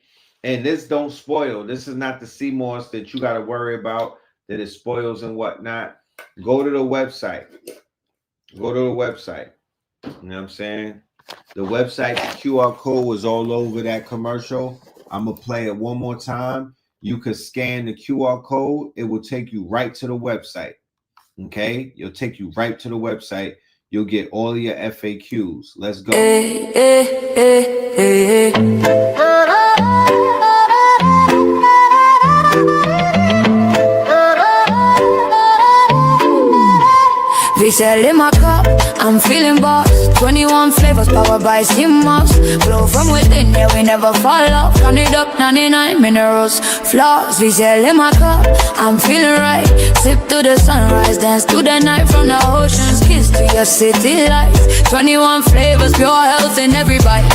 And this don't spoil. This is not the CMOS that you got to worry about, that it spoils and whatnot. Go to the website. Go to the website. You know what I'm saying? The website, the QR code was all over that commercial. I'm going to play it one more time. You could scan the QR code. It will take you right to the website. Okay? It'll take you right to the website. You'll get all of your FAQs. Let's go. V-Cell in my cup, I'm feeling boss. 21 flavors powered by CMOS. Glow from within, yeah, we never fall off. Count it up, 99 minerals, flaws. V-Cell in my cup, I'm feeling right. Sip to the sunrise, dance to the night. From the ocean's kiss to your city lights. 21 flavors, pure health in every bite.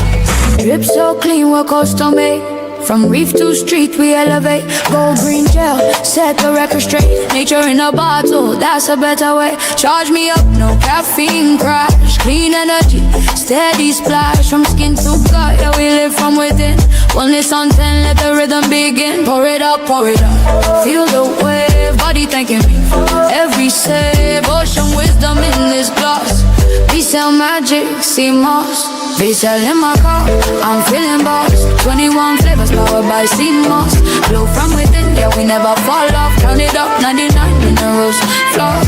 Drip so clean, we're custom made. From reef to street, we elevate. Gold green gel, set the record straight. Nature in a bottle, that's a better way. Charge me up, no caffeine crash. Clean energy, steady splash. From skin to gut, yeah, we live from within. Wellness on 10, let the rhythm begin. Pour it up, pour it up. Feel the wave, body thanking me. Every save, ocean wisdom in this glass. V-Cell magic, CMOS. V-Cell in my car, I'm feeling boss. 21 flavors powered by CMOS. Glow from within, yeah, we never fall off. Count it up, 99 minerals, flaws.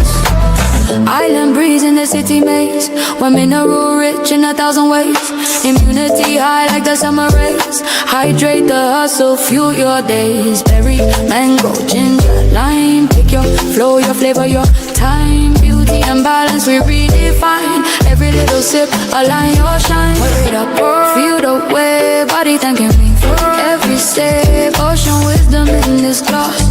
Island breeze in the city maze. We're mineral rich in 1,000 ways. Immunity high like the summer rays. Hydrate the hustle, fuel your days. Berry, mango, ginger, lime. Pick your flow, your flavor, your time. Beauty and balance we redefine. Every little sip, align your shine. Wait up, feel the wave, body thanking me. Every step, ocean wisdom in this glass.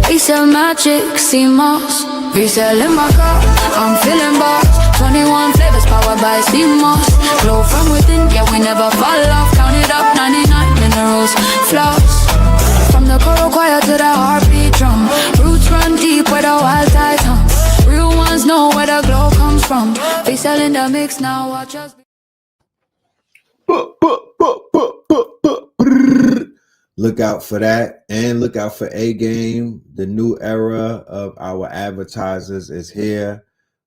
V-Cell magic, CMOS. V-Cell in my car, I'm feeling boss. 21 flavors powered by CMOS. Glow from within, yeah, we never fall off. Count it up, 99 minerals, flaws. From the coral choir to the heartbeat drum. Roots run deep where the wild tides hum. Real ones know where the glow comes from. V-Cell in the mix now, watch us. Look out for that, and look out for A Game. The new era of our advertisers is here.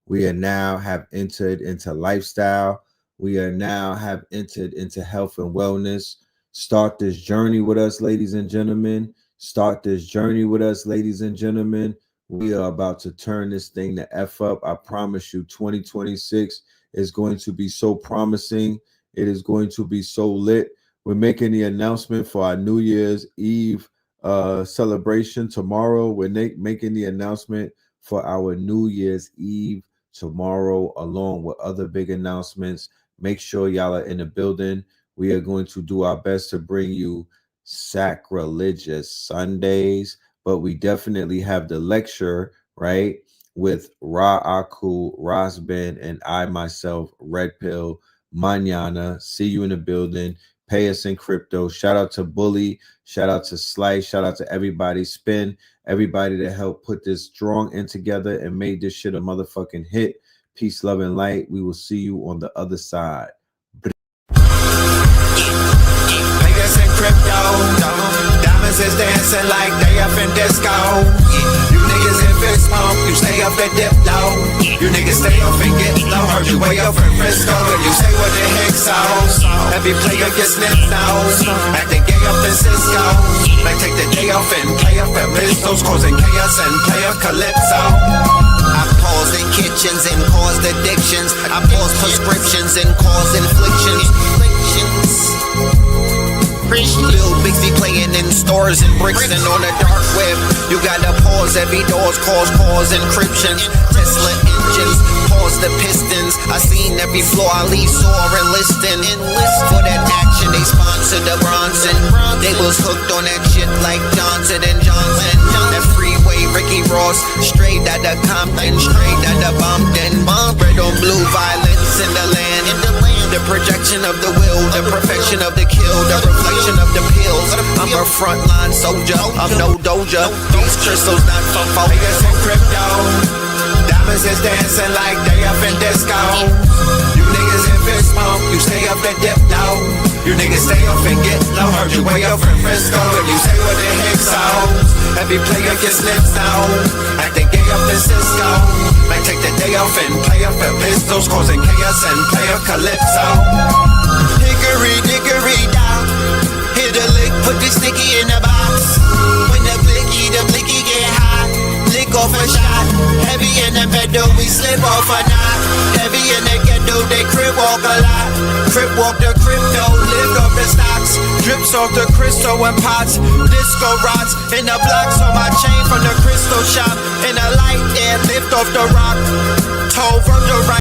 We are now have entered into lifestyle. We are now have entered into health and wellness. Start this journey with us, ladies and gentlemen. Start this journey with us, ladies and gentlemen. We are about to turn this thing to F up. I promise you, 2026 is going to be so promising. It is going to be so lit. We're making the announcement for our New Year's Eve celebration tomorrow. We're making the announcement for our New Year's Eve tomorrow, along with other big announcements. Make sure y'all are in the building. We are going to do our best to bring you sacrilegious Sundays, but we definitely have the lecture, right, with AHKU, Rosben, and I myself, Red Pill, Mañana. See you in the building. Pay us in crypto. Shout out to Bully. Shout out to Slice. Shout out to everybody. Spin. Everybody that helped put this strong in together and made this shit a motherfucking hit. Peace, love, and light. We will see you on the other side. Pay us in crypto. Diamonds is dancing like they up in disco. You niggas in fist smoke. You stay up and dip low. You niggas stay up and get low. Heard you way up in Frisco. And you say what the heck so. Every player gets snipped nose. Acting gay up in Cisco. Like take the day off and play up at pistols. Causing chaos and play up Calypso. I pause in kitchens and caused addictions. I pause prescriptions and cause inflictions. Lil Bixby playing in stores and bricks and on the dark web. You gotta pause every doors, cause encryption. Tesla engines, pause the pistons. I seen every floor I leave sore and listing. For that action, they sponsored the Bronson. They was hooked on that shit like Johnson and Johnson. That freeway, Ricky Ross, straight out of Compton, straight out of Bumpton. Red on blue, violence in the land. The projection of the will, the perfection of the kill, the reflection of the pills. I'm a frontline soldier, I'm no doja. These crystals not for focus in crypto. Diamonds is dancing like they up in disco. You niggas in fist smoke, you stay up and dip low. You niggas stay up and get low. Heard you way up in Frisco. If you say what the heck so. Every player gets snipped now. Acting gay up in Cisco. Might take the day off and play up at pistols. Causing chaos and play up Calypso. Hickory dickory down. Hit a lick, put the sticky in the box. When the blicky get hot. Lick off a shot. Heavy in the pedal, we slip off a knot. Heavy in the ghetto, they crib walk a lot. Crip walk the crypto, lift up the stocks. Drips off the crystal and pots. Disco rods in the blocks on my chain from the crystal shop. In the light air, lift off the rock. Told Virgil right.